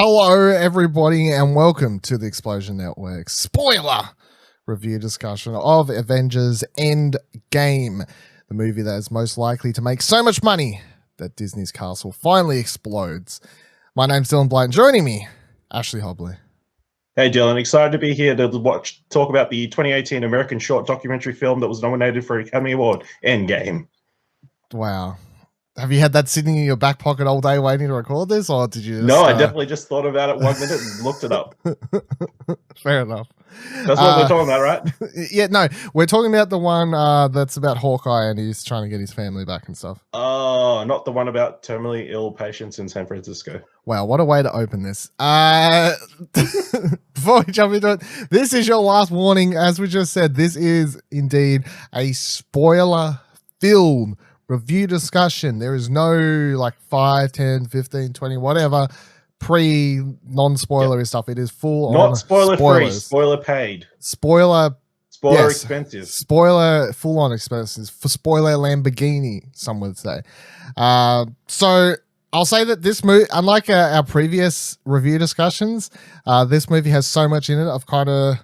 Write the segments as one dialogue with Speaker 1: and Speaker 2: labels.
Speaker 1: Hello, everybody, and welcome to the Explosion Network spoiler review discussion of Avengers Endgame, the movie that is most likely to make so much money that Disney's castle finally explodes. My name's Dylan Blight, and joining me, Ashley Hobley.
Speaker 2: Hey Dylan, excited to be here to talk about the 2018 American short documentary film that was nominated for an Academy Award, Endgame.
Speaker 1: Wow. Have you had that sitting in your back pocket all day waiting to record this, or did you just...
Speaker 2: No, I definitely just thought about it 1 minute and looked it up.
Speaker 1: Fair enough.
Speaker 2: That's what we're talking about, right?
Speaker 1: Yeah, no, we're talking about the one that's about Hawkeye and he's trying to get his family back and stuff.
Speaker 2: Oh, not the one about terminally ill patients in San Francisco.
Speaker 1: Wow, what a way to open this. Before we jump into it, this is your last warning. As we just said, this is indeed a spoiler-filled review discussion. There is no like 5, 10, 15, 20, whatever non-spoilery stuff. It is full
Speaker 2: not
Speaker 1: on
Speaker 2: spoiler
Speaker 1: spoilers.
Speaker 2: free, spoiler paid.
Speaker 1: Spoiler
Speaker 2: expensive.
Speaker 1: Spoiler full on expenses for spoiler Lamborghini, some would say. So I'll say that this movie, unlike our previous review discussions, this movie has so much in it. I've kind of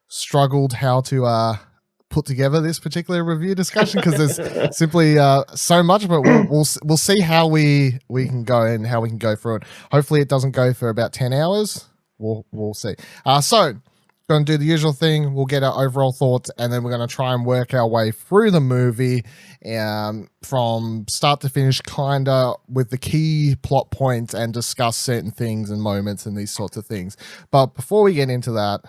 Speaker 1: struggled how to put together this particular review discussion because there's simply so much, but we'll see how we can go and how we can go through it. Hopefully it doesn't go for about 10 hours. We'll see. So going to do the usual thing. We'll get our overall thoughts, and then we're going to try and work our way through the movie from start to finish, kind of with the key plot points, and discuss certain things and moments and these sorts of things. But before we get into that,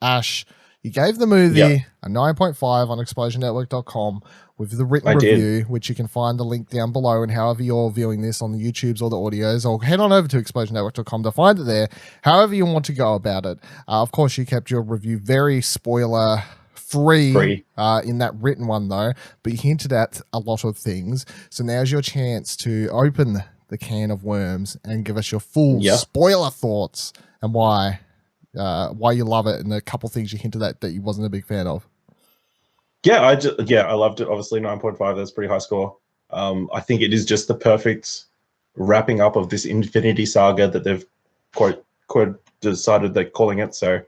Speaker 1: Ash, you gave the movie a 9.5 on explosionnetwork.com with the written review, which you can find the link down below. And however you're viewing this on the YouTubes or the audios, or head on over to explosionnetwork.com to find it there. However you want to go about it. Of course, you kept your review very spoiler free in that written one, though. But you hinted at a lot of things. So now's your chance to open the can of worms and give us your full spoiler thoughts and why you love it, and a couple things you hinted at that you wasn't a big fan of.
Speaker 2: I loved it. Obviously 9.5, that's a pretty high score. I think it is just the perfect wrapping up of this Infinity Saga that they've quite decided they're calling it. So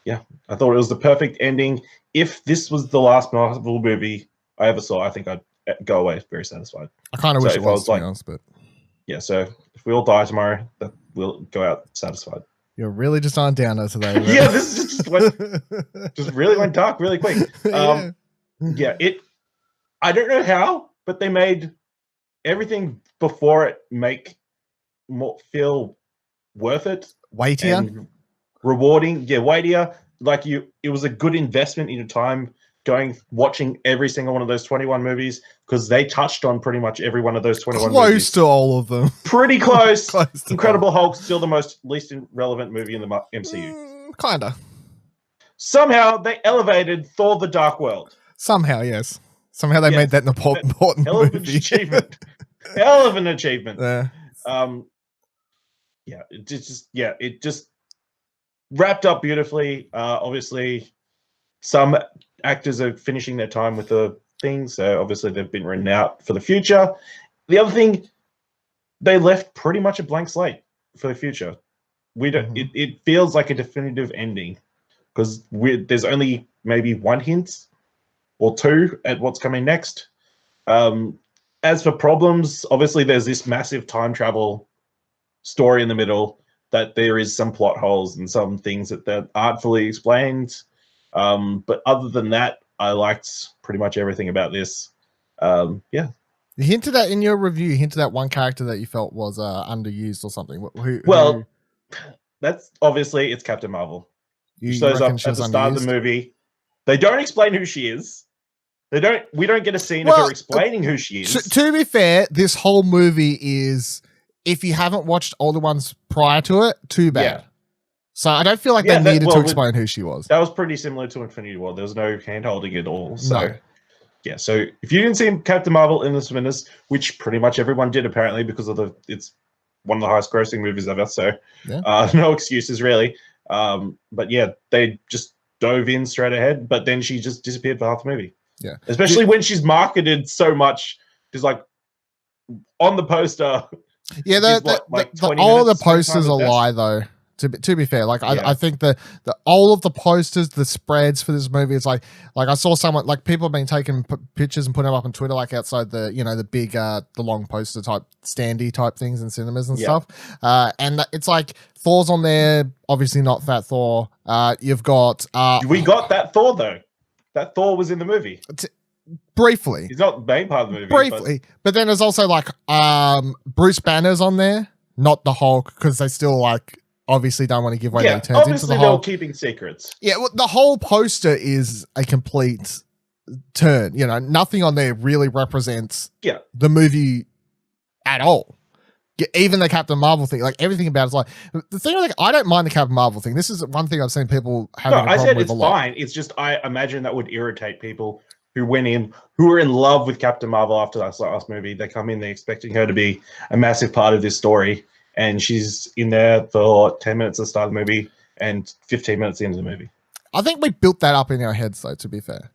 Speaker 2: yeah, I thought it was the perfect ending. If this was the last Marvel movie I ever saw, I think I'd go away very satisfied.
Speaker 1: I kind of wish it was, to be honest, but
Speaker 2: yeah, so if we all die tomorrow, we'll go out satisfied.
Speaker 1: You're really just on downer today. Right?
Speaker 2: Yeah, this is just really went dark really quick. I don't know how, but they made everything before it feel worth it,
Speaker 1: weightier,
Speaker 2: and rewarding. Yeah, weightier. Like it was a good investment in your time watching every single one of those 21 movies, because they touched on pretty much every one of those 21
Speaker 1: movies.
Speaker 2: Close
Speaker 1: to all of them.
Speaker 2: Pretty close. Incredible Hulk, still the least relevant movie in the MCU.
Speaker 1: Kinda.
Speaker 2: Somehow they elevated Thor: The Dark World.
Speaker 1: Somehow, yes. Somehow they made that an important movie.
Speaker 2: Hell of an achievement.
Speaker 1: Yeah.
Speaker 2: It just wrapped up beautifully. Obviously, some actors are finishing their time with the thing, so obviously they've been written out for the future. The other thing, they left pretty much a blank slate for the future. We don't. It feels like a definitive ending, because there's only maybe one hint or two at what's coming next. As for problems, obviously there's this massive time travel story in the middle that there is some plot holes and some things that aren't fully explained. But other than that, I liked pretty much everything about this. You
Speaker 1: hinted at in your review, at one character that you felt was underused or something.
Speaker 2: That's obviously it's Captain Marvel. She shows up at the start of the movie. They don't explain who she is. We don't get a scene of her explaining who she is.
Speaker 1: To be fair, this whole movie is, if you haven't watched all the ones prior to it, too bad. Yeah. So I don't feel like they needed to explain who she was.
Speaker 2: That was pretty similar to Infinity War. There was no hand-holding at all. So, yeah. So if you didn't see Captain Marvel in this Winners, which pretty much everyone did apparently because of it's one of the highest grossing movies ever. So no excuses really. But yeah, they just dove in straight ahead. But then she just disappeared for half the movie.
Speaker 1: Yeah.
Speaker 2: Especially when she's marketed so much. She's like on the poster.
Speaker 1: Yeah,
Speaker 2: Which is what, like
Speaker 1: the
Speaker 2: 20
Speaker 1: all the
Speaker 2: minutes screen time
Speaker 1: posters
Speaker 2: at
Speaker 1: are
Speaker 2: best?
Speaker 1: lie though. To be fair, like
Speaker 2: Yeah.
Speaker 1: I think the all of the posters, the spreads for this movie, it's like I saw someone like people have been taking pictures and putting them up on Twitter, like outside the the big the long poster type standy type things in cinemas and
Speaker 2: Yeah.
Speaker 1: stuff. And it's like Thor's on there, obviously not Fat Thor. You've got
Speaker 2: We got that Thor though. That Thor was in the movie.
Speaker 1: briefly.
Speaker 2: He's not the main part of the movie.
Speaker 1: Briefly, but then there's also like Bruce Banner's on there, not the Hulk, because they still like obviously don't want to give away that he turns into the
Speaker 2: they're
Speaker 1: Hulk.
Speaker 2: keeping secrets.
Speaker 1: Yeah, well, the whole poster is a complete turn. You know, nothing on there really represents the movie at all. Even the Captain Marvel thing, like everything about it's like the thing. Like, I don't mind the Captain Marvel thing. This is one thing I've seen people having a problem with a lot.
Speaker 2: Fine. It's just I imagine that would irritate people who went in, who were in love with Captain Marvel after that last movie. They come in, they're expecting her to be a massive part of this story, and she's in there for 10 minutes at the start of the movie and 15 minutes at the end of the movie.
Speaker 1: I think we built that up in our heads, though, to be fair.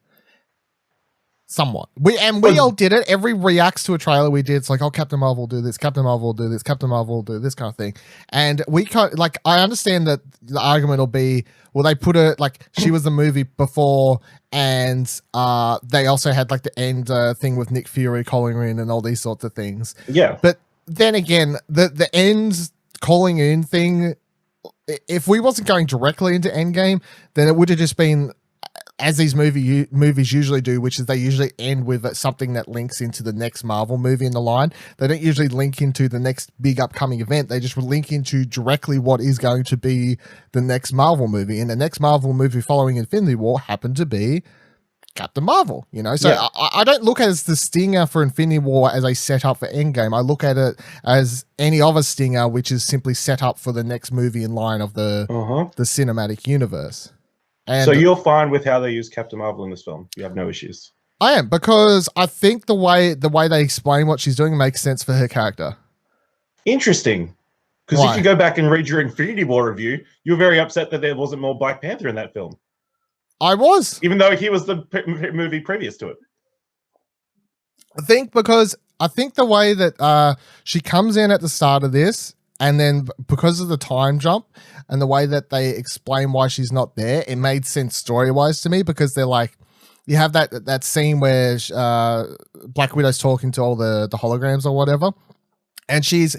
Speaker 1: Somewhat. We all did it. Every reacts to a trailer we did, it's like, oh, Captain Marvel will do this, Captain Marvel will do this, Captain Marvel will do this kind of thing. And we can't, like, I understand that the argument will be, well, they put her, like, she was the movie before, and they also had, like, the end thing with Nick Fury calling her in and all these sorts of things.
Speaker 2: Yeah.
Speaker 1: But then again, the end calling in thing, if we wasn't going directly into Endgame, then it would have just been, as these movies usually do, which is they usually end with something that links into the next Marvel movie in the line. They don't usually link into the next big upcoming event. They just link into directly what is going to be the next Marvel movie. And the next Marvel movie following Infinity War happened to be Captain Marvel, you know? So yeah. I don't look at it as the stinger for Infinity War as a setup for Endgame. I look at it as any other stinger, which is simply set up for the next movie in line of the cinematic universe. And
Speaker 2: so you're fine with how they use Captain Marvel in this film? You have no issues?
Speaker 1: I am, because I think the way they explain what she's doing makes sense for her character.
Speaker 2: Interesting. Because if you go back and read your Infinity War review, you're very upset that there wasn't more Black Panther in that film.
Speaker 1: I was.
Speaker 2: Even though he was the movie previous to it.
Speaker 1: I think the way that she comes in at the start of this, and then because of the time jump and the way that they explain why she's not there, it made sense story-wise to me, because they're like, you have that scene where Black Widow's talking to all the holograms or whatever, and she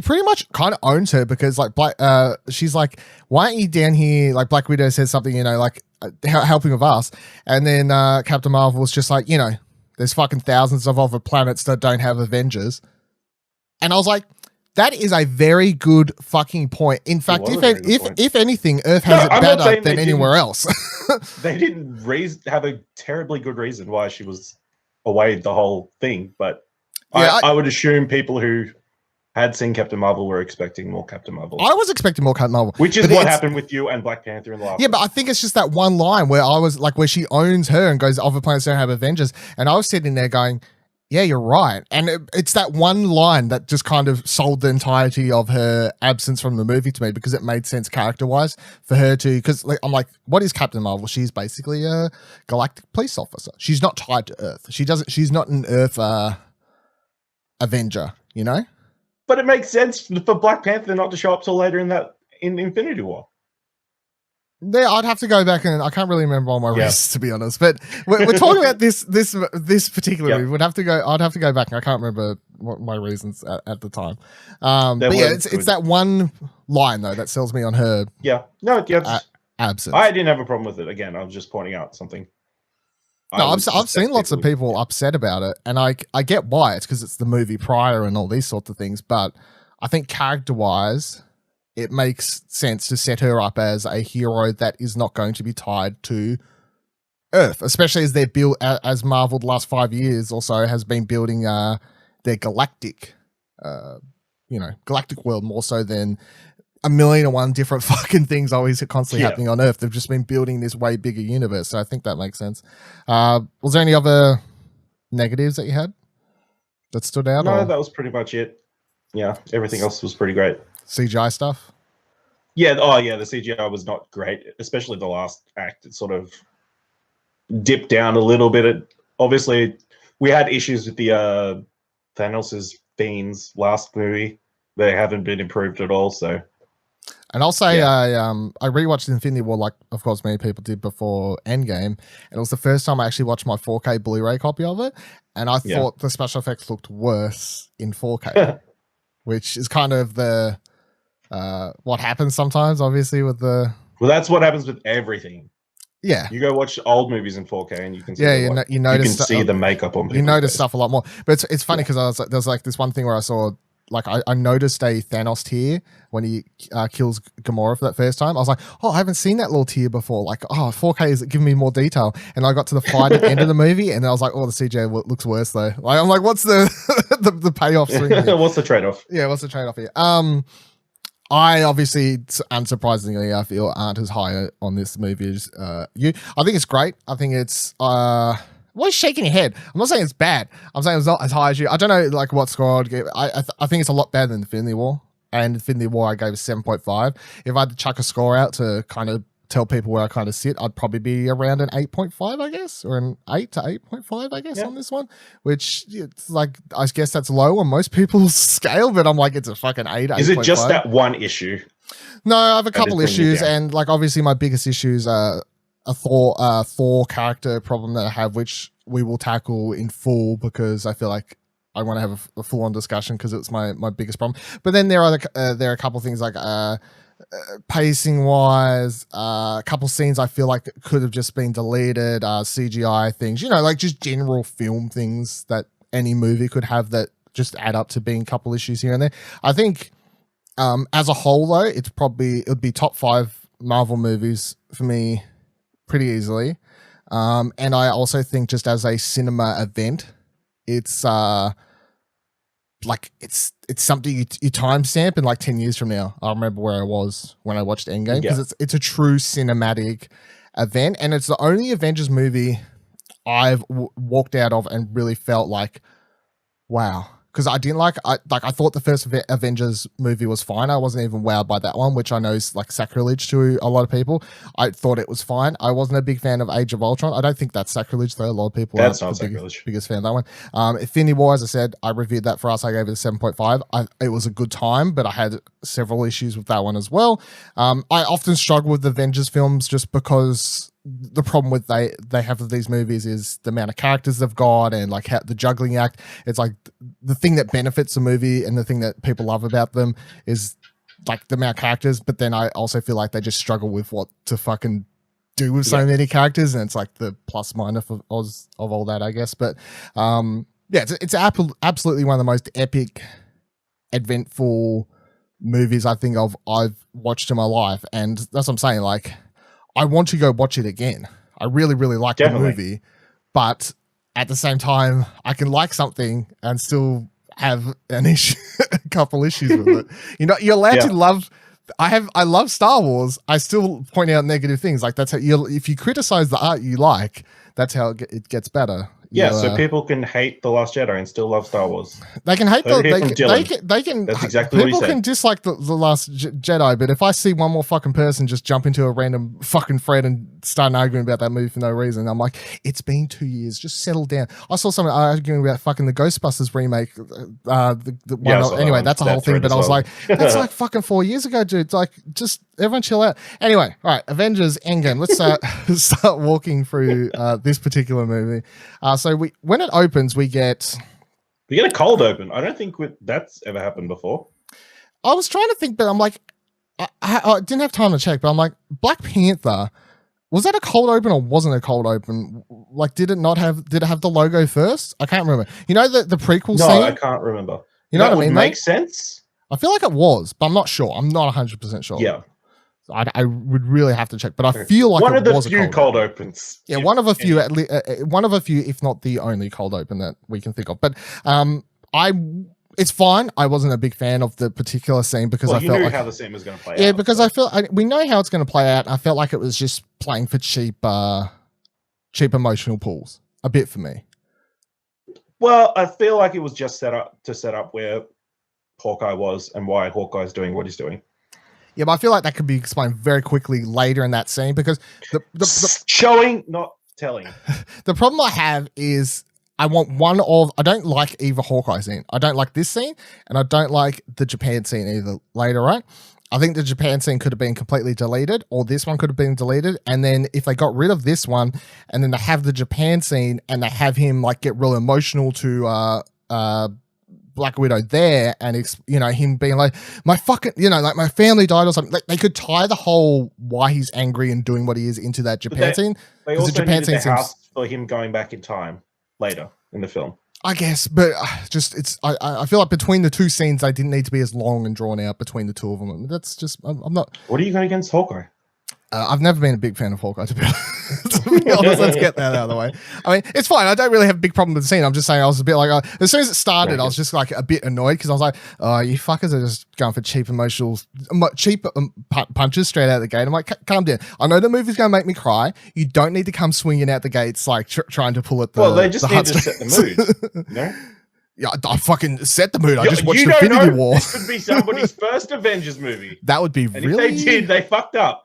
Speaker 1: pretty much kind of owns her, because like she's like, why aren't you down here? Like Black Widow says something, you know, like helping with us, and then Captain Marvel's just like, you know, there's fucking thousands of other planets that don't have Avengers, and I was like, that is a very good fucking point. In fact, if anything, Earth has it better than anywhere else.
Speaker 2: They didn't have a terribly good reason why she was away the whole thing, but yeah, I would assume people who had seen Captain Marvel were expecting more Captain Marvel.
Speaker 1: I was expecting more Captain Marvel.
Speaker 2: Which is what happened with you and Black Panther in the last one.
Speaker 1: But I think it's just that one line where I was like, where she owns her and goes, other planets don't have Avengers. And I was sitting there going, yeah, you're right. And it's that one line that just kind of sold the entirety of her absence from the movie to me, because it made sense character-wise for her to, because like, I'm like, what is Captain Marvel? She's basically a galactic police officer. She's not tied to Earth. She's not an Earth Avenger, you know?
Speaker 2: But it makes sense for Black Panther not to show up till later in Infinity War.
Speaker 1: There, I'd have to go back, and I can't really remember all my reasons, to be honest. But we're talking about this particular movie. I'd have to go back, and I can't remember what my reasons at the time. But yeah, it's that one line though that sells me on her.
Speaker 2: Yeah, no,
Speaker 1: absence.
Speaker 2: I didn't have a problem with it. Again, I was just pointing out something.
Speaker 1: No, I've seen lots of people upset about it, and I get why. It's because it's the movie prior and all these sorts of things. But I think character-wise, it makes sense to set her up as a hero that is not going to be tied to Earth, especially as they're built, as Marvel the last 5 years or so has been building their galactic, galactic world more so than 1,000,001 different fucking things always constantly happening on Earth. They've just been building this way bigger universe, so I think that makes sense. Was there any other negatives that you had that stood out?
Speaker 2: No, that was pretty much it. Yeah, everything else was pretty great.
Speaker 1: CGI stuff?
Speaker 2: Yeah, the CGI was not great, especially the last act. It sort of dipped down a little bit. Obviously, we had issues with the Thanos' fiends last movie. they haven't been improved at all. So,
Speaker 1: and I'll say I rewatched Infinity War, like of course many people did before Endgame, and it was the first time I actually watched my 4K Blu-ray copy of it, and I thought the special effects looked worse in 4K, which is kind of the what happens sometimes, obviously with the.
Speaker 2: Well, that's what happens with everything.
Speaker 1: Yeah,
Speaker 2: you go watch old movies in 4K and you can see
Speaker 1: you notice
Speaker 2: you can see the makeup on people.
Speaker 1: You notice stuff a lot more, but it's funny because there's like this one thing where I saw. Like I noticed a Thanos tear when he kills Gamora for that first time. I was like, oh, I haven't seen that little tear before. Like, oh, 4K is giving me more detail. And I got to the fight at the end of the movie, and I was like, oh, the CGI looks worse though. Like, I'm like, what's the the payoff swing here?
Speaker 2: What's the trade-off?
Speaker 1: Yeah, what's the trade-off here? I obviously, unsurprisingly, I feel aren't as high on this movie as you. I think it's great. I think it's why are you shaking your head? I'm not saying it's bad. I'm saying it's not as high as you. I don't know like what score I'd give. I think it's a lot better than Infinity War. And Infinity War I gave a 7.5. If I had to chuck a score out to kind of tell people where I kind of sit, I'd probably be around an 8.5, I guess, or an 8 to 8.5, I guess, on this one. Which it's like I guess that's low on most people's scale, but I'm like it's a fucking 8.
Speaker 2: Is it just that one issue?
Speaker 1: No, I have a couple issues, and like obviously my biggest issues are a Thor character problem that I have, which we will tackle in full because I feel like I want to have a full on discussion because it's my biggest problem. But then there are a couple things like pacing wise, a couple scenes I feel like could have just been deleted, CGI things, like just general film things that any movie could have that just add up to being a couple issues here and there. I think as a whole though, it would be top 5 Marvel movies for me pretty easily. And I also think just as a cinema event, it's like it's something you timestamp in like 10 years from now. I remember where I was when I watched Endgame because it's a true cinematic event, and it's the only Avengers movie I've walked out of and really felt like, wow. Because I didn't I thought the first Avengers movie was fine. I wasn't even wowed by that one, which I know is like sacrilege to a lot of people. I thought it was fine. I wasn't a big fan of Age of Ultron. I don't think that's sacrilege though. A lot of people
Speaker 2: that's not sacrilege.
Speaker 1: Biggest fan of that one. Infinity War, as I said, I reviewed that for us. I gave it a 7.5. It was a good time, but I had several issues with that one as well. I often struggle with Avengers films just because the problem with they have with these movies is the amount of characters they've got and like the juggling act. It's like the thing that benefits the movie and the thing that people love about them is like the amount of characters, but then I also feel like they just struggle with what to fucking do with so many characters, and it's like the plus minus of all that, I guess. But it's absolutely one of the most epic, eventful movies I think I've watched in my life, and that's what I'm saying. Like, I want to go watch it again. I really, really like the movie, but at the same time, I can like something and still have an issue, a couple issues with it. You're allowed to love. I love Star Wars. I still point out negative things. Like that's how if you criticize the art you like, that's how it gets better.
Speaker 2: Yeah, so people can hate The Last Jedi and still love Star Wars.
Speaker 1: They can hate they can.
Speaker 2: That's exactly what he said.
Speaker 1: People can dislike the Last Jedi, but if I see one more fucking person just jump into a random fucking thread and start arguing about that movie for no reason, I'm like, it's been 2 years. Just settle down. I saw someone arguing about fucking the Ghostbusters remake. Anyway, that's a whole thing. But I was like, that's like fucking 4 years ago, dude. It's like, just everyone chill out. Anyway, all right, Avengers Endgame. Let's start walking through this particular movie. So when it opens, we get
Speaker 2: a cold open. I don't think that's ever happened before.
Speaker 1: I was trying to think, but I'm like, I didn't have time to check, but I'm like, Black Panther, was that a cold open or wasn't a cold open? Like, did it have the logo first? I can't remember. The prequel scene?
Speaker 2: No, I can't remember.
Speaker 1: You know what I mean?
Speaker 2: Makes sense.
Speaker 1: I feel like it was, but I'm not sure. I'm not 100% sure.
Speaker 2: Yeah.
Speaker 1: I would really have to check, but I feel like
Speaker 2: one
Speaker 1: it was
Speaker 2: of the few cold opens.
Speaker 1: Yeah, one of a few, if not the only cold open that we can think of. But it's fine. I wasn't a big fan of the particular scene because I felt like
Speaker 2: how the scene was going to play out.
Speaker 1: Yeah, because we know how it's going to play out. I felt like it was just playing for cheap emotional pulls a bit for me.
Speaker 2: Well, I feel like it was just set up where Hawkeye was and why Hawkeye's doing what he's doing.
Speaker 1: Yeah, but I feel like that could be explained very quickly later in that scene because the
Speaker 2: showing, not telling.
Speaker 1: The problem I have is I don't like either Hawkeye scene. I don't like this scene, and I don't like the Japan scene either later, right? I think the Japan scene could have been completely deleted, or this one could have been deleted. And then if they got rid of this one, and then they have the Japan scene, and they have him like get real emotional to Black Widow there, and it's, you know, him being like, my fucking, you know, like my family died or something. Like they could tie the whole why he's angry and doing what he is into that Japan scene.
Speaker 2: They also
Speaker 1: the Japan
Speaker 2: needed
Speaker 1: scene
Speaker 2: the house for him going back in time later in the film.
Speaker 1: I guess, but I feel like between the two scenes, they didn't need to be as long and drawn out between the two of them. That's just, I'm not.
Speaker 2: What are you going against Hawkeye?
Speaker 1: I've never been a big fan of Hawkeye, to be honest. Let's get that out of the way. I mean, it's fine. I don't really have a big problem with the scene. I'm just saying I was a bit like, as soon as it started, I was just like a bit annoyed because I was like, oh, you fuckers are just going for cheap punches straight out of the gate. I'm like, calm down. I know the movie's going to make me cry. You don't need to come swinging out the gates like trying to pull at the
Speaker 2: Well, they just need to set the mood, you know?
Speaker 1: Yeah, I fucking set the mood. I just watched Infinity War.
Speaker 2: This could be somebody's first Avengers movie.
Speaker 1: That would be
Speaker 2: and
Speaker 1: really...
Speaker 2: if they did, they fucked up.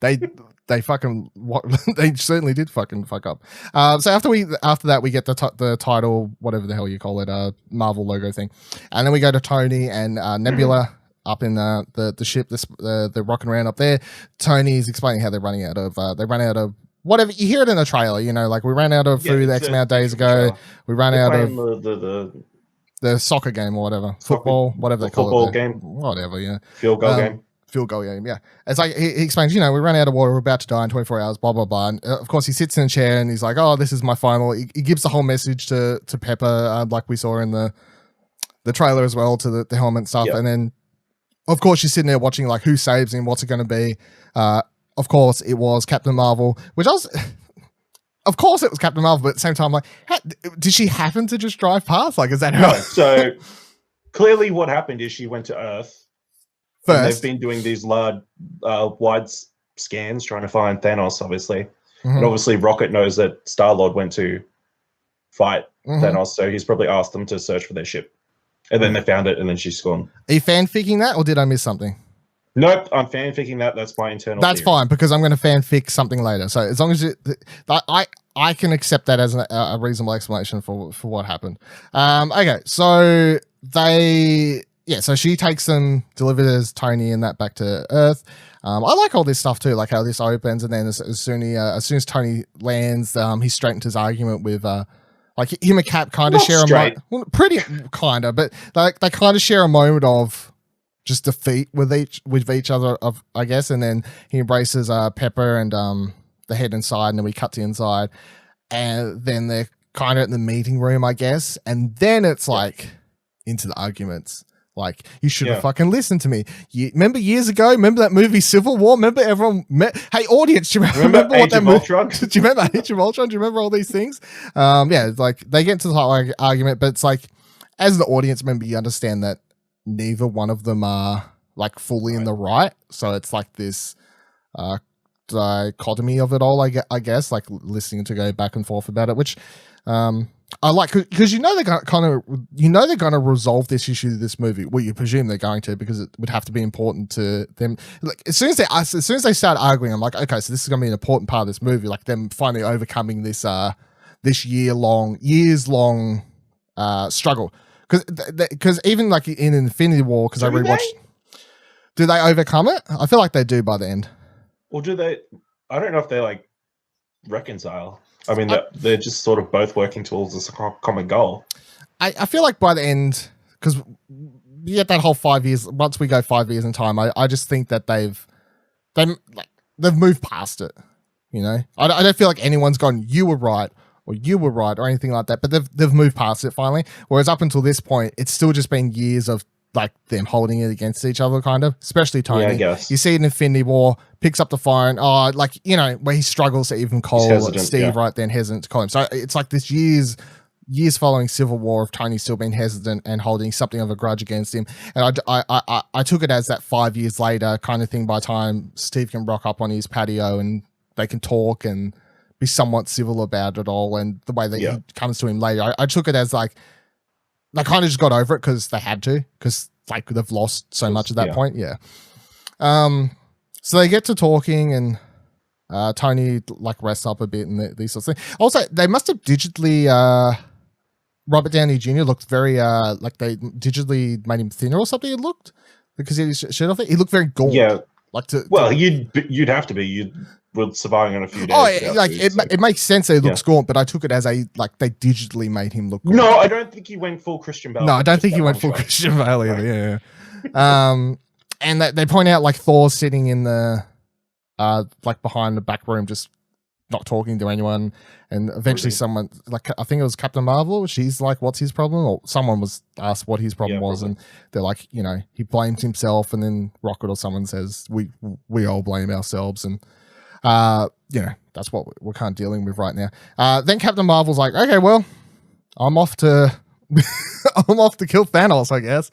Speaker 1: They fucking they certainly did fucking fuck up. So after that we get the title, whatever the hell you call it, Marvel logo thing, and then we go to Tony and Nebula up in the ship. They're rocking around up there. Tony's explaining how they're running out of whatever. You hear it in the trailer, you know, like we ran out of food X amount of days ago. We ran out of the soccer game or whatever, football, whatever they call it.
Speaker 2: Football game,
Speaker 1: whatever, yeah.
Speaker 2: Field goal game.
Speaker 1: Field goal game, yeah. It's like he explains, you know, we ran out of water, we're about to die in 24 hours, blah, blah, blah. And of course, he sits in a chair and he's like, oh, this is my final. He gives the whole message to Pepper, like we saw in the trailer as well, to the helmet stuff. Yep. And then, of course, she's sitting there watching, like, who saves him, what's it going to be? Of course, it was Captain Marvel, which I was... Of course, it was Captain Marvel, but at the same time, like, did she happen to just drive past? Like, is that how...
Speaker 2: No, so, clearly what happened is she went to Earth. First. And they've been doing these large, wide scans trying to find Thanos, obviously. Mm-hmm. And obviously Rocket knows that Star-Lord went to fight Thanos, so he's probably asked them to search for their ship. And then they found it, and then she's gone. Are
Speaker 1: you fanficking that, or did I miss something?
Speaker 2: Nope, I'm fanficking that. That's my internal
Speaker 1: That's
Speaker 2: theory.
Speaker 1: Fine, because I'm going to fanfic something later. So as long as I can accept that as a reasonable explanation for what happened. Okay, so so she takes them, delivers Tony and that back to Earth. I like all this stuff too, like how this opens, and then as soon as Tony lands, he straightens his argument with like him and Cap kind of share a moment, well, pretty kind of, but like they kind of share a moment of just defeat with each other, of I guess, and then he embraces Pepper and the head inside, and then we cut to inside, and then they're kind of in the meeting room, I guess, and then it's like into the arguments. Like, you should have fucking listened to me. Remember years ago? Remember that movie Civil War? Remember everyone hey, audience, do you remember what that movie? Do you remember Age of Ultron? Do you remember all these things? It's like they get into the whole argument, but it's like, as the audience member, you understand that neither one of them are like fully in the right. So it's like this dichotomy of it all, I guess, like listening to go back and forth about it, which I like, because they're going to resolve this issue of this movie. Well, you presume they're going to, because it would have to be important to them. Like as soon as they start arguing, I'm like, okay, so this is going to be an important part of this movie. Like them finally overcoming this years long struggle. Because even like in Infinity War, because I rewatched, do they overcome it? I feel like they do by the end.
Speaker 2: Well, do they? I don't know if they like reconcile. I mean, they're just sort of both working towards this common goal.
Speaker 1: I feel like by the end, because you get that whole 5 years, once we go 5 years in time, I just think that they've moved past it, you know? I don't feel like anyone's gone, you were right, or anything like that, but they've moved past it finally. Whereas up until this point, it's still just been years of like them holding it against each other, kind of, especially Tony.
Speaker 2: Yeah, I guess.
Speaker 1: You see it in Infinity War, picks up the phone, like, you know, where he struggles to even call Steve right then, hesitant to call him. So it's like this years following Civil War of Tony still being hesitant and holding something of a grudge against him. And I took it as that 5 years later kind of thing, by the time Steve can rock up on his patio and they can talk and be somewhat civil about it all, and the way that he comes to him later. I took it as like, they kind of just got over it because they had to, because like they've lost so much at that point. Yeah. So they get to talking, and Tony like rests up a bit and these sorts of things. Also, they must have digitally Robert Downey Jr. looked very like they digitally made him thinner or something. It looked because he had his shirt off. He looked very gaunt.
Speaker 2: Yeah.
Speaker 1: Like
Speaker 2: you'd have to be. You were surviving on a few days.
Speaker 1: It makes sense that he looks gaunt, but I took it as they digitally made him look gaunt.
Speaker 2: No, I don't think he went full Christian Bale.
Speaker 1: No, I don't think he went full Christian Bale either. Yeah. And they point out like Thor sitting in the like behind the back room, just not talking to anyone, and eventually someone, like I think it was Captain Marvel, she's like, what's his problem? Or someone was asked what his problem was, and they're like, he blames himself, and then Rocket or someone says we all blame ourselves, and that's what we're kind of dealing with right now. Then Captain Marvel's like, okay, well, I'm off to kill Thanos, I guess.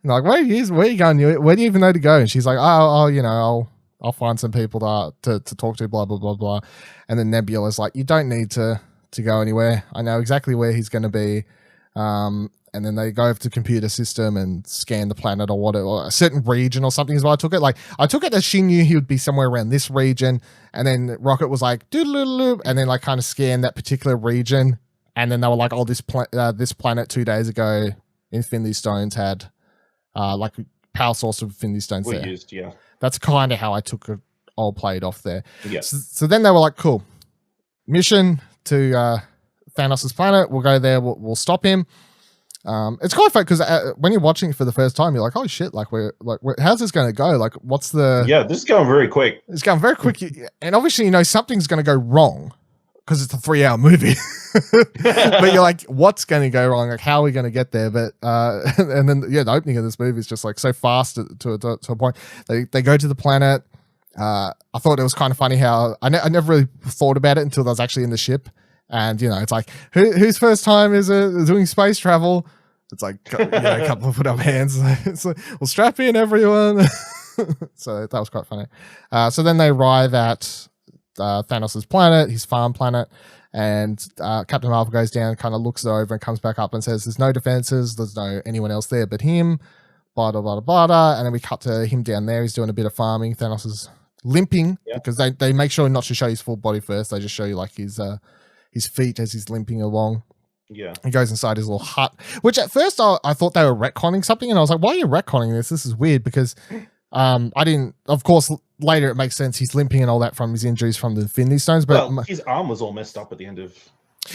Speaker 1: And like, where are you going? Where do you even know to go? And she's like, I'll find some people to talk to, blah, blah, blah, blah. And then Nebula's like, you don't need to go anywhere. I know exactly where he's going to be. And then they go over to the computer system and scan the planet or whatever, or a certain region or something is what I took it. Like, I took it as she knew he would be somewhere around this region. And then Rocket was like, doodle-doodle-doodle, and then like kind of scanned that particular region. And then they were like, oh, this planet 2 days ago, Infinity Stones had like power source of Infinity Stones there.
Speaker 2: Used, yeah.
Speaker 1: That's kind of how I took it all played off there.
Speaker 2: Yeah.
Speaker 1: So then they were like, cool. Mission to Thanos' planet. We'll go there. We'll stop him. It's quite fun because when you're watching it for the first time, you're like, oh shit, like how's this going to go? Like, what's the...
Speaker 2: Yeah, this is going very quick.
Speaker 1: It's going very quick. And obviously, something's going to go wrong because it's a 3-hour movie. But you're like, what's going to go wrong? Like, how are we going to get there? But and then the opening of this movie is just like so fast to a point. They go to the planet. I thought it was kind of funny how I never really thought about it until I was actually in the ship. And it's like, whose first time is doing space travel? It's like a couple of put up hands. It's like, well, strap in, everyone. So that was quite funny. So then they arrive at Thanos' planet, his farm planet, and Captain Marvel goes down, kind of looks it over, and comes back up and says, "There's no defenses. There's no anyone else there but him." Blah blah blah blah blah. And then we cut to him down there. He's doing a bit of farming. Thanos is limping because they make sure not to show his full body first. They just show you like his feet as he's limping along.
Speaker 2: Yeah.
Speaker 1: He goes inside his little hut, which at first I thought they were retconning something, and I was like, why are you retconning this? This is weird because I didn't, of course, later it makes sense. He's limping and all that from his injuries from the Infinity Stones, but
Speaker 2: his arm was all messed up at the end of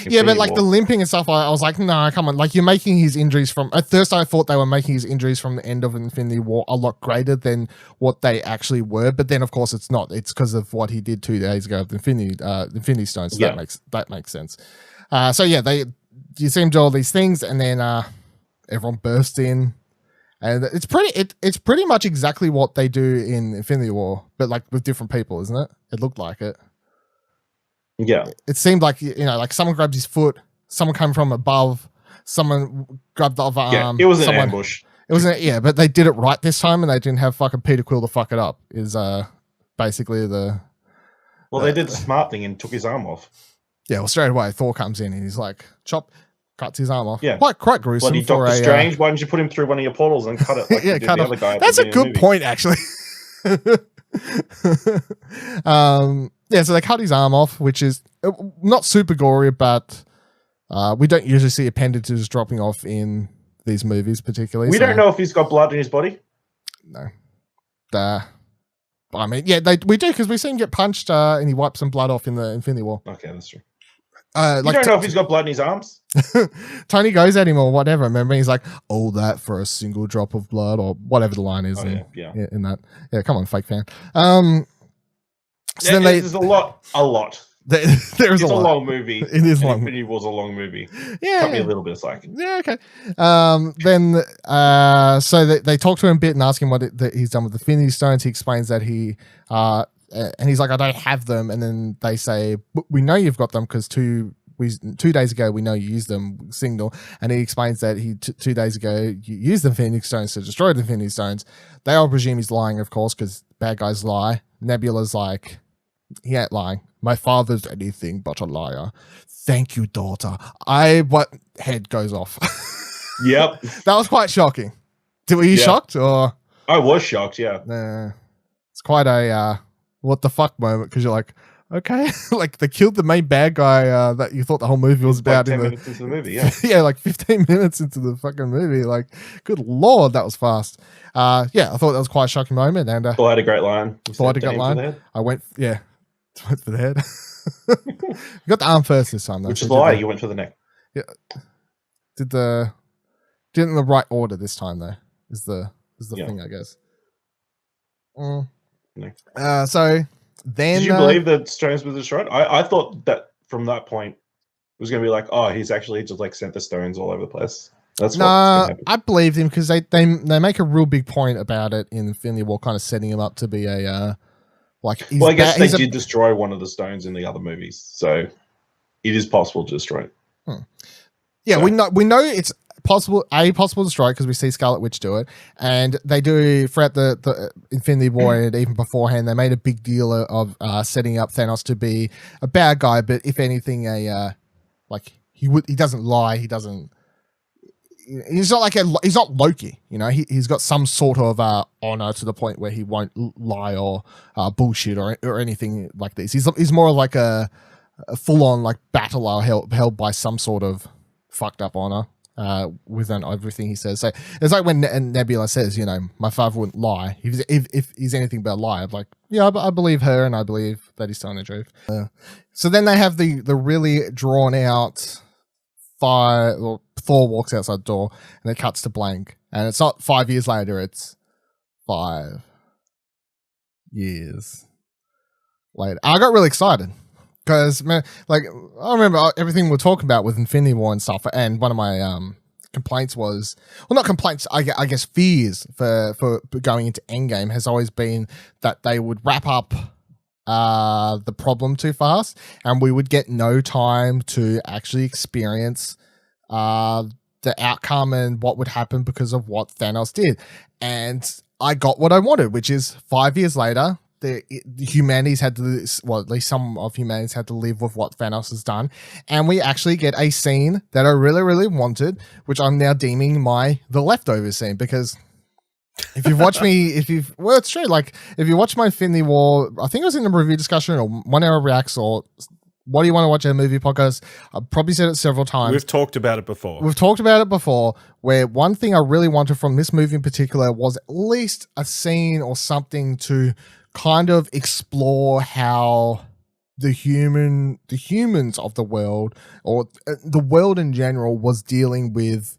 Speaker 1: but like the limping and stuff, I was like, no, come on. Like, you're making his injuries from, at first I thought they were making his injuries from the end of Infinity War a lot greater than what they actually were. But then of course it's not. It's because of what he did 2 days ago with the Infinity Stones. So that makes sense. So yeah, you see him do all these things, and then everyone bursts in, and it's pretty much exactly what they do in Infinity War, but like with different people, isn't it? It looked like it.
Speaker 2: Yeah,
Speaker 1: it seemed like like someone grabbed his foot, someone came from above, someone grabbed the other arm.
Speaker 2: It was an ambush.
Speaker 1: It wasn't, but they did it right this time, and they didn't have fucking Peter Quill to fuck it up. Is basically the.
Speaker 2: Well, they did the smart thing and took his arm off.
Speaker 1: Yeah, well, straight away Thor comes in and he's like, cuts his arm off.
Speaker 2: Yeah,
Speaker 1: quite gruesome.
Speaker 2: Bloody Doctor Strange. Why didn't you put him through one of your portals and cut it? Like
Speaker 1: yeah, cut
Speaker 2: the
Speaker 1: off.
Speaker 2: Other guy
Speaker 1: That's a good point, actually. So they cut his arm off, which is not super gory, but we don't usually see appendages dropping off in these movies, particularly.
Speaker 2: We don't know if he's got blood in his body.
Speaker 1: No. I mean, we do, because we see him get punched and he wipes some blood off in the Infinity War.
Speaker 2: Okay, that's true.
Speaker 1: You
Speaker 2: don't know if he's got blood in his arms.
Speaker 1: Tony goes at him or whatever. Remember, he's like, "All that for a single drop of blood," or whatever the line is. In that. Yeah, come on, fake fan.
Speaker 2: So then there's a lot.
Speaker 1: There is a
Speaker 2: long movie.
Speaker 1: It is long.
Speaker 2: Infinity War's a long movie.
Speaker 1: Yeah,
Speaker 2: cut me a little bit of slack.
Speaker 1: Yeah, okay. So they talk to him a bit and ask him what he's done with the Infinity Stones. He explains that and he's like, I don't have them. And then they say, we know you've got them because 2 days ago we know you used them, signal. And he explains that 2 days ago you used the Infinity Stones to destroy the Infinity Stones. They all presume he's lying, of course, because bad guys lie. Nebula's like, he ain't lying. My father's anything but a liar. Thank you, daughter. Head goes off.
Speaker 2: Yep.
Speaker 1: That was quite shocking. Were you shocked? Or
Speaker 2: I was shocked, yeah.
Speaker 1: It's quite a what the fuck moment, because you're like, okay. Like they killed the main bad guy that you thought the whole movie was about.
Speaker 2: Like 10 minutes into the movie, yeah.
Speaker 1: Yeah, like 15 minutes into the fucking movie. Like, good lord, that was fast. Yeah, I thought that was quite a shocking moment. And
Speaker 2: Thor had a great line.
Speaker 1: Thor had a great line. I went for the head. You got the arm first this time, though.
Speaker 2: Which is why you went for the neck.
Speaker 1: Yeah. Did it in the right order this time, though, is the thing, I guess.
Speaker 2: No.
Speaker 1: So then...
Speaker 2: Did you believe that stones were destroyed? I thought that from that point, it was going to be like, oh, he's actually just like sent the stones all over the place. That's
Speaker 1: I believed him because they make a real big point about it in Infinity War, kind of setting him up to be a like.
Speaker 2: Well, I guess they did destroy one of the stones in the other movies, so it is possible to destroy it.
Speaker 1: Yeah, so. we know it's possible to destroy because we see Scarlet Witch do it, and they do throughout the Infinity War and even beforehand. They made a big deal of setting up Thanos to be a bad guy, but if anything, like he doesn't lie, he doesn't. He's not he's not Loki, you know. He's got some sort of honor to the point where he won't lie or bullshit or anything like this. He's more like a full on like battler held by some sort of fucked up honor within everything he says. So it's like when Nebula says, you know, my father wouldn't lie. If he's anything but a liar, like yeah, I believe her and I believe that he's telling the truth. So then they have the really drawn out. Thor walks outside the door and it cuts to blank, and it's not 5 years later, it's 5 years later. I got really excited because, man, like I remember everything we're talking about with Infinity War and stuff, and one of my complaints was, well, not complaints, I guess fears for going into Endgame has always been that they would wrap up the problem too fast, and we would get no time to actually experience the outcome and what would happen because of what Thanos did. And I got what I wanted, which is 5 years later, the humanity's had to, well, at least some of humanity's had to live with what Thanos has done, and we actually get a scene that I really, really wanted, which I'm now deeming the leftover scene, because if you've watched well, it's true. Like, if you watch my Infinity War, I think it was in the review discussion or 1 Hour Reacts or what do you want to watch a movie podcast? I've probably said it several times.
Speaker 3: We've talked about it before.
Speaker 1: Where one thing I really wanted from this movie in particular was at least a scene or something to kind of explore how the humans of the world, or the world in general, was dealing with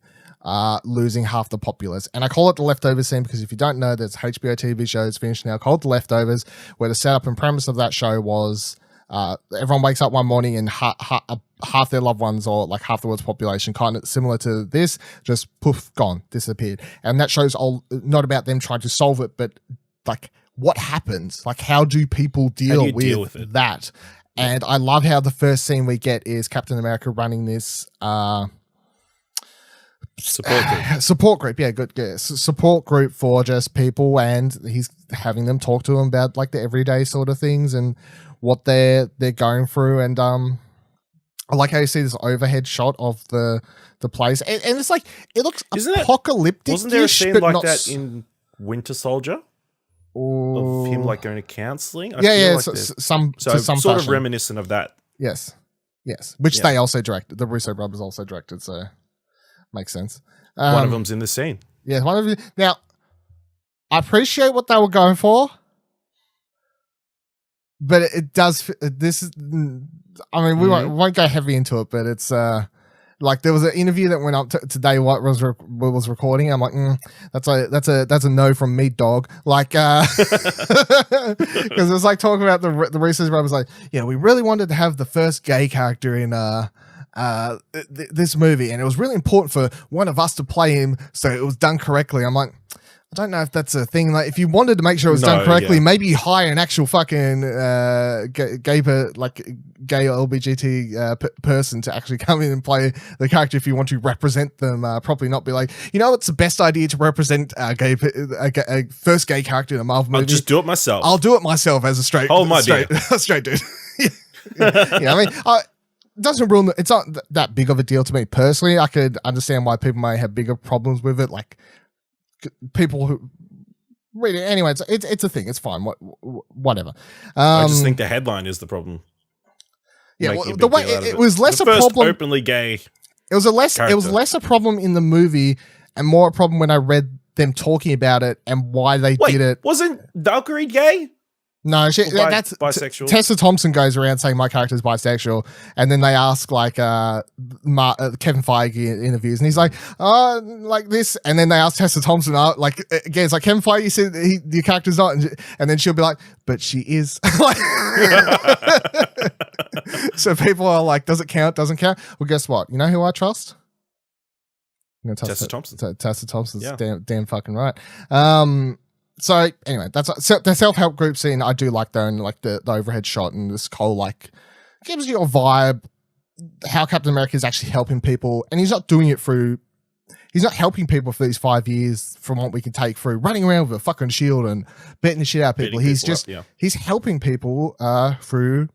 Speaker 1: losing half the populace. And I call it the leftovers scene because if you don't know, there's HBO TV shows finished now called The Leftovers, where the setup and premise of that show was everyone wakes up one morning and half their loved ones, or like half the world's population, kind of similar to this, just poof, gone, disappeared. And that show's all not about them trying to solve it, but like what happens, like how do people deal with that? And I love how the first scene we get is Captain America running this support group, yeah, good, support group for just people, and he's having them talk to them about like the everyday sort of things and what they're going through. And I like how you see this overhead shot of the place, and it's like it looks apocalyptic.
Speaker 3: Wasn't there a scene like that in Winter Soldier? Of him like going to counselling?
Speaker 1: Yeah,
Speaker 3: like
Speaker 1: some
Speaker 3: sort
Speaker 1: fashion.
Speaker 3: Of reminiscent of that.
Speaker 1: Yes, which they also directed. The Russo brothers also directed, so makes sense.
Speaker 3: One of them's in the scene.
Speaker 1: Yeah, one of them. Now, I appreciate what they were going for, but it does. This is. I mean, we won't go heavy into it, but it's like there was an interview that went up today. What was recording? I'm like, that's a no from me, dog. Like, because it was like talking about the Russo brothers. Like, yeah, we really wanted to have the first gay character in this movie, and it was really important for one of us to play him, so it was done correctly. I'm like, I don't know if that's a thing. Like, if you wanted to make sure it was done correctly, maybe hire an actual fucking gay LGBT person to actually come in and play the character if you want to represent them properly. Not be like, you know, it's the best idea to represent a first gay character in a Marvel movie.
Speaker 3: I'll just do it myself.
Speaker 1: I'll do it myself as a straight dude. I mean, doesn't ruin it's not that big of a deal to me personally. I could understand why people may have bigger problems with it, like people who read it anyway. It's a thing. It's fine. Whatever.
Speaker 3: I just think the headline is the problem.
Speaker 1: Yeah, well, the way it was less
Speaker 3: the
Speaker 1: a
Speaker 3: first
Speaker 1: problem.
Speaker 3: Openly gay.
Speaker 1: It was less a problem in the movie and more a problem when I read them talking about it and why they did it.
Speaker 3: Wasn't Valkyrie gay?
Speaker 1: No, that's
Speaker 3: bisexual.
Speaker 1: Tessa Thompson goes around saying my character's bisexual, and then they ask like Kevin Feige in interviews, and he's like, like this, and then they ask Tessa Thompson, like again, it's like Kevin Feige said your character's not, and then she'll be like, but she is. So people are like, does it count? Doesn't count? Well, guess what? You know who I trust?
Speaker 3: Tessa Thompson.
Speaker 1: Tessa Thompson's damn fucking right. So anyway, that's the self-help group scene. I do like though, and like the overhead shot and this whole like gives you a vibe how Captain America is actually helping people, and he's not doing it through. He's not helping people for these 5 years from what we can take through running around with a fucking shield and beating the shit out of people. He's helping people through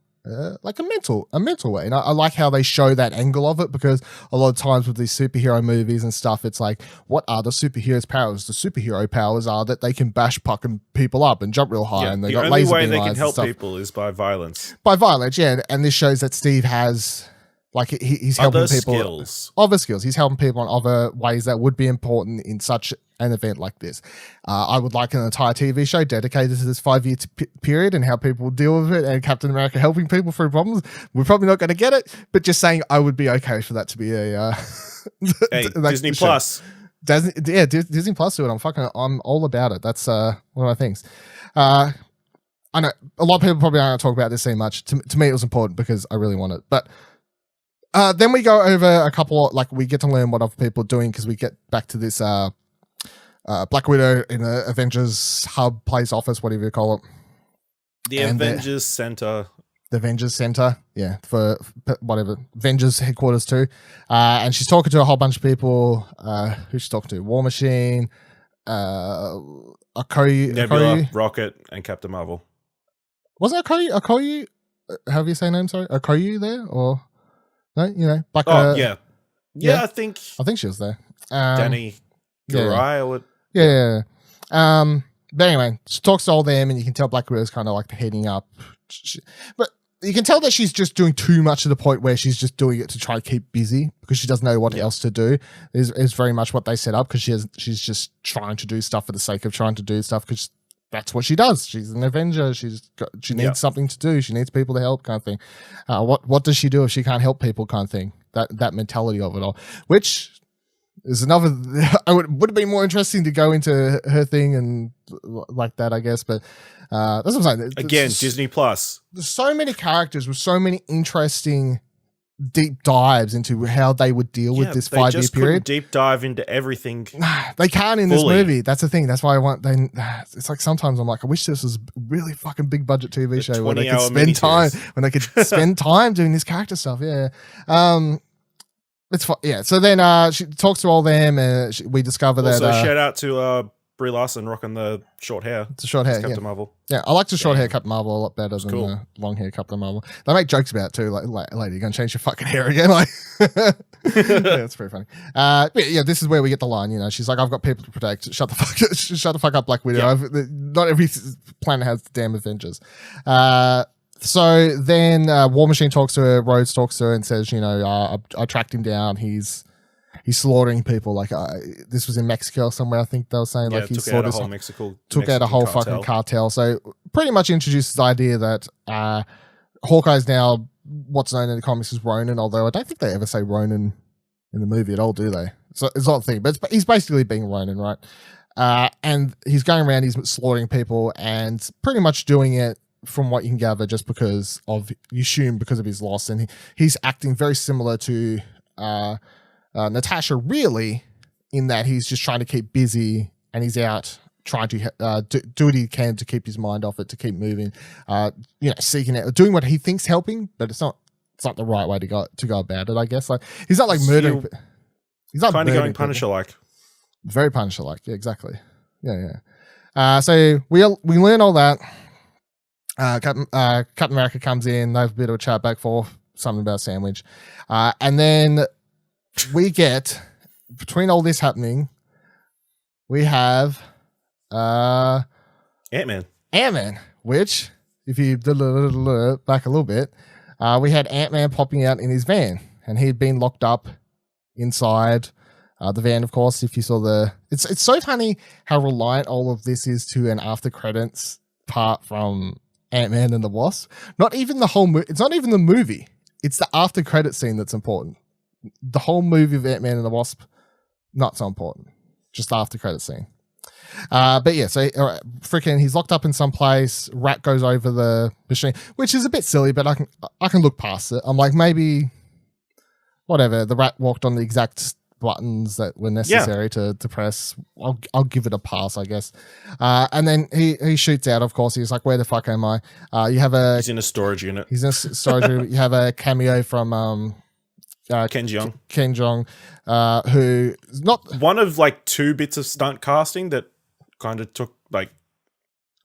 Speaker 1: like a mental way. And I like how they show that angle of it, because a lot of times with these superhero movies and stuff, it's like, what are the superheroes' powers? The superhero powers are that they can bash fucking people up and jump real high, and they got laser beam eyes. The only way they can help people
Speaker 3: is by violence.
Speaker 1: By violence, yeah. And this shows that Steve has like he's helping people. Other skills. He's helping people in other ways that would be important in such an event like this. I would like an entire TV show dedicated to this 5-year period and how people deal with it, and Captain America helping people through problems. We're probably not going to get it, but just saying I would be okay for that to be a
Speaker 3: Disney Plus.
Speaker 1: Disney Plus do it. I'm all about it. That's one of my things. I know a lot of people probably aren't going to talk about this scene much. To me, it was important because I really want it, but. Then we go over a couple, like we get to learn what other people are doing, because we get back to this Black Widow in the Avengers hub, place, office, whatever you call it.
Speaker 3: The Avengers Center.
Speaker 1: The Avengers Center, yeah, for whatever. Avengers headquarters too. And she's talking to a whole bunch of people. Who's she talking to? War Machine, Okoye,
Speaker 3: Nebula, Rocket, and Captain Marvel.
Speaker 1: Wasn't Okoye? How do you say her name? Sorry, Okoye there, or... No, you know, like
Speaker 3: yeah, I think
Speaker 1: she was there.
Speaker 3: Danny Garai.
Speaker 1: Yeah. But anyway, she talks to all them, and you can tell Black Widow's kind of like heading up. But you can tell that she's just doing too much to the point where she's just doing it to try to keep busy, because she doesn't know what else to do. Is very much what they set up, because she's just trying to do stuff for the sake of trying to do stuff, because that's what she does. She's an Avenger. She needs something to do. She needs people to help, kind of thing. What does she do if she can't help people, kind of thing? That mentality of it all, which is another. Would have been more interesting to go into her thing and like that, I guess. But that's what I'm saying.
Speaker 3: Again, Disney Plus. There's
Speaker 1: so many characters with so many interesting deep dives into how they would deal with this 5-year period.
Speaker 3: Deep dive into everything.
Speaker 1: They can't in this movie. That's the thing. That's why I want. It's like sometimes I'm like, I wish this was a really fucking big budget TV show where they could spend time spend time doing this character stuff. Yeah. It's fun. Yeah. So then she talks to all them, and we discover that.
Speaker 3: Also, shout out to Brie Larson rocking the short hair.
Speaker 1: The short hair,
Speaker 3: Captain Marvel.
Speaker 1: Yeah, I like the short hair Captain Marvel a lot better than the long hair Captain Marvel. They make jokes about it too, like lady, you're gonna change your fucking hair again? Like, yeah, it's pretty funny. Yeah, this is where we get the line. You know, she's like, "I've got people to protect. Shut the fuck up, Black Widow. Yep. Not every planet has the damn Avengers." So then War Machine talks to her, Rhodes talks to her, and says, "You know, I tracked him down. He's slaughtering people. Like this was in Mexico somewhere. I think they were saying like he took out a whole fucking cartel. So pretty much introduces the idea that Hawkeye's now what's known in the comics as Ronin. Although I don't think they ever say Ronin in the movie at all, do they? So it's not a thing. But he's basically being Ronin, right? And he's going around, he's slaughtering people, and pretty much doing it from what you can gather, just because of his loss, and he's acting very similar to Natasha, really, in that he's just trying to keep busy, and he's out trying to do what he can to keep his mind off it, to keep moving, seeking out, doing what he thinks helping, but it's not the right way to go about it, I guess. Like he's not like murdering. He's not
Speaker 3: kind of going Punisher-like.
Speaker 1: Very Punisher-like, yeah, exactly. Yeah. So we learn all that. Captain America comes in. They have a bit of a chat back forth, something about a sandwich, and then we get, between all this happening, we have
Speaker 3: Ant-Man.
Speaker 1: Ant-Man, which, if you back a little bit, we had Ant-Man popping out in his van, and he'd been locked up inside the van, of course. If you saw it's so funny how reliant all of this is to an after credits part from Ant-Man and the Wasp. Not even the whole it's not even the movie. It's the after credit scene that's important. The whole movie of Ant-Man and the Wasp, not so important. Just the after credit scene. But yeah, so freaking he's locked up in some place. Rat goes over the machine, which is a bit silly, but I can look past it. I'm like, maybe whatever. The rat walked on the exact buttons that were necessary to press. I'll give it a pass, I guess. And then he shoots out. Of course, he's like, "Where the fuck am I?" He's
Speaker 3: in a storage unit.
Speaker 1: He's in a storage room. You have a cameo from
Speaker 3: Ken Jeong.
Speaker 1: Ken Jeong, who is not
Speaker 3: one of like two bits of stunt casting that kind of took like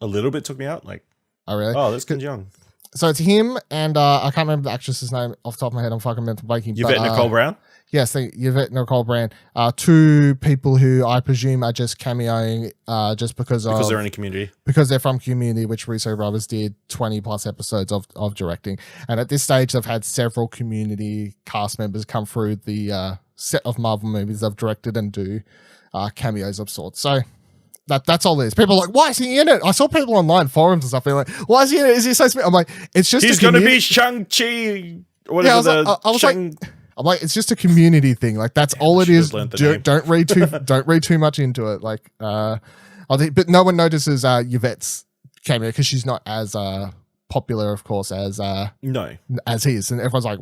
Speaker 3: a little bit took me out. Like,
Speaker 1: oh really?
Speaker 3: Oh, that's Ken Jeong.
Speaker 1: So it's him and I can't remember the actress's name off the top of my head. I'm fucking mental blanking.
Speaker 3: Yvette Nicole Brown?
Speaker 1: Yes, Yvette Nicole Brown. Two people who I presume are just cameoing just because
Speaker 3: they're in a Community.
Speaker 1: Because they're from Community, which Russo Brothers did 20 plus episodes of directing. And at this stage, they've had several Community cast members come through the set of Marvel movies they've directed and do cameos of sorts. So that's all it is. People are like, why is he in it? I saw people online, forums and stuff, being like, why is he in it? Is he so smart? I'm like, it's just
Speaker 3: he's going to be Shang-Chi. Whatever
Speaker 1: I'm like, it's just a Community thing. Like that's all it is. Don't read too much into it. Like, but no one notices Yvette's cameo because she's not as popular, of course, as he is, and everyone's like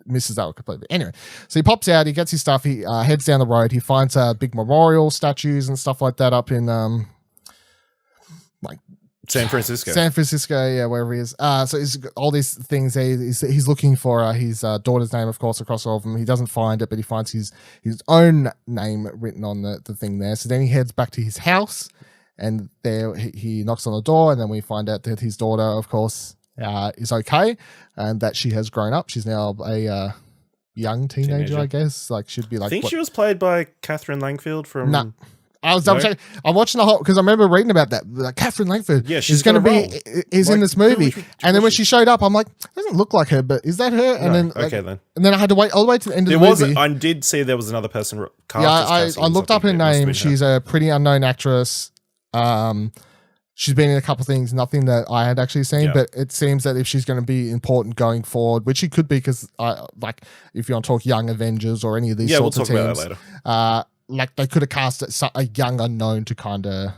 Speaker 1: misses that completely. Anyway, so he pops out, he gets his stuff, he heads down the road, he finds big memorial statues and stuff like that up in like
Speaker 3: San Francisco,
Speaker 1: yeah, wherever he is. So he's got all these things. He's looking for his daughter's name, of course, across all of them. He doesn't find it, but he finds his own name written on the thing there. So then he heads back to his house, and there he knocks on the door, and then we find out that his daughter, of course, is okay, and that she has grown up. She's now a young teenager, I guess. Like, should be like.
Speaker 3: I think she was played by Catherine Langfield from.
Speaker 1: Nah. I was double checking. I'm watching the whole because I remember reading about that. Like, Catherine Langford is going to be in this movie, and then when she showed up, I'm like, doesn't look like her, but is that her? And then and then I had to wait all the way to the end of the movie.
Speaker 3: I did see there was another person.
Speaker 1: I looked up her name. She's a pretty unknown actress. She's been in a couple of things, nothing that I had actually seen, but it seems that if she's going to be important going forward, which she could be, because like if you want to talk Young Avengers or any of these sorts of teams,
Speaker 3: we'll talk about that later.
Speaker 1: Like they could have cast a young unknown to kind of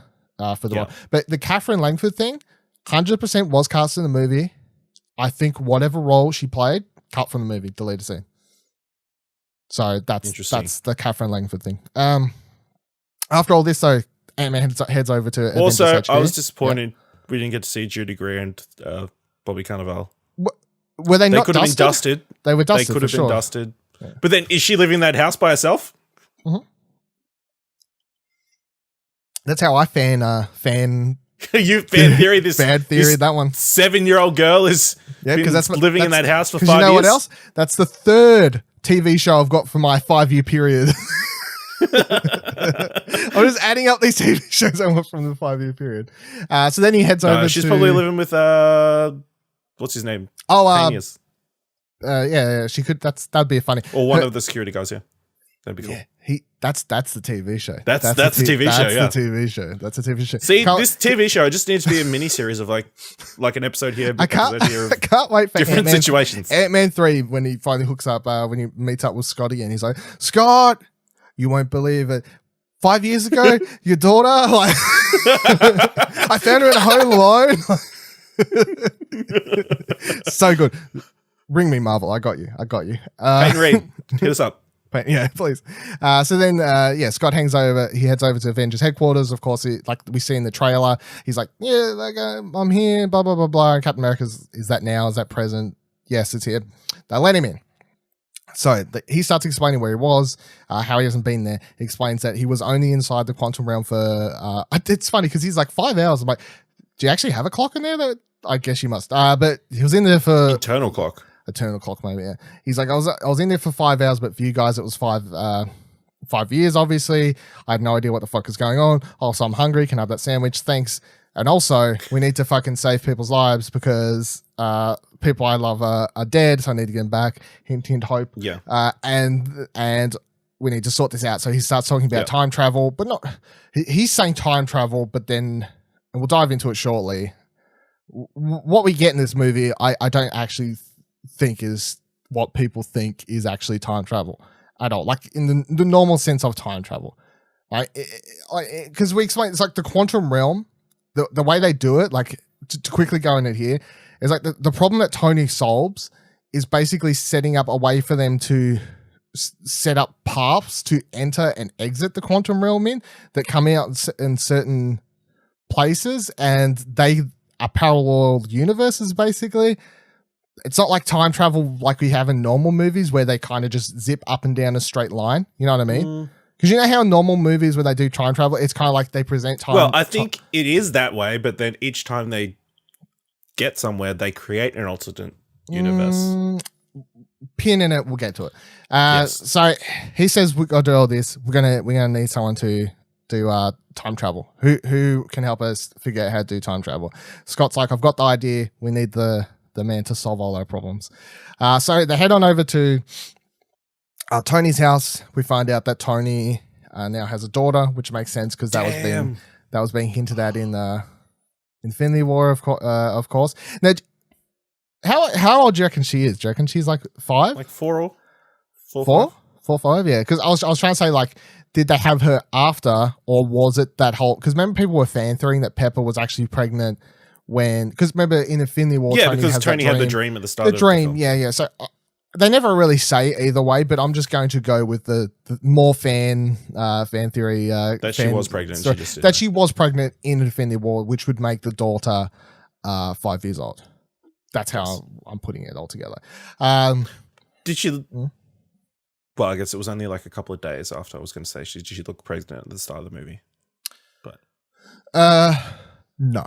Speaker 1: for the role. But the Catherine Langford thing, 100% was cast in the movie. I think whatever role she played, cut from the movie, deleted scene. So that's the Catherine Langford thing. After all this, though, Ant-Man heads over to
Speaker 3: also,
Speaker 1: Avengers HQ.
Speaker 3: I was disappointed we didn't get to see Judy Greer and Bobby Cannavale.
Speaker 1: Were they not
Speaker 3: could have been dusted.
Speaker 1: They were dusted.
Speaker 3: They could have been dusted.
Speaker 1: Yeah.
Speaker 3: But then, is she living in that house by herself?
Speaker 1: Mm-hmm. That's how I fan
Speaker 3: you fan theory this
Speaker 1: bad theory
Speaker 3: this
Speaker 1: that one
Speaker 3: 7-year-old girl is
Speaker 1: because that's
Speaker 3: living in that house for 5 years.
Speaker 1: You know what else? That's the third TV show I've got for my 5-year period. I'm just adding up these TV shows I want from the 5-year period. So then he heads over.
Speaker 3: She's probably living with what's his name?
Speaker 1: Yeah, she could. That'd be a funny.
Speaker 3: Or one of the security guys. Yeah, that'd be cool.
Speaker 1: Yeah, that's the TV show.
Speaker 3: That's the TV show.
Speaker 1: That's the TV show. That's a TV show.
Speaker 3: See, this TV show just needs to be a mini series of like an episode here.
Speaker 1: I can't wait for
Speaker 3: different situations.
Speaker 1: Ant-Man 3 when he finally hooks up. When he meets up with Scotty and he's like, Scott, you won't believe it. 5 years ago, your daughter, like, I found her at home alone. So good. Ring me, Marvel. I got you.
Speaker 3: Peyton Reed, hit us up.
Speaker 1: Yeah, please. So then, Scott heads over to Avengers headquarters. Of course, like we see in the trailer, he's like, yeah, like, I'm here, blah, blah, blah, blah. And Captain America's, is that now? Is that present? Yes, it's here. They let him in. So he starts explaining where he was, how he hasn't been there. He explains that he was only inside the quantum realm for, it's funny because he's like 5 hours. I'm like, do you actually have a clock in there? I guess you must. But he was in there for...
Speaker 3: Eternal clock, maybe, yeah. He's like, I was in there for 5 hours, but for you guys, it was 5
Speaker 1: 5 years, obviously. I had no idea what the fuck is going on. Also, I'm hungry. Can I have that sandwich? Thanks. And also, we need to fucking save people's lives because people I love are dead, so I need to get them back. Hint, hint, hope.
Speaker 3: Yeah.
Speaker 1: And we need to sort this out. So he starts talking about time travel, but not. He's saying time travel, but then, and we'll dive into it shortly. What we get in this movie, I don't actually think is what people think is actually time travel at all. Like in the normal sense of time travel, like because we explain it's like the quantum realm. The way they do it, like to quickly go in it here, is like the problem that Tony solves is basically setting up a way for them to set up paths to enter and exit the quantum realm in that come out in certain places, and they are parallel universes basically. It's not like time travel like we have in normal movies where they kind of just zip up and down a straight line. You know what I mean? Because you know how normal movies where they do time travel, it's kind of like they present time.
Speaker 3: Well, I think it is that way, but then each time they get somewhere, they create an alternate universe.
Speaker 1: Pin in it, we'll get to it.
Speaker 3: Yes.
Speaker 1: So he says we got to do all this. We're gonna need someone to do time travel. Who can help us figure out how to do time travel? Scott's like, I've got the idea. We need the man to solve all our problems. So they head on over to Tony's house. We find out that Tony now has a daughter, which makes sense because that was being hinted at in Infinity War, of course. Now, how old do you reckon she is? Do you reckon she's like 5?
Speaker 3: Like 4 or
Speaker 1: 4? 4, 5, yeah. Because I was trying to say, like, did they have her after, or was it that whole? Because remember, people were fan theorying that Pepper was actually pregnant when. Because remember in Infinity War,
Speaker 3: Tony had the dream at the start.
Speaker 1: The dream, yeah. So they never really say either way, but I'm just going to go with the more fan theory
Speaker 3: that she was pregnant.
Speaker 1: She was pregnant in Infinity War, which would make the daughter 5 years old. That's how I'm putting it all together.
Speaker 3: Did she? Well, I guess it was only like a couple of days after I was going to say did she look pregnant at the start of the movie? But
Speaker 1: no.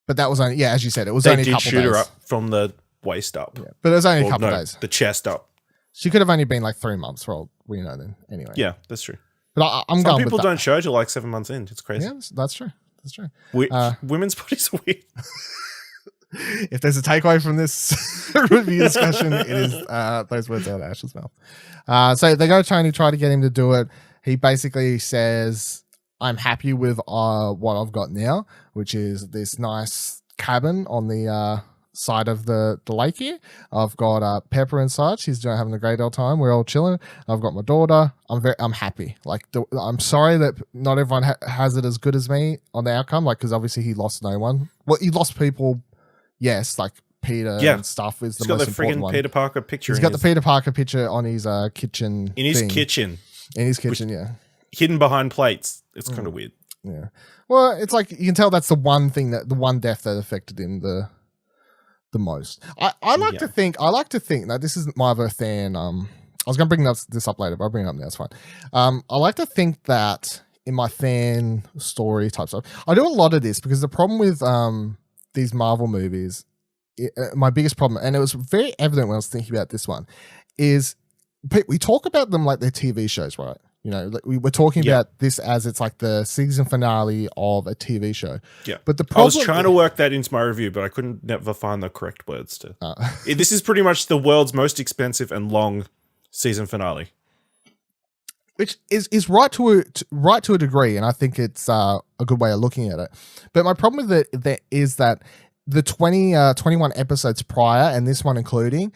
Speaker 1: But that was only as you said, it was only a couple days. They did shoot her up
Speaker 3: from the waist up.
Speaker 1: Yeah, but it was only a couple of days.
Speaker 3: The chest up.
Speaker 1: She could have only been like 3 months for all we know then. Anyway.
Speaker 3: Yeah, that's true.
Speaker 1: But I'm
Speaker 3: Some
Speaker 1: going
Speaker 3: people
Speaker 1: with that.
Speaker 3: don't show till like 7 months in. It's crazy.
Speaker 1: Yeah, that's true. That's true.
Speaker 3: Women's bodies are weird.
Speaker 1: If there's a takeaway from this review discussion, it is those words out of Ash's mouth. So they go to Tony, try to get him to do it. He basically says, I'm happy with what I've got now, which is this nice cabin on the side of the lake here. I've got Pepper inside. She's having a great old time. We're all chilling. I've got my daughter. I'm happy. Like I'm sorry that not everyone has it as good as me on the outcome. Like because obviously he lost no one. Well, he lost people. Yes, like Peter and stuff is the most important one.
Speaker 3: Peter Parker picture.
Speaker 1: He's got the Peter Parker picture on his kitchen.
Speaker 3: In his kitchen.
Speaker 1: In his kitchen, yeah.
Speaker 3: Hidden behind plates. It's kind of weird.
Speaker 1: Yeah. Well, it's like you can tell that's the one death that affected him the most. I like to think now this isn't my other fan. I was gonna bring this up later, but I'll bring it up now, it's fine. I like to think that in my fan story type stuff, I do a lot of this because the problem with these Marvel movies, my biggest problem, and it was very evident when I was thinking about this one, is we talk about them like they're TV shows, right? You know, like we were talking about this as it's like the season finale of a TV show.
Speaker 3: Yeah.
Speaker 1: But the problem,
Speaker 3: I was trying to work that into my review, but I couldn't never find the correct words to. This is pretty much the world's most expensive and long season finale.
Speaker 1: Which is right to a degree, and I think it's a good way of looking at it. But my problem with it is that the 21 episodes prior, and this one including,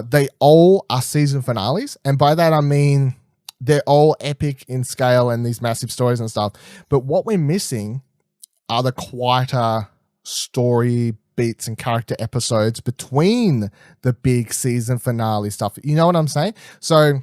Speaker 1: they all are season finales. And by that I mean they're all epic in scale and these massive stories and stuff. But what we're missing are the quieter story beats and character episodes between the big season finale stuff. You know what I'm saying? So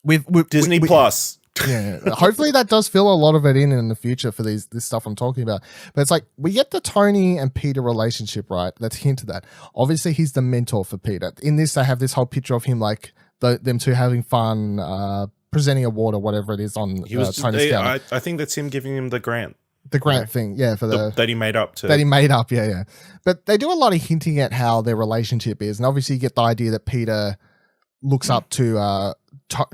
Speaker 1: with
Speaker 3: Disney Plus.
Speaker 1: Yeah, hopefully that does fill a lot of it in the future for this stuff I'm talking about. But it's like we get the Tony and Peter relationship, right? That's hinted at. Obviously, he's the mentor for Peter. In this, they have this whole picture of him like them two having fun, presenting a award or whatever it is on Tony's counter.
Speaker 3: I think that's him giving him the grant.
Speaker 1: The grant thing, yeah, for
Speaker 3: that he made up to.
Speaker 1: That he made up, yeah. But they do a lot of hinting at how their relationship is, and obviously you get the idea that Peter looks up to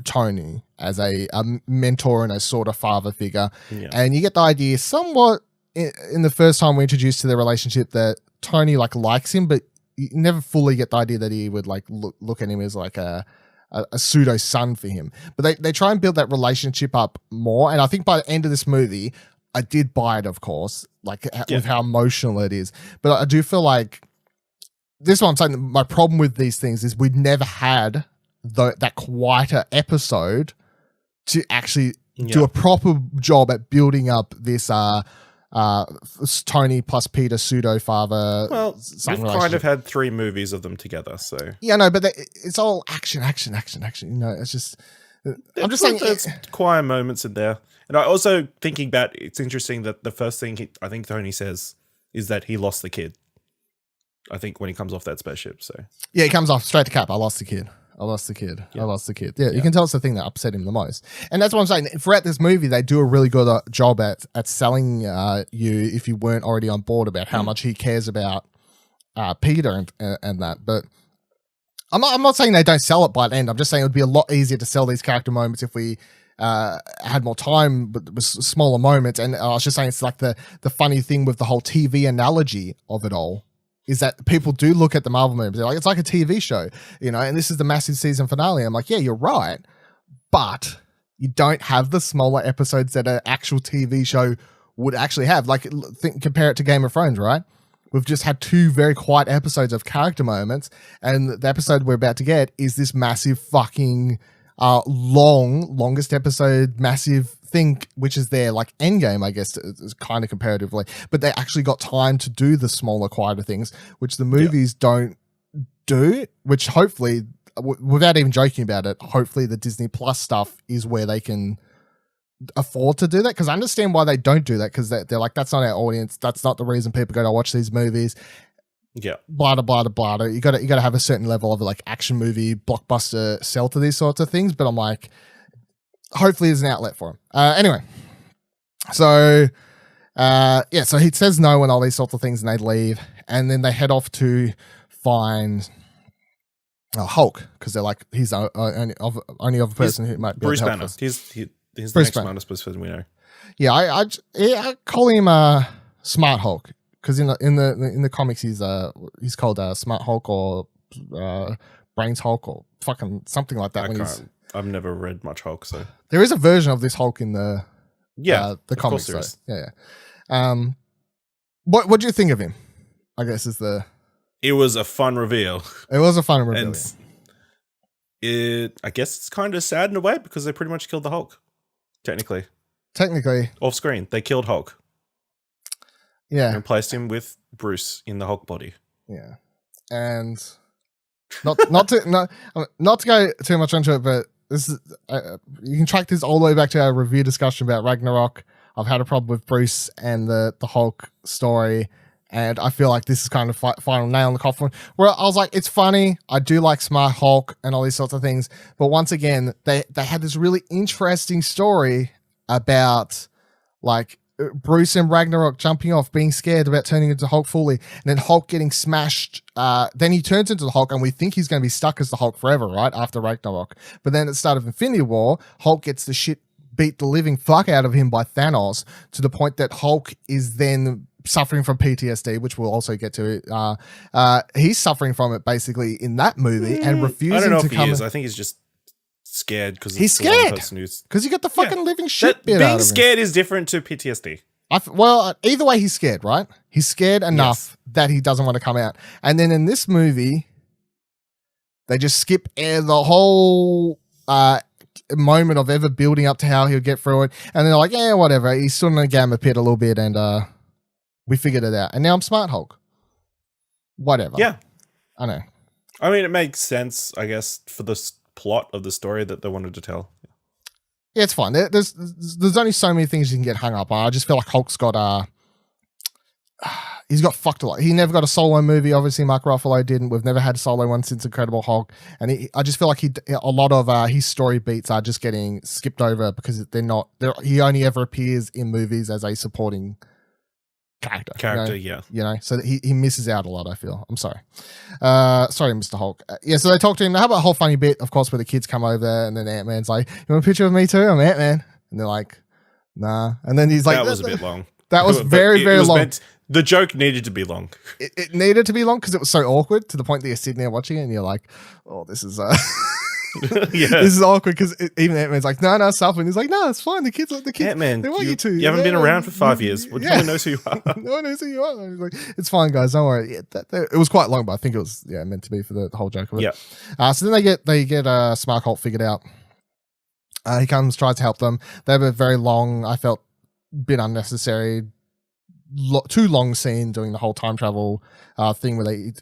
Speaker 1: Tony as a mentor and a sort of father figure.
Speaker 3: Yeah.
Speaker 1: And you get the idea somewhat in the first time we're introduced to their relationship that Tony likes him, but you never fully get the idea that he would look at him as like a pseudo son for him. But they try and build that relationship up more. And I think by the end of this movie, I did buy it, of course, with how emotional it is. But I do feel like this is what I'm saying. My problem with these things is we'd never had that quieter episode to actually do a proper job at building up this Tony plus Peter pseudo father.
Speaker 3: Well, we've kind of had 3 movies of them together, so
Speaker 1: yeah, no, but it's all action. You know, it's just. I'm just saying,
Speaker 3: there's quiet moments in there. And I also thinking back, it's interesting that the first thing I think Tony says is that he lost the kid. I think when he comes off that spaceship. So
Speaker 1: yeah, he comes off straight to Cap. I lost the kid. Yeah, you can tell it's the thing that upset him the most. And that's what I'm saying. Throughout this movie, they do a really good job at selling you, if you weren't already on board, about how much he cares about Peter and that. But I'm not saying they don't sell it by the end. I'm just saying it would be a lot easier to sell these character moments if we had more time with smaller moments. And I was just saying it's like the funny thing with the whole TV analogy of it all. Is that people do look at the Marvel movies. They're like, it's like a TV show, you know, and this is the massive season finale. I'm like, yeah, you're right. But you don't have the smaller episodes that an actual TV show would actually have. Like, compare it to Game of Thrones, right? We've just had 2 very quiet episodes of character moments. And the episode we're about to get is this massive fucking longest episode, massive thing, which is their like Endgame, I guess, is kind of comparatively, but they actually got time to do the smaller, quieter things, which the movies don't do, which hopefully, without even joking about it, hopefully the Disney Plus stuff is where they can afford to do that, because I understand why they don't do that, because they're like, that's not our audience, that's not the reason people go to watch these movies.
Speaker 3: Yeah,
Speaker 1: blah blah blah blah. You got to have a certain level of like action movie blockbuster sell to these sorts of things. But I'm like, hopefully there's an outlet for him. Anyway, so so he says no and all these sorts of things, and they leave, and then they head off to find Hulk, because they're like, he's the only other person who might be
Speaker 3: Bruce
Speaker 1: able to
Speaker 3: Banner.
Speaker 1: help us.
Speaker 3: He's the
Speaker 1: Bruce
Speaker 3: next
Speaker 1: Banner.
Speaker 3: smartest person we know.
Speaker 1: Yeah, I call him Smart Hulk, because in the comics he's called Smart Hulk or Brains Hulk or fucking something like that.
Speaker 3: I've never read much Hulk, so
Speaker 1: there is a version of this Hulk in the
Speaker 3: the
Speaker 1: comics. So, yeah. What do you think of him? I guess
Speaker 3: it was a fun reveal.
Speaker 1: It was a fun reveal.
Speaker 3: And I guess it's kind of sad in a way, because they pretty much killed the Hulk. Technically, off screen, they killed Hulk.
Speaker 1: Yeah,
Speaker 3: and replaced him with Bruce in the Hulk body.
Speaker 1: Yeah, and not to go too much into it, but this is you can track this all the way back to our review discussion about Ragnarok. I've had a problem with Bruce and the Hulk story, and I feel like this is kind of final nail in the coffin. Where I was like, it's funny, I do like Smart Hulk and all these sorts of things, but once again, they had this really interesting story about like Bruce and Ragnarok jumping off, being scared about turning into Hulk fully, and then Hulk getting smashed. Then he turns into the Hulk, and we think he's going to be stuck as the Hulk forever, right? After Ragnarok. But then at the start of Infinity War, Hulk gets the shit beat the living fuck out of him by Thanos, to the point that Hulk is then suffering from PTSD, which we'll also get to. He's suffering from it basically in that movie and refusing
Speaker 3: I don't know
Speaker 1: to
Speaker 3: if he is. I think he's just scared because
Speaker 1: he's scared because you got the fucking living shit bit out of him.
Speaker 3: Being scared is different to PTSD.
Speaker 1: Well, either way, he's scared, right? He's scared enough that he doesn't want to come out. And then in this movie, they just skip the whole moment of ever building up to how he'll get through it. And they're like, yeah, whatever. He's stood in a gamma pit a little bit, and we figured it out. And now I'm Smart Hulk. Whatever.
Speaker 3: Yeah.
Speaker 1: I know.
Speaker 3: I mean, it makes sense, I guess, for the plot of the story that they wanted to tell.
Speaker 1: Yeah, it's fine. There's only so many things you can get hung up on. I just feel like Hulk's got he's got fucked a lot. He never got a solo movie. Obviously, Mark Ruffalo didn't. We've never had a solo one since Incredible Hulk. And I just feel like a lot of his story beats are just getting skipped over because he only ever appears in movies as a supporting
Speaker 3: Character,
Speaker 1: You know, so he misses out a lot, I feel. I'm sorry. Sorry, Mr. Hulk. Yeah, so they talk to him. They have a whole funny bit, of course, where the kids come over and then Ant-Man's like, you want a picture of me too? I'm Ant-Man. And they're like, nah. And then he's like,
Speaker 3: that was a bit long.
Speaker 1: That was very long.
Speaker 3: The joke needed to be long.
Speaker 1: It needed to be long because it was so awkward to the point that you're sitting there watching it and you're like, oh, this is
Speaker 3: Yeah.
Speaker 1: this is awkward because even Ant-Man's like, no, stuff. And he's like, no, it's fine. The kids,
Speaker 3: Ant-Man,
Speaker 1: they want you to.
Speaker 3: You haven't been around for 5 years. Well, no one knows who you are.
Speaker 1: No one knows who you are. He's like, it's fine, guys. Don't worry. Yeah, it was quite long, but I think it was meant to be for the whole joke of it.
Speaker 3: Yeah.
Speaker 1: So then they get Smart Hulk figured out. He comes, tries to help them. They have a very long, I felt, bit unnecessary, too long scene doing the whole time travel thing where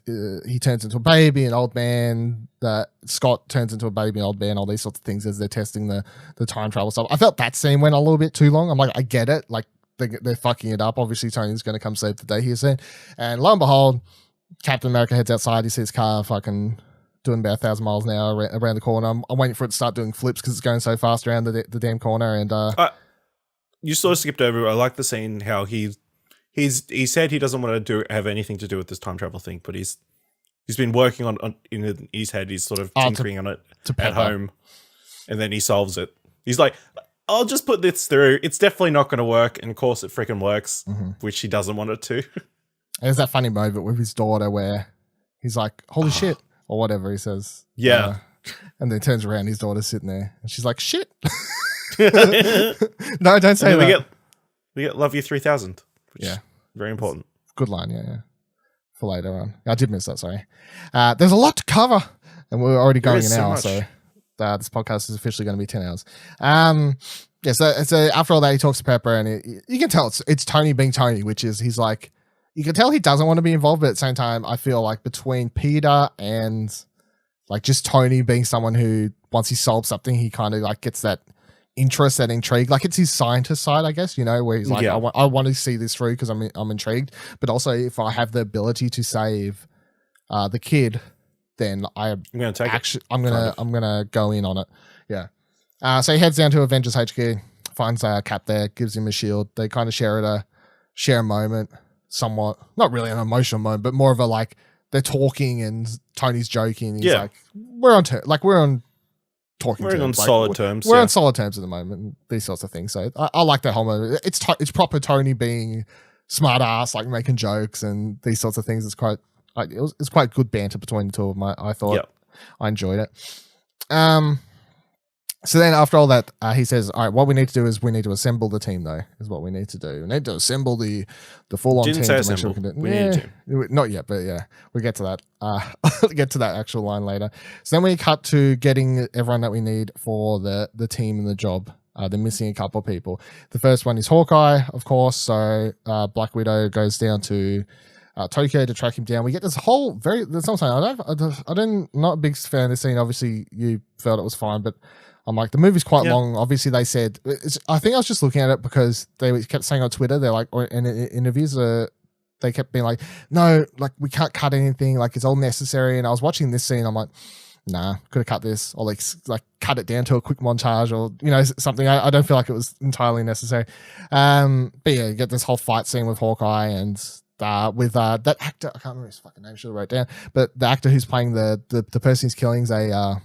Speaker 1: he turns into a baby, an old man. That Scott turns into a baby, an old man, all these sorts of things as they're testing the time travel stuff. I felt that scene went a little bit too long. I'm like, I get it. Like they're fucking it up. Obviously, Tony's going to come save the day here soon. And lo and behold, Captain America heads outside. He sees his car fucking doing about 1,000 miles an hour around the corner. I'm waiting for it to start doing flips because it's going so fast around the damn corner. And
Speaker 3: you sort of skipped over. I like the scene how he said he doesn't want to have anything to do with this time travel thing, but he's been working on in his head. He's sort of tinkering on it at home, and then he solves it. He's like, I'll just put this through. It's definitely not going to work, and of course it freaking works, which he doesn't want it to.
Speaker 1: There's that funny moment with his daughter where he's like, holy shit, or whatever he says.
Speaker 3: Yeah.
Speaker 1: And then turns around, his daughter's sitting there, and she's like, shit. No, don't say that.
Speaker 3: We get Love You 3000. Which is very important.
Speaker 1: Good line, yeah. For later on. I did miss that, sorry. There's a lot to cover, and we're already going an hour, so this podcast is officially going to be 10 hours. So after all that, he talks to Pepper, and you can tell it's Tony being Tony, which is he's like, you can tell he doesn't want to be involved, but at the same time, I feel like between Peter and like just Tony being someone who, once he solves something, he kind of like gets that interest, that intrigue. Like it's his scientist side, I guess, where he's like, I want to see this through because I'm intrigued. But also, if I have the ability to save the kid, then I'm gonna take it. I'm gonna go in on it. Yeah. So he heads down to Avengers HQ, finds Cap there, gives him a shield. They kind of share a moment, somewhat not really an emotional moment, but more of a like they're talking and Tony's joking. He's like, we're on talking
Speaker 3: we're
Speaker 1: terms.
Speaker 3: On solid terms.
Speaker 1: We're on solid terms at the moment. These sorts of things. So I like that whole moment. It's proper Tony being smart ass, like making jokes and these sorts of things. It's quite it's quite good banter between the two of them. I thought I enjoyed it. So then after all that, he says, all right, what we need to do is we need to assemble the team, though, is what we need to do. We need to assemble the full-on team.
Speaker 3: Didn't say
Speaker 1: to make sure we can do it. Not yet, but yeah, we'll get to that. We'll get to that actual line later. So then we cut to getting everyone that we need for the team and the job. They're missing a couple of people. The first one is Hawkeye, of course. So Black Widow goes down to Tokyo to track him down. We get this whole there's something I'm not a big fan of this scene. Obviously, you felt it was fine, but I'm like, the movie's quite long. Obviously, they said, I think I was just looking at it because they kept saying on Twitter, they're like, or in interviews, they kept being like, no, like we can't cut anything, like it's all necessary. And I was watching this scene, I'm like, nah, could have cut this, or like cut it down to a quick montage, or something. I don't feel like it was entirely necessary. But yeah, you get this whole fight scene with Hawkeye and with that actor, I can't remember his fucking name, should have wrote it down, but the actor who's playing the person he's killing is a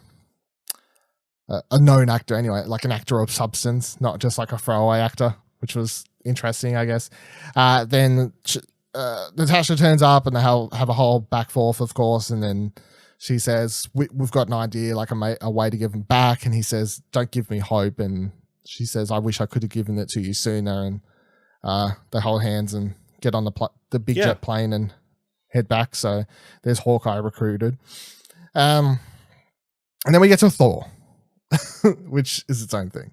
Speaker 1: known actor anyway, like an actor of substance, not just like a throwaway actor, which was interesting, I guess. Then Natasha turns up and they have a whole back forth, of course, and then she says, we've got an idea, like a way to give him back, and he says, don't give me hope, and she says, I wish I could have given it to you sooner, and they hold hands and get on the big jet plane and head back. So there's Hawkeye recruited. And then we get to Thor. Which is its own thing.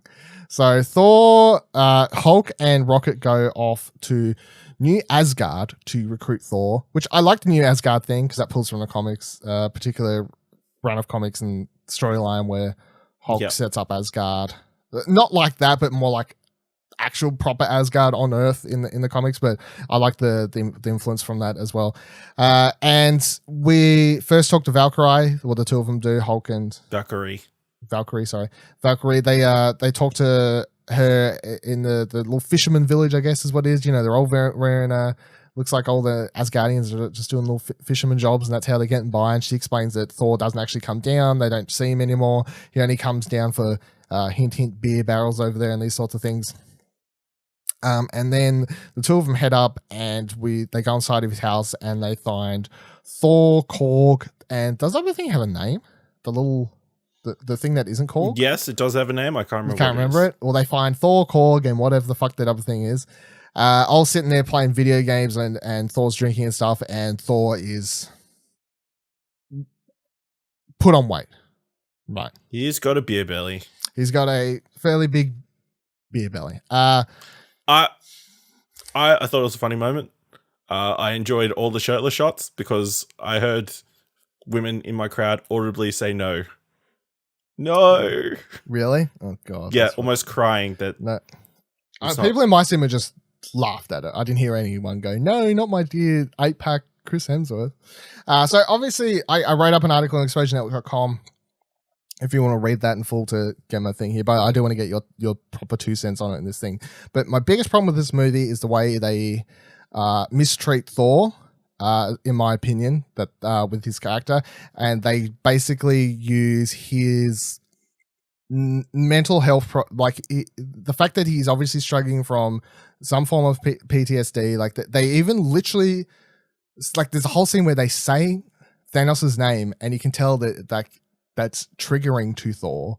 Speaker 1: So Thor, Hulk and Rocket go off to New Asgard to recruit Thor, which I like the New Asgard thing because that pulls from the comics, particular run of comics and storyline where Hulk sets up Asgard. Not like that, but more like actual proper Asgard on Earth in the comics, but I like the influence from that as well. And we first talk to Valkyrie, what the two of them do, Hulk and
Speaker 3: Valkyrie.
Speaker 1: They talk to her in the little fisherman village, I guess is what it is. You know, they're all wearing looks like all the Asgardians are just doing little fisherman jobs, and that's how they're getting by. And she explains that Thor doesn't actually come down. They don't see him anymore. He only comes down for hint beer barrels over there and these sorts of things. And then the two of them head up, and they go inside of his house, and they find Thor, Korg, and does everything have a name? The thing that isn't Korg?
Speaker 3: Yes, it does have a name. I can't remember.
Speaker 1: You can't remember it? Well, they find Thor, Korg, and whatever the fuck that other thing is. All sitting there playing video games, and Thor's drinking and stuff, and Thor is put on weight. Right.
Speaker 3: He's got a beer belly.
Speaker 1: He's got a fairly big beer belly.
Speaker 3: I thought it was a funny moment. I enjoyed all the shirtless shots because I heard women in my crowd audibly say no. No.
Speaker 1: Really? Oh, God.
Speaker 3: Yeah, almost crying that.
Speaker 1: No. People in my cinema just laughed at it. I didn't hear anyone go, no, not my dear 8-pack Chris Hemsworth. So obviously, I wrote up an article on ExplosionNetwork.com if you want to read that in full to get my thing here. But I do want to get your proper 2 cents on it in this thing. But my biggest problem with this movie is the way they mistreat Thor, in my opinion, that with his character. And they basically use his mental health, the fact that he's obviously struggling from some form of PTSD. Like they even literally, like there's a whole scene where they say Thanos' name, and you can tell that that's triggering to Thor.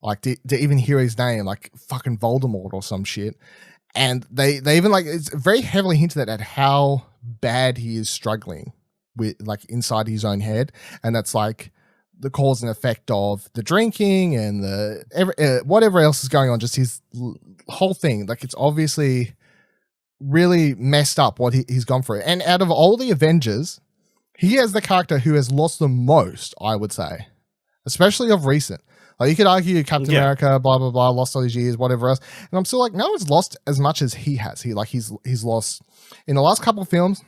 Speaker 1: Like to even hear his name, like fucking Voldemort or some shit. And they even it's very heavily hinted at how bad he is struggling with, like, inside his own head. And that's like the cause and effect of the drinking and the whatever else is going on, just his whole thing. Like, it's obviously really messed up what he's gone through. And out of all the Avengers, he has the character who has lost the most, I would say, especially of recent. Like, you could argue Captain America, blah, blah, blah, lost all these years, whatever else. And I'm still like, no one's lost as much as he has. He's lost in the last couple of films,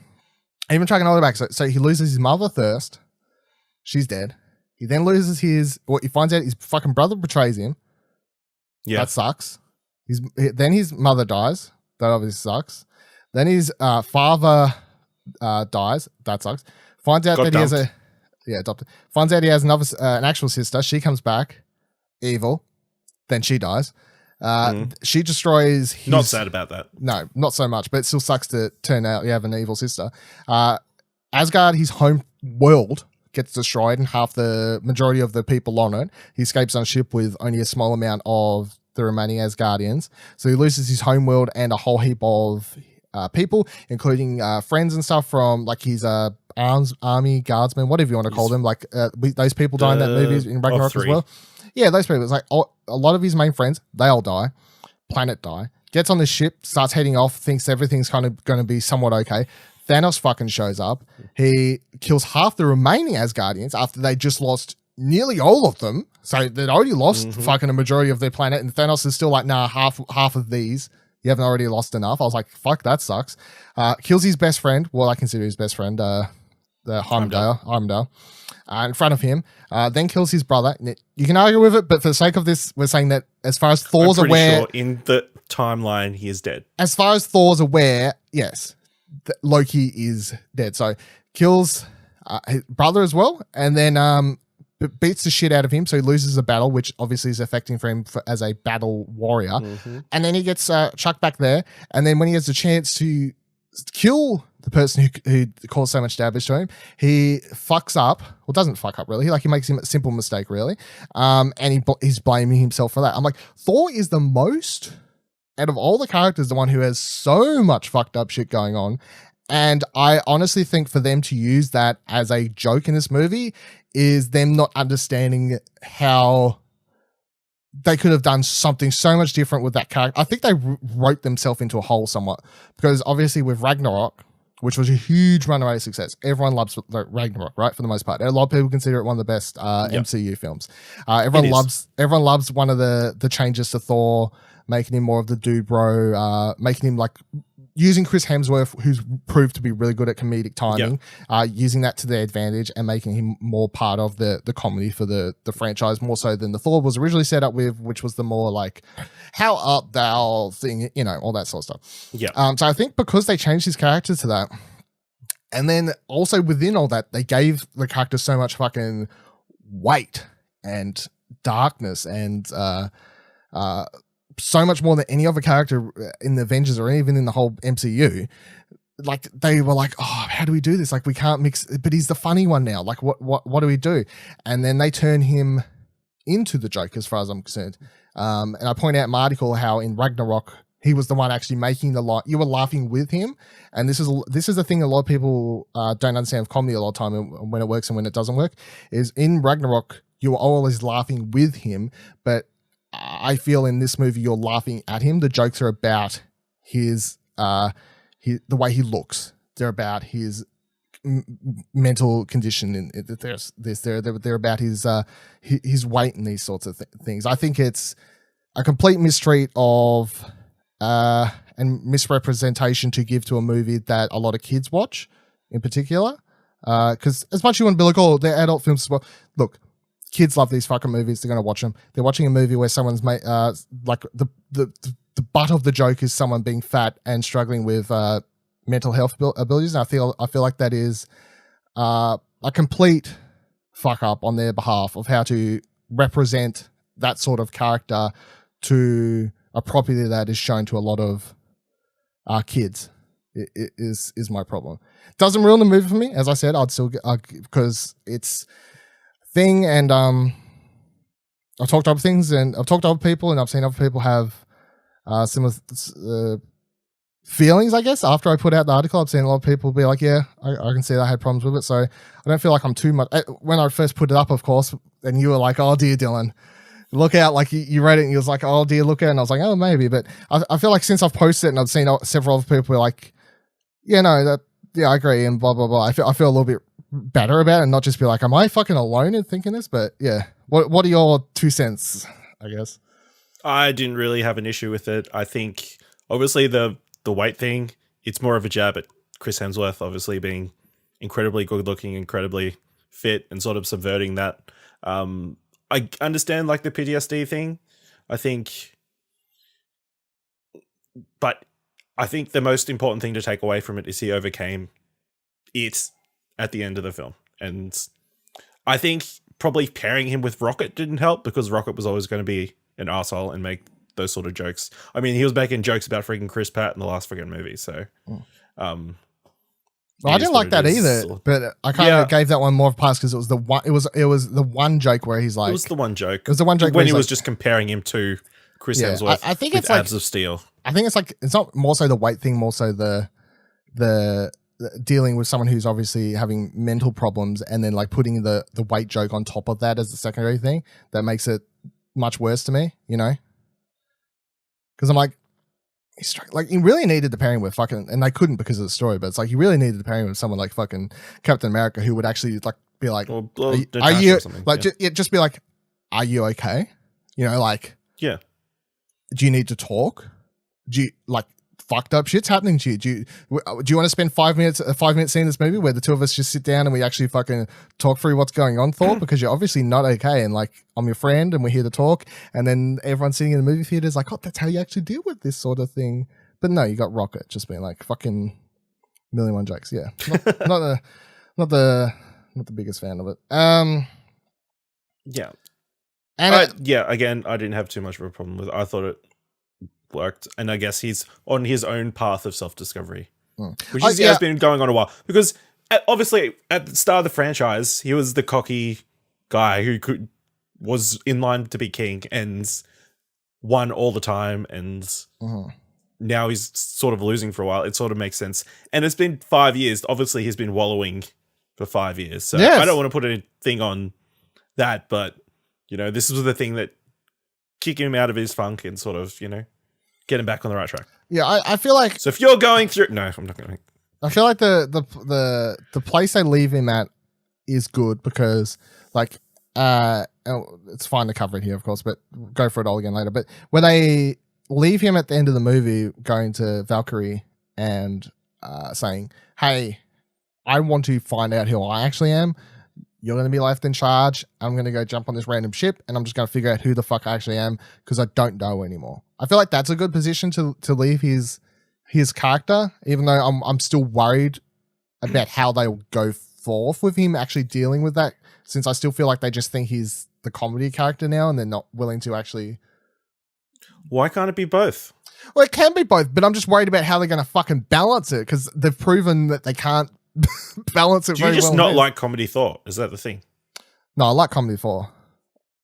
Speaker 1: even tracking all the way back. So he loses his mother first. She's dead. He then loses he finds out his fucking brother betrays him. Yeah. That sucks. Then his mother dies. That obviously sucks. Then his father dies. That sucks. Finds out that he has adopted. Finds out he has another, an actual sister. She comes back, evil. Then she dies. She destroys his...
Speaker 3: Not sad about that.
Speaker 1: No, not so much, but it still sucks to turn out you have an evil sister. Asgard, his home world, gets destroyed, and majority of the people on it. He escapes on a ship with only a small amount of the remaining Asgardians. So he loses his home world and a whole heap of people, including friends and stuff from, like, his army guardsmen, whatever you want to call them. Like, those people die in that movie in Ragnarok as well. Yeah, those people. It's like a lot of his main friends, they all die. Planet die. Gets on this ship, starts heading off, thinks everything's kind of going to be somewhat okay. Thanos fucking shows up. He kills half the remaining Asgardians after they just lost nearly all of them. So they'd already lost fucking a majority of their planet, and Thanos is still like, nah, half of these. You haven't already lost enough. I was like, fuck, that sucks. Kills his best friend. Well, I consider his best friend, the Heimdall, in front of him. Then kills his brother. You can argue with it, but for the sake of this, we're saying that as far as Thor's aware...
Speaker 3: Sure in the timeline, he is dead.
Speaker 1: As far as Thor's aware, yes, Loki is dead. So kills his brother as well, and then beats the shit out of him, so he loses a battle, which obviously is affecting for him as a battle warrior. And then he gets chucked back there, and then when he has a chance to kill the person who caused so much damage to him, he fucks up. Well, doesn't fuck up really. He makes him a simple mistake really, and he's blaming himself for that. I'm like, Thor is the most, out of all the characters, the one who has so much fucked up shit going on. And I honestly think for them to use that as a joke in this movie is them not understanding how they could have done something so much different with that character. I think they wrote themselves into a hole somewhat, because obviously with Ragnarok, which was a huge runaway success, everyone loves Ragnarok, right? For the most part, a lot of people consider it one of the best MCU films. Everyone loves one of the changes to Thor, making him more of the dude bro, making him like using Chris Hemsworth, who's proved to be really good at comedic timing, using that to their advantage and making him more part of the comedy for the franchise, more so than the Thor was originally set up with, which was the more like, how art thou thing, you know, all that sort of stuff.
Speaker 3: Yeah.
Speaker 1: So I think because they changed his character to that, and then also within all that, they gave the character so much fucking weight and darkness and so much more than any other character in the Avengers or even in the whole MCU. Like they were like, oh, how do we do this? Like we can't mix, but he's the funny one now. Like what do we do? And then they turn him into the Joker, as far as I'm concerned. And I point out in my article how in Ragnarok he was the one actually making the line. You were laughing with him, and this is the thing a lot of people don't understand of comedy a lot of time, and when it works and when it doesn't work. Is in Ragnarok you were always laughing with him, but I feel in this movie you're laughing at him. The jokes are about his the way he looks. They're about his mental condition. They're about his weight and these sorts of things. I think it's a complete mistreat of and misrepresentation to give to a movie that a lot of kids watch in particular. Because as much as you want to be like, oh, they're adult films as well. Look, kids love these fucking movies. They're going to watch them. They're watching a movie where someone's made like the butt of the joke is someone being fat and struggling with mental health abilities. And I feel like that is a complete fuck up on their behalf of how to represent that sort of character to a property that is shown to a lot of kids. It is my problem. Doesn't ruin the movie for me. As I said, I'd still because it's thing, and I've talked to other things, and I've talked to other people, and I've seen other people have similar feelings, I guess. After I put out the article, I've seen a lot of people be like, yeah, I can see that I had problems with it. So I don't feel like I'm too much. When I first put it up, of course, and you were like, oh dear, Dylan, look out. Like you read it and you was like, oh dear, look out. And I was like, oh, maybe. But I feel like since I've posted it and I've seen several other people be like, yeah, no, I agree, and blah, blah, blah. I feel a little bit better about it and not just be like, am I fucking alone in thinking this? But yeah, what are your 2 cents, I guess? I
Speaker 3: didn't really have an issue with it. I think obviously the weight thing, it's more of a jab at Chris Hemsworth obviously being incredibly good looking, incredibly fit, and sort of subverting that. I understand like the PTSD thing, but I think the most important thing to take away from it is he overcame it at the end of the film. And I think probably pairing him with Rocket didn't help, because Rocket was always going to be an arsehole and make those sort of jokes. I mean, he was making jokes about freaking Chris Pratt in the last freaking movie. So,
Speaker 1: well, I didn't like that either, but I kind of gave that one more of a pass because it was the one. It was the one joke where he's like,
Speaker 3: it was the one joke.
Speaker 1: It was the one joke
Speaker 3: when he
Speaker 1: was
Speaker 3: like, just comparing him to Chris Hemsworth.
Speaker 1: I think
Speaker 3: with
Speaker 1: it's like
Speaker 3: abs of steel.
Speaker 1: I think it's like it's not more so the weight thing, more so the dealing with someone who's obviously having mental problems, and then like putting the weight joke on top of that as the secondary thing that makes it much worse to me, you know? Because I'm like, he really needed the pairing with fucking, and they couldn't because of the story, but it's like, you really needed the pairing with someone like fucking Captain America, who would actually like be like, are you like, just be like, are you okay? You know, like,
Speaker 3: yeah.
Speaker 1: Do you need to talk? Do you like fucked up shit's happening to you? Do you want to spend 5 minutes, a 5 minute scene in this movie where the two of us just sit down and we actually fucking talk through what's going on, Thor? Because you're obviously not okay, and like, I'm your friend and we're here to talk, and then everyone sitting in the movie theater is like, oh, that's how you actually deal with this sort of thing. But no, you got Rocket just being like fucking million one jokes. Yeah, not the biggest fan of it.
Speaker 3: Yeah. And again, I didn't have too much of a problem with it. I thought it worked, and I guess he's on his own path of self-discovery, which has been going on a while. Because obviously, at the start of the franchise, he was the cocky guy who was in line to be king and won all the time, and now he's sort of losing for a while. It sort of makes sense, and it's been 5 years. Obviously, he's been wallowing for 5 years, so I don't want to put anything on that, but you know, this was the thing that kicked him out of his funk and sort of, you know, get him back on the right track. Yeah, I feel like... So if you're going through... No, I'm not going to...
Speaker 1: I feel like the place they leave him at is good because, like, it's fine to cover it here, of course, but go for it all again later. But when they leave him at the end of the movie going to Valkyrie and saying, "Hey, I want to find out who I actually am. You're going to be left in charge. I'm going to go jump on this random ship, and I'm just going to figure out who the fuck I actually am because I don't know anymore." I feel like that's a good position to leave his character, even though I'm still worried about how they will go forth with him actually dealing with that, since I still feel like they just think he's the comedy character now, and they're not willing to actually.
Speaker 3: Why can't it be both?
Speaker 1: Well, it can be both, but I'm just worried about how they're going to fucking balance it because they've proven that they can't balance it
Speaker 3: Do you
Speaker 1: very
Speaker 3: just
Speaker 1: well.
Speaker 3: not like comedy Thor? Is that the thing?
Speaker 1: No, I like comedy Thor.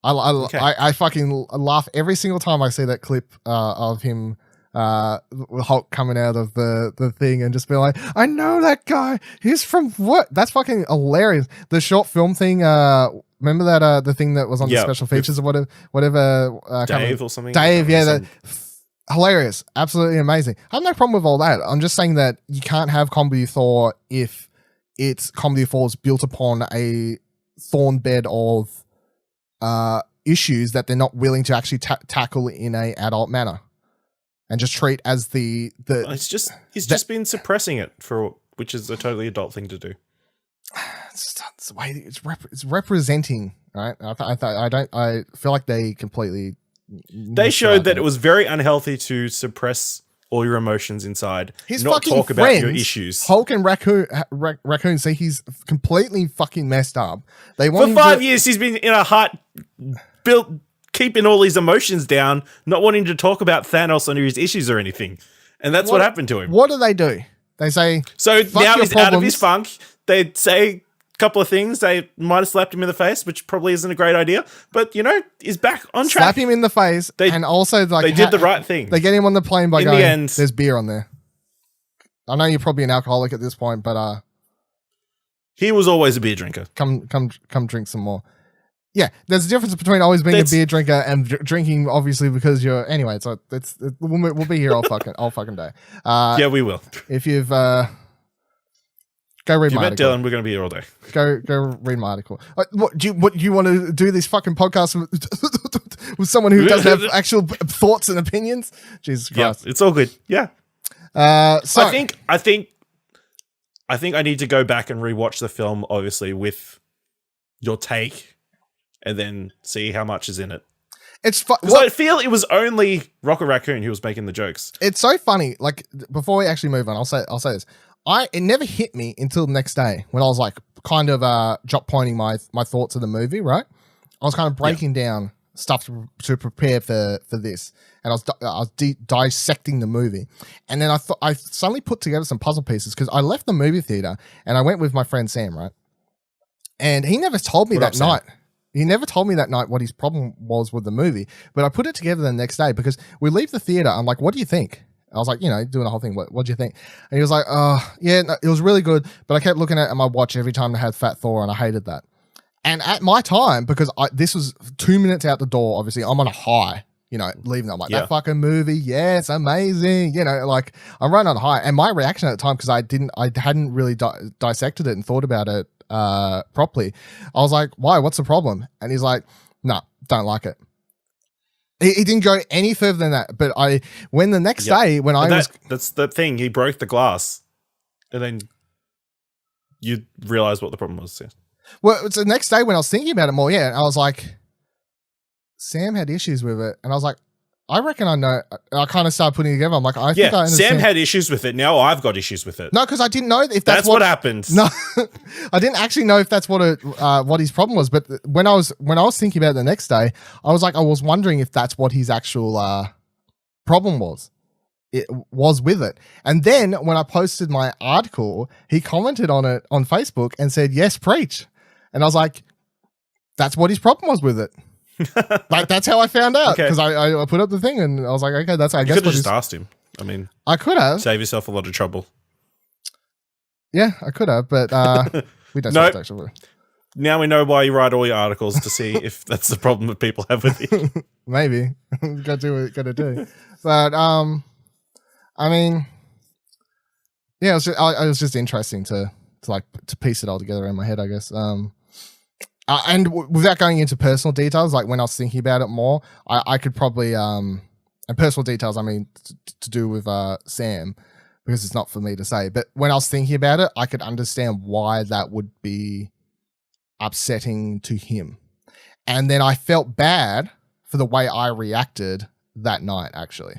Speaker 3: Okay.
Speaker 1: I fucking laugh every single time I see that clip of him Hulk coming out of the thing and just be like, I know that guy. He's from what? That's fucking hilarious. The short film thing. Remember that the thing that was on the special features or whatever.
Speaker 3: Dave or something.
Speaker 1: Dave, yeah. Hilarious, absolutely amazing. I have no problem with all that. I'm just saying that you can't have comedy Thor if it's comedy Thor is built upon a thorn bed of issues that they're not willing to actually tackle in a adult manner, and just treat as the.
Speaker 3: He's just been suppressing it which is a totally adult thing to do.
Speaker 1: It's the way it's representing, right? I feel like they completely.
Speaker 3: They showed that it was very unhealthy to suppress all your emotions inside,
Speaker 1: His
Speaker 3: not
Speaker 1: fucking
Speaker 3: talk about
Speaker 1: friends,
Speaker 3: your issues.
Speaker 1: Hulk and Raccoon say he's completely fucking messed up. They
Speaker 3: For
Speaker 1: want
Speaker 3: 5 years, he's been in a hut built, keeping all his emotions down, not wanting to talk about Thanos or his issues or anything. And that's what happened to him.
Speaker 1: What do? They say,
Speaker 3: so
Speaker 1: fuck
Speaker 3: now
Speaker 1: your
Speaker 3: he's out of his
Speaker 1: problems.
Speaker 3: funk. They say a couple of things. They might have slapped him in the face, which probably isn't a great idea. But, he's back on track.
Speaker 1: Slap him in the face, and also
Speaker 3: they did the right thing.
Speaker 1: They get him on the plane by
Speaker 3: In
Speaker 1: going,
Speaker 3: the end,
Speaker 1: there's beer on there. I know you're probably an alcoholic at this point, but
Speaker 3: he was always a beer drinker.
Speaker 1: Come drink some more. Yeah, there's a difference between always being a beer drinker and drinking, obviously, because you're. Anyway, so we'll be here all fucking day.
Speaker 3: Yeah, we will.
Speaker 1: If you've go read
Speaker 3: If you
Speaker 1: my
Speaker 3: met
Speaker 1: article.
Speaker 3: Dylan, we're going to be here all day.
Speaker 1: Go read my article. What do you want to do this fucking podcast with someone who doesn't have actual thoughts and opinions? Jesus Christ!
Speaker 3: Yeah, it's all good. Yeah.
Speaker 1: So
Speaker 3: I think I need to go back and rewatch the film, obviously, with your take, and then see how much is in it.
Speaker 1: It's
Speaker 3: because I feel it was only Rocket Raccoon who was making the jokes.
Speaker 1: It's so funny. Like, before we actually move on, I'll say this. It never hit me until the next day when I was like kind of jot pointing my thoughts of the movie, right? I was kind of breaking down stuff to prepare for this, and I was dissecting the movie, and then I suddenly put together some puzzle pieces because I left the movie theater and I went with my friend Sam, right? And he never told me that night. He never told me that night what his problem was with the movie, but I put it together the next day because we leave the theater. I'm like, what do you think? I was like, doing the whole thing. What do you think? And he was like, yeah, no, it was really good. But I kept looking at my watch every time they had Fat Thor, and I hated that. And at my time, because this was 2 minutes out the door, obviously, I'm on a high, leaving. I'm like, that fucking movie, yeah, it's amazing. Like, I'm running on a high. And my reaction at the time, because I hadn't really dissected it and thought about it properly, I was like, why? What's the problem? And he's like, no, don't like it. He didn't go any further than that. But when the next day, when
Speaker 3: that's the thing. He broke the glass, and then you realize what the problem was. Yeah.
Speaker 1: Well, it's the next day when I was thinking about it more. Yeah, I was like, Sam had issues with it, and I was like, I reckon I know. I kind of started putting it together. I'm like, I think I understand.
Speaker 3: Sam had issues with it. Now I've got issues with it.
Speaker 1: No, because I didn't know if
Speaker 3: that's what happened.
Speaker 1: No, I didn't actually know if that's what his problem was. But when I was thinking about it the next day, I was wondering if that's what his actual problem was. It was with it. And then when I posted my article, he commented on it on Facebook and said, "Yes, preach." And I was like, "That's what his problem was with it." Like, that's how I found out, because I put up the thing and I was like, okay, that's, I guess.
Speaker 3: You could have just asked him. I mean,
Speaker 1: I could have.
Speaker 3: Save yourself a lot of trouble.
Speaker 1: Yeah, I could have, but we don't
Speaker 3: nope.
Speaker 1: actually.
Speaker 3: Now we know why you write all your articles, to see if that's the problem that people have with you.
Speaker 1: Maybe. Gotta do what you gotta do. But I mean, yeah, it was just interesting to piece it all together in my head, I guess. And without going into personal details, like when I was thinking about it more, I could probably, and personal details, I mean, to do with Sam, because it's not for me to say. But when I was thinking about it, I could understand why that would be upsetting to him. And then I felt bad for the way I reacted that night, actually.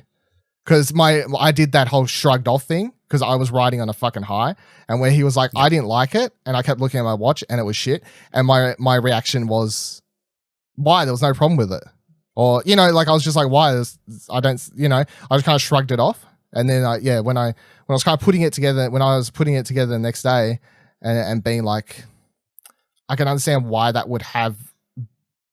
Speaker 1: Because I did that whole shrugged off thing because I was riding on a fucking high, and where he was like, I didn't like it, and I kept looking at my watch and it was shit. And my reaction was, why? There was no problem with it. Or, you know, like I was just like, why? I don't, you know, I just kind of shrugged it off. And then, when I was kind of putting it together, the next day and being like, I can understand why that would have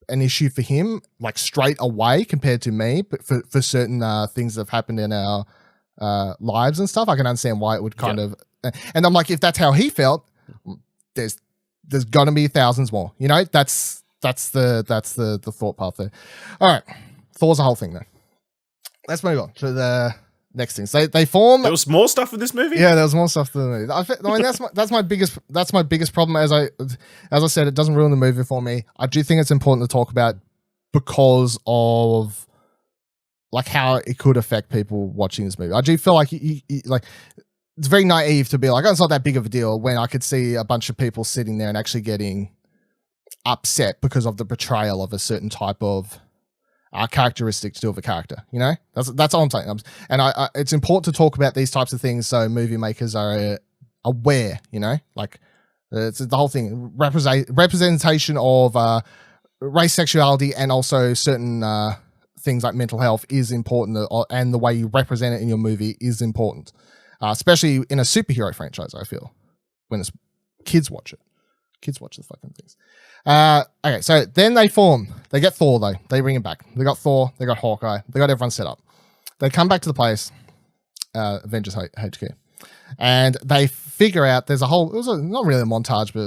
Speaker 1: an issue for him, like straight away compared to me, but for certain things that have happened in our lives and stuff, I can understand why it would kind of. And I'm like, if that's how he felt, there's got to be thousands more. You know, that's the thought path there. All right, Thor's the whole thing though. Let's move on to the next thing. So they form.
Speaker 3: There was more stuff in this movie.
Speaker 1: Yeah, there was more stuff in the movie. I mean, that's my biggest problem. As I said, it doesn't ruin the movie for me. I do think it's important to talk about because of like how it could affect people watching this movie. I do feel like like it's very naive to be like, oh, it's not that big of a deal, when I could see a bunch of people sitting there and actually getting upset because of the portrayal of a certain type of characteristic to do with a character. You know, that's all I'm saying. And I it's important to talk about these types of things so movie makers are aware. You know, like it's the whole thing. Representation of race, sexuality, and also certain things like mental health is important, and the way you represent it in your movie is important, especially in a superhero franchise. I feel when it's kids watch it. Kids watch the fucking things. Okay, so then they form. They get Thor, though. They bring him back. They got Thor. They got Hawkeye. They got everyone set up. They come back to the place, Avengers HQ, and they figure out there's a whole, it was not really a montage, but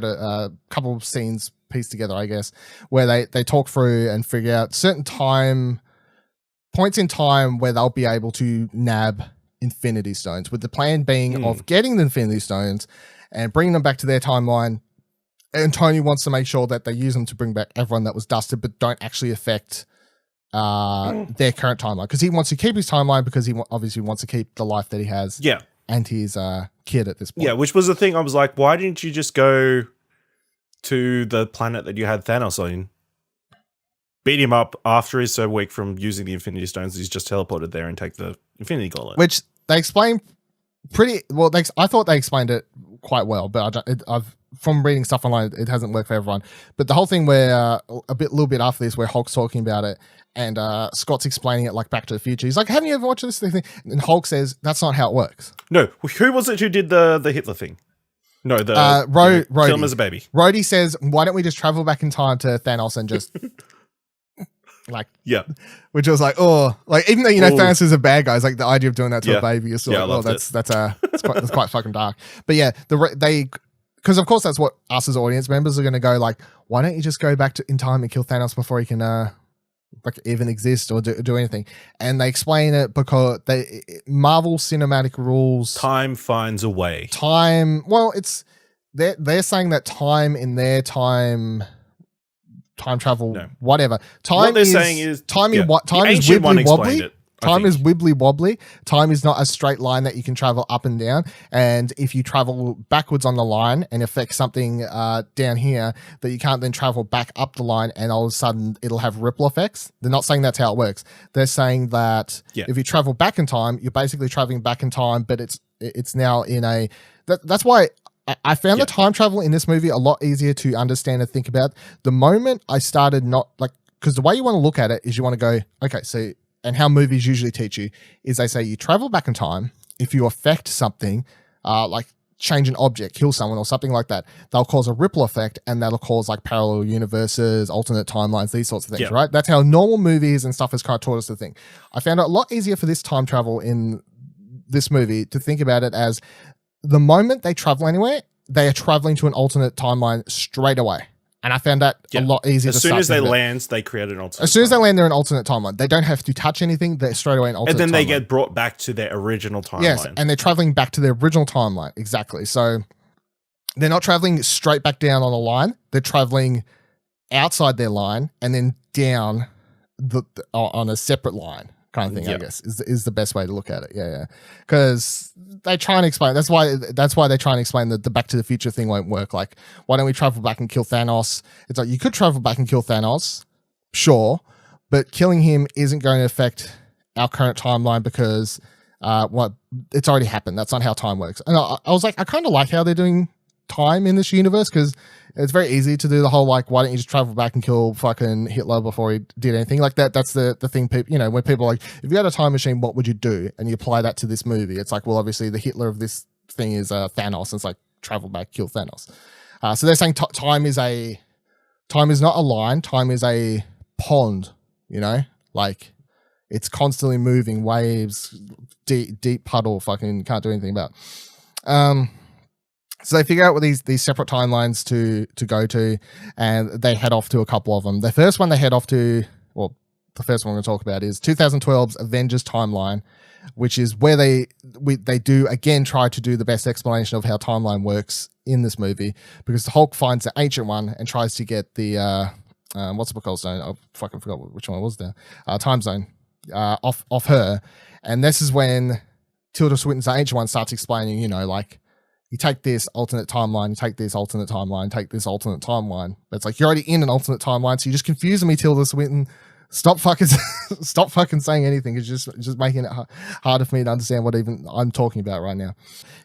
Speaker 1: a couple of scenes pieced together, I guess, where they talk through and figure out certain points in time where they'll be able to nab Infinity Stones, with the plan being of getting the Infinity Stones and bringing them back to their timeline. And Tony wants to make sure that they use them to bring back everyone that was dusted, but don't actually affect their current timeline, because he wants to keep his timeline because he obviously wants to keep the life that he has.
Speaker 3: Yeah.
Speaker 1: And his kid at this point.
Speaker 3: Yeah, which was the thing. I was like, why didn't you just go to the planet that you had Thanos on, beat him up after he's so weak from using the Infinity Stones, he's just teleported there and take the Infinity Gauntlet. Which
Speaker 1: they explain pretty well. I thought they explained it quite well, but I've from reading stuff online, it hasn't worked for everyone. But the whole thing where little bit after this, where Hulk's talking about it and Scott's explaining it like Back to the Future. He's like, "Haven't you ever watched this thing?" And Hulk says, "That's not how it works."
Speaker 3: No, who was it who did the Hitler thing? No,
Speaker 1: Rhodey.
Speaker 3: Kill him as a baby.
Speaker 1: Rhodey says, "Why don't we just travel back in time to Thanos and just." Like,
Speaker 3: yeah,
Speaker 1: which was like, oh, like even though you know Thanos is a bad guy, it's like the idea of doing that to a baby is sort of, oh, that's quite fucking dark. But yeah, because of course that's what us as audience members are going to go like, why don't you just go back in time and kill Thanos before he can like even exist or do anything? And they explain it because Marvel Cinematic rules,
Speaker 3: time finds a way.
Speaker 1: Well, it's they're saying that time in their time travel, whatever. Time is wibbly wobbly. Time is wibbly wobbly. Time is not a straight line that you can travel up and down. And if you travel backwards on the line and affect something down here, that you can't then travel back up the line and all of a sudden it'll have ripple effects. They're not saying that's how it works. They're saying that if you travel back in time, you're basically traveling back in time, but it's now in a. That's why. I found the time travel in this movie a lot easier to understand and think about. The moment I started because the way you want to look at it is you want to go, okay, so, and how movies usually teach you is they say you travel back in time. If you affect something, like change an object, kill someone or something like that, they'll cause a ripple effect and that'll cause like parallel universes, alternate timelines, these sorts of things, right? That's how normal movies and stuff has kind of taught us to think. I found it a lot easier for this time travel in this movie to think about it as the moment they travel anywhere, they are traveling to an alternate timeline straight away. And I found that a lot easier
Speaker 3: as soon as they land, they create an alternate.
Speaker 1: As soon as they land, they're an alternate timeline. They don't have to touch anything. They're straight away an alternate timeline.
Speaker 3: And then they get brought back to their original timeline.
Speaker 1: Yes, and they're traveling back to their original timeline. Exactly. So they're not traveling straight back down on a line. They're traveling outside their line and then down on a separate line. kind of thing. I guess is the best way to look at it. Yeah, because they try and explain. That's why they try and explain that the Back to the Future thing won't work. Like, why don't we travel back and kill Thanos? It's like, you could travel back and kill Thanos, sure, but killing him isn't going to affect our current timeline because it's already happened. That's not how time works. And I was like, I kind of like how they're doing time in this universe, because it's very easy to do the whole, like, why don't you just travel back and kill fucking Hitler before he did anything like that. That's the thing people, you know, when people are like, if you had a time machine, what would you do? And you apply that to this movie, it's like, well, obviously the Hitler of this thing is Thanos, and it's like, travel back, kill Thanos. So they're saying time is not a line, time is a pond, you know, like, it's constantly moving, waves, deep puddle, fucking can't do anything about. So they figure out what these separate timelines to go to, and they head off to a couple of them. The first one they head off to, well, the first one we're going to talk about is 2012's Avengers timeline, which is where they do again try to do the best explanation of how timeline works in this movie, because the Hulk finds the ancient one and tries to get the what's the called zone? I fucking forgot which one it was now. Time zone off her, and this is when Tilda Swinton's the ancient one starts explaining, you know, like, you take this alternate timeline, you take this alternate timeline, take this alternate timeline. But it's like, you're already in an alternate timeline, so you're just confusing me, Tilda Swinton. Stop fucking saying anything. It's just making it harder for me to understand what even I'm talking about right now.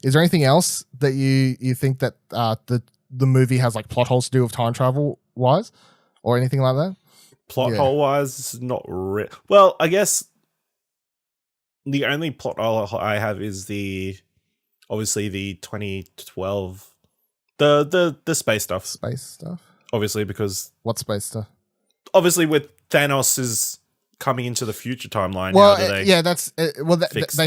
Speaker 1: Is there anything else that you think that the movie has, like, plot holes to do with time travel wise, or anything like that?
Speaker 3: Plot hole wise, not well. I guess the only plot hole I have is obviously the 2012 the space stuff.
Speaker 1: Space stuff? Obviously,
Speaker 3: because
Speaker 1: what space stuff?
Speaker 3: Obviously, with Thanos is coming into the future timeline.
Speaker 1: Well, they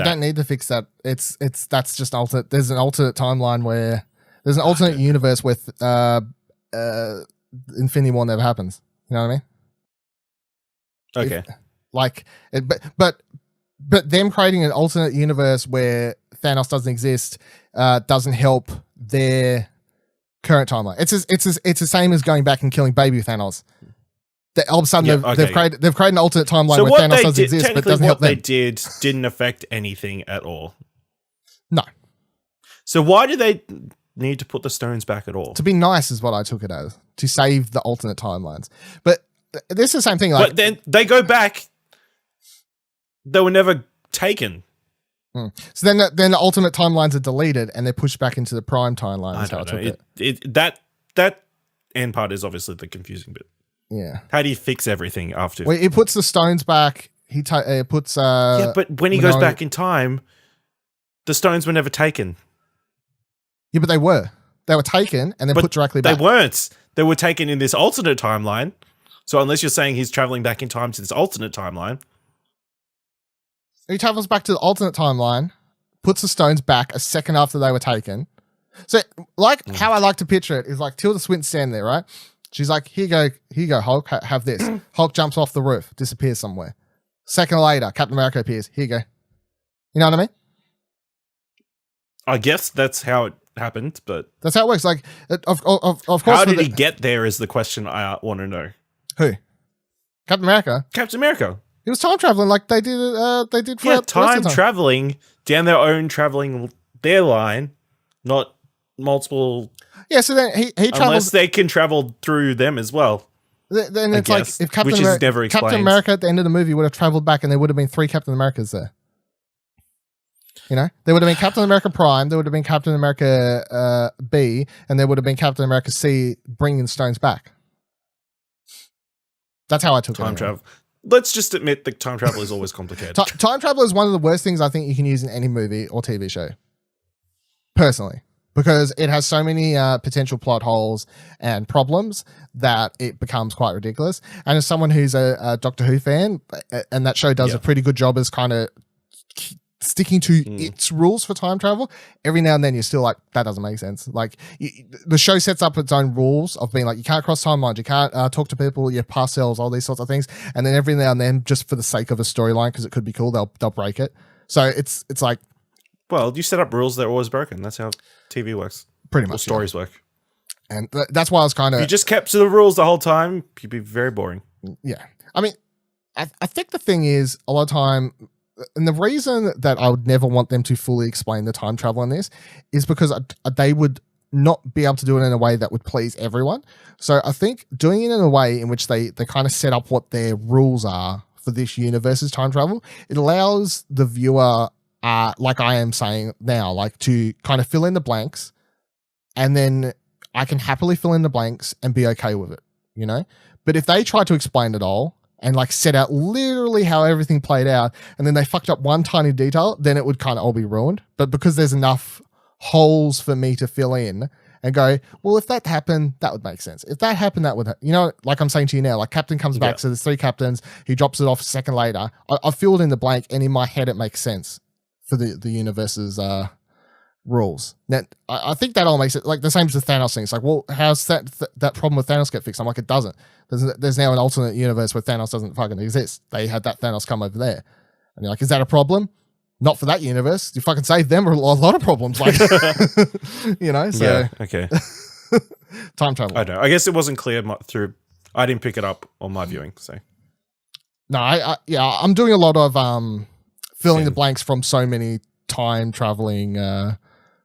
Speaker 1: don't need to fix that. That's just alternate. There's an alternate timeline where there's an alternate universe with Infinity War never happens. You know what I mean?
Speaker 3: Okay.
Speaker 1: But them creating an alternate universe where Thanos doesn't exist doesn't help their current timeline. It's the same as going back and killing baby Thanos. All of a sudden they've created an alternate timeline where Thanos doesn't exist, but it doesn't help them.
Speaker 3: What they didn't affect anything at all.
Speaker 1: No.
Speaker 3: So why do they need to put the stones back at all?
Speaker 1: To be nice is what I took it as. To save the alternate timelines. But this is the same thing. Like,
Speaker 3: but then they go back. They were never taken.
Speaker 1: So then the alternate timelines are deleted and they're pushed back into the prime timeline.
Speaker 3: I don't know. That end part is obviously the confusing bit.
Speaker 1: Yeah.
Speaker 3: How do you fix everything after?
Speaker 1: Well, he puts the stones back. He puts.
Speaker 3: Yeah, but when he goes back in time, the stones were never taken.
Speaker 1: Yeah, but they were. They were taken and then put directly back.
Speaker 3: They weren't. They were taken in this alternate timeline. So unless you're saying he's traveling back in time to this alternate timeline.
Speaker 1: He travels back to the alternate timeline, puts the stones back a second after they were taken. So, like, how I like to picture it is like Tilda Swinton standing there, right? She's like, here you go, Hulk, have this. Hulk jumps off the roof, disappears somewhere. Second later, Captain America appears. Here you go. You know what I mean?
Speaker 3: I guess that's how it happened, but...
Speaker 1: That's how it works. Like, of course...
Speaker 3: How did he get there is the question I want to know.
Speaker 1: Who? Captain America?
Speaker 3: Captain America.
Speaker 1: He was time traveling like they did for
Speaker 3: time traveling down their own their line, not multiple.
Speaker 1: Yeah, so then he travels.
Speaker 3: Unless they can travel through them as well.
Speaker 1: Then it's like if Captain America at the end of the movie would have traveled back and there would have been 3 Captain Americas there. You know, there would have been Captain America Prime, there would have been Captain America B, and there would have been Captain America C bringing stones back. That's how I took
Speaker 3: time travel. Let's just admit that time travel is always complicated.
Speaker 1: Time travel is one of the worst things I think you can use in any movie or TV show. Personally. Because it has so many potential plot holes and problems that it becomes quite ridiculous. And as someone who's a Doctor Who fan, and that show does a pretty good job as kind of sticking to its rules for time travel, every now and then you're still like, that doesn't make sense. Like, the show sets up its own rules of being like, you can't cross timelines, you can't talk to people, your past selves, all these sorts of things. And then every now and then, just for the sake of a storyline, because it could be cool, they'll break it. So it's like,
Speaker 3: well, you set up rules that are always broken. That's how TV works.
Speaker 1: Pretty much.
Speaker 3: Or stories work.
Speaker 1: And that's why I was kind of...
Speaker 3: If you just kept to the rules the whole time, you'd be very boring.
Speaker 1: Yeah. I mean, I think the thing is a lot of time, and the reason that I would never want them to fully explain the time travel in this is because they would not be able to do it in a way that would please everyone. So I think doing it in a way in which they kind of set up what their rules are for this universe's time travel, it allows the viewer, like I am saying now, like to kind of fill in the blanks, and then I can happily fill in the blanks and be okay with it, you know? But if they try to explain it all and like set out literally how everything played out, and then they fucked up one tiny detail, then it would kind of all be ruined. But because there's enough holes for me to fill in and go, well, if that happened, that would make sense. If that happened, that would, you know, like I'm saying to you now, like Captain comes back, so there's 3 captains, he drops it off a second later. I filled in the blank, and in my head, it makes sense for the universe's rules. Now, I think that all makes it like the same as the Thanos thing. It's like, well, how's that problem with Thanos get fixed? I'm like, it doesn't. There's now an alternate universe where Thanos doesn't fucking exist. They had that Thanos come over there. And you're like, is that a problem? Not for that universe. You fucking saved them a lot of problems. Like, you know, so.
Speaker 3: Yeah, okay.
Speaker 1: Time travel.
Speaker 3: I don't know. I guess it wasn't clear through, I didn't pick it up on my viewing, so.
Speaker 1: No, I'm doing a lot of filling the blanks from so many time traveling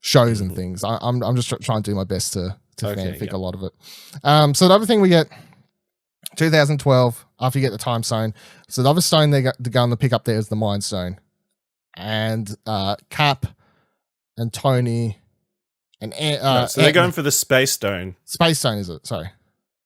Speaker 1: shows and things. I'm just trying to do my best to fanfic a lot of it. So the other thing we get, 2012, after you get the time stone. So the other stone they're going to pick up there is the Mind Stone. And Cap and Tony and
Speaker 3: so they're going for the Space Stone.
Speaker 1: Space Stone, is it? Sorry.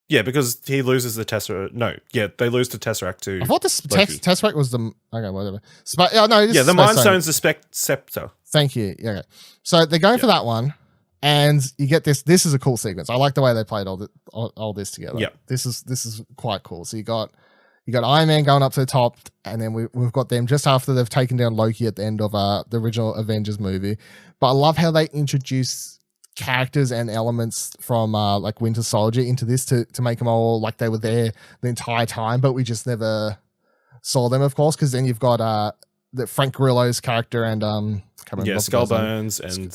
Speaker 3: Yeah, because he loses the Tesseract. No, yeah, they lose the Tesseract to
Speaker 1: I thought the Tesseract was the... Okay, whatever.
Speaker 3: The Mind Stone's the Scepter.
Speaker 1: Thank you. Yeah, okay. So they're going for that one, and you get this. This is a cool sequence. I like the way they played all this together.
Speaker 3: Yeah.
Speaker 1: This is quite cool. So you got Iron Man going up to the top, and then we've got them just after they've taken down Loki at the end of the original Avengers movie. But I love how they introduce characters and elements from like Winter Soldier into this to make them all like they were there the entire time, but we just never saw them, of course, because then you've got the Frank Grillo's character and
Speaker 3: Skullbones and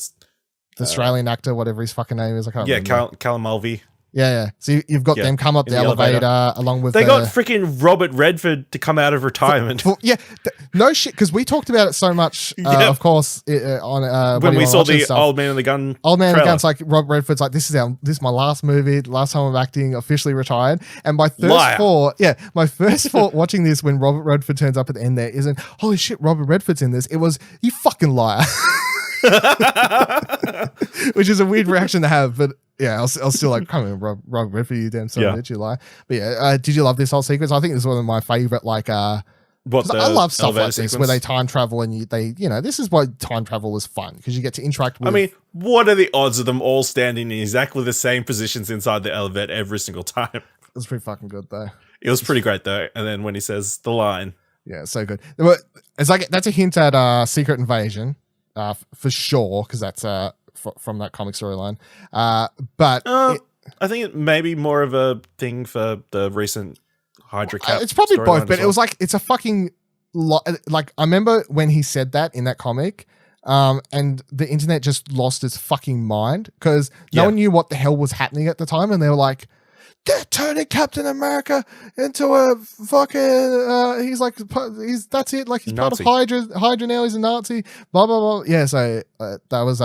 Speaker 1: the Australian actor, whatever his fucking name is. I can't remember.
Speaker 3: Callum Mulvey.
Speaker 1: Yeah. So you've got them come up the elevator along with.
Speaker 3: They got freaking Robert Redford to come out of retirement.
Speaker 1: No shit, because we talked about it so much. Of course, on
Speaker 3: when we saw the Old Man and the Gun.
Speaker 1: Old Man and the Gun's like Robert Redford's like, this is my last movie, last time I'm acting, officially retired. And my first thought watching this when Robert Redford turns up at the end there isn't, holy shit, Robert Redford's in this. It was, you fucking liar. Which is a weird reaction to have, but yeah, I was still like, come on, Robert Redford, you damn son of a bitch, you lie. But yeah, did you love this whole sequence? I think this is one of my favorite, like, I love stuff like this where they time travel and this is why time travel is fun, because you get to interact with.
Speaker 3: I mean, what are the odds of them all standing in exactly the same positions inside the elevator every single time? It
Speaker 1: was pretty fucking good though.
Speaker 3: It was pretty great though. And then when he says the line,
Speaker 1: yeah, so good. It's like that's a hint at Secret Invasion. For sure, because that's from that comic storyline. But
Speaker 3: I think it may be more of a thing for the recent Hydra Cap.
Speaker 1: It's probably both, but it was like it's a fucking like I remember when he said that in that comic, and the internet just lost its fucking mind because no one knew what the hell was happening at the time, and they were like, they're turning Captain America into a fucking that's it, like he's Nazi. Part of Hydra now, he's a Nazi, blah blah blah. Yeah, so that was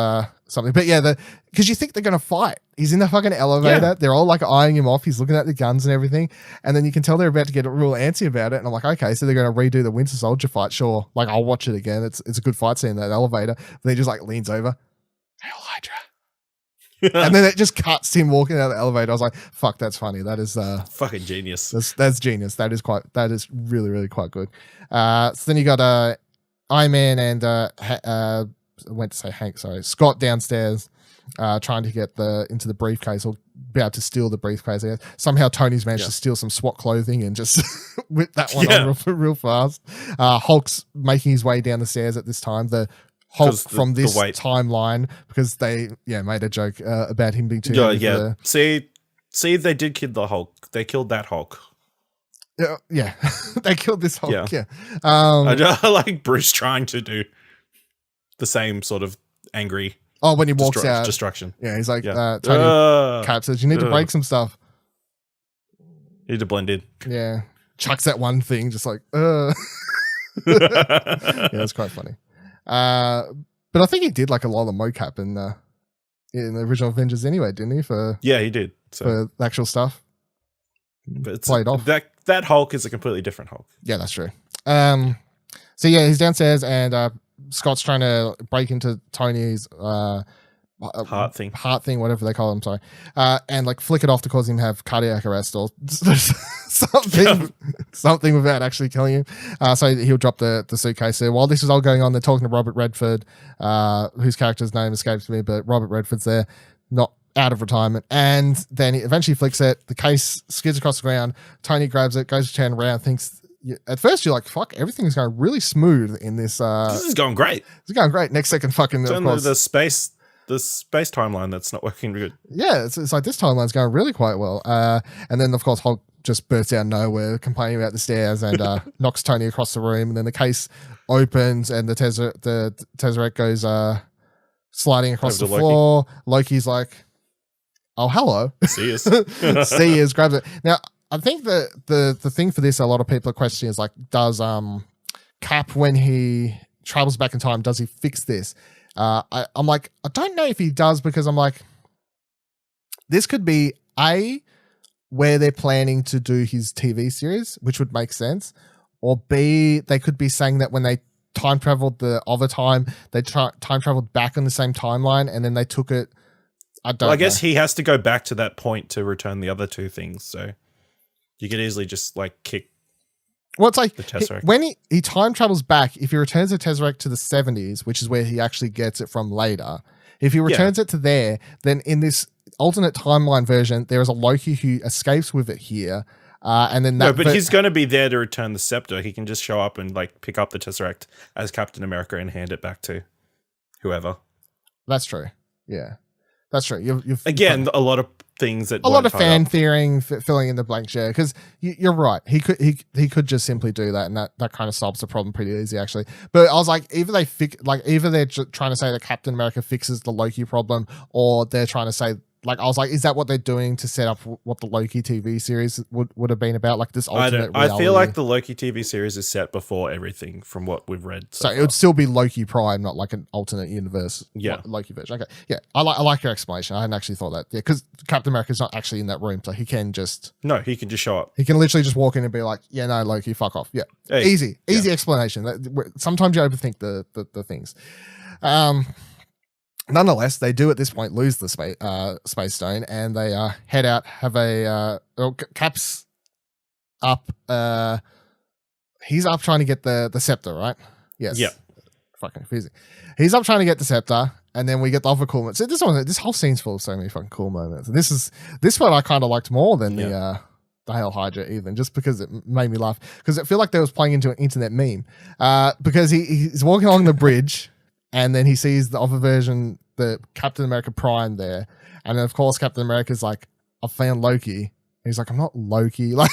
Speaker 1: something. But yeah, because you think they're gonna fight. He's in the fucking elevator, they're all like eyeing him off, he's looking at the guns and everything, and then you can tell they're about to get real antsy about it, and I'm like, okay, so they're gonna redo the Winter Soldier fight, sure, like I'll watch it again, it's a good fight scene in that elevator. But he just like leans over, hail Hydra. And then it just cuts him walking out of the elevator. I was like, fuck, that's funny. That is
Speaker 3: fucking genius.
Speaker 1: That's genius. That is really, really quite good. So then you got Iron Man and I went to say Hank, sorry, Scott downstairs trying to get into the briefcase or be able to steal the briefcase. Somehow Tony's managed to steal some SWAT clothing and just whip that one on real fast. Hulk's making his way down the stairs at this time. The Hulk from this timeline, because they made a joke about him being too
Speaker 3: see they did kill the Hulk. They killed that Hulk.
Speaker 1: Yeah. They killed this Hulk. Yeah.
Speaker 3: I like Bruce trying to do the same sort of angry
Speaker 1: when he walks out
Speaker 3: destruction.
Speaker 1: Yeah, he's like Tony Cap says you need to break some stuff.
Speaker 3: You need to blend in.
Speaker 1: Yeah. chucks that one thing, just like, yeah, it's quite funny. But I think he did like a lot of the mocap in the original Avengers anyway, didn't he?
Speaker 3: Yeah, he did.
Speaker 1: For the actual stuff.
Speaker 3: But it's
Speaker 1: played off.
Speaker 3: That Hulk is a completely different Hulk.
Speaker 1: Yeah, that's true. So yeah, he's downstairs and Scott's trying to break into Tony's
Speaker 3: Heart thing,
Speaker 1: whatever they call him, sorry, and like flick it off to cause him to have cardiac arrest or something without actually killing him. So he'll drop the suitcase. So while this is all going on, they're talking to Robert Redford, whose character's name escapes me, but Robert Redford's there, not out of retirement, and then he eventually flicks it. The case skids across the ground. Tony grabs it, goes to turn around, thinks. At first, you're like, "Fuck, everything's going really smooth in this."
Speaker 3: This is going great.
Speaker 1: It's going great. Next second, fucking
Speaker 3: the space timeline that's not working good.
Speaker 1: Yeah, it's like this timeline's going really quite well. And then of course Hulk just bursts out of nowhere, complaining about the stairs, and knocks Tony across the room. And then the case opens, and the Tesseract goes sliding across the floor. Loki's like, "Oh, hello,
Speaker 3: see us,
Speaker 1: see us," grabs it. Now, I think the thing for this, a lot of people are questioning is like, does Cap, when he travels back in time, does he fix this? I'm like, I don't know if he does, because I'm like, this could be A, where they're planning to do his TV series, which would make sense, or B, they could be saying that when they time traveled the other time, they time traveled back on the same timeline, and then they took it. I guess
Speaker 3: he has to go back to that point to return the other two things, so you could easily just like kick.
Speaker 1: Well, it's like
Speaker 3: the Tesseract.
Speaker 1: When he time travels back, if he returns the Tesseract to the 70s, which is where he actually gets it from later, if he returns it to there, then in this alternate timeline version, there is a Loki who escapes with it here. And then
Speaker 3: but he's going to be there to return the scepter. He can just show up and like pick up the Tesseract as Captain America and hand it back to whoever.
Speaker 1: That's true. Yeah, that's true. You've
Speaker 3: again, a lot of things that
Speaker 1: a lot of fan theorying, filling in the blank share, because you're right. He could just simply do that, and that kind of solves the problem pretty easy, actually. But I was like, either they're trying to say that Captain America fixes the Loki problem, or they're trying to say, like, I was like, is that what they're doing to set up what the Loki TV series would have been about? Like this alternate reality?
Speaker 3: I feel like the Loki TV series is set before everything from what we've read.
Speaker 1: So it would still be Loki Prime, not like an alternate universe Loki version. Okay. Yeah. I like your explanation. I hadn't actually thought that. Yeah. Because Captain America's not actually in that room. So he can just.
Speaker 3: No, he can just show up.
Speaker 1: He can literally just walk in and be like, yeah, no, Loki, fuck off. Yeah. Hey, easy explanation. Sometimes you overthink the things. Nonetheless, they do at this point lose the space stone, and they head out. Cap's up. He's up trying to get the scepter, right? Yes.
Speaker 3: Yeah.
Speaker 1: Fucking confusing. He's up trying to get the scepter, and then we get the other cool moments. So this whole scene's full of so many fucking cool moments. And this one I kind of liked more than the Hail Hydra, even, just because it made me laugh, because it felt like they was playing into an internet meme. Because he's walking along the bridge. And then he sees the other version, the Captain America Prime there. And then, of course, Captain America's like, I found Loki. And he's like, I'm not Loki. Like,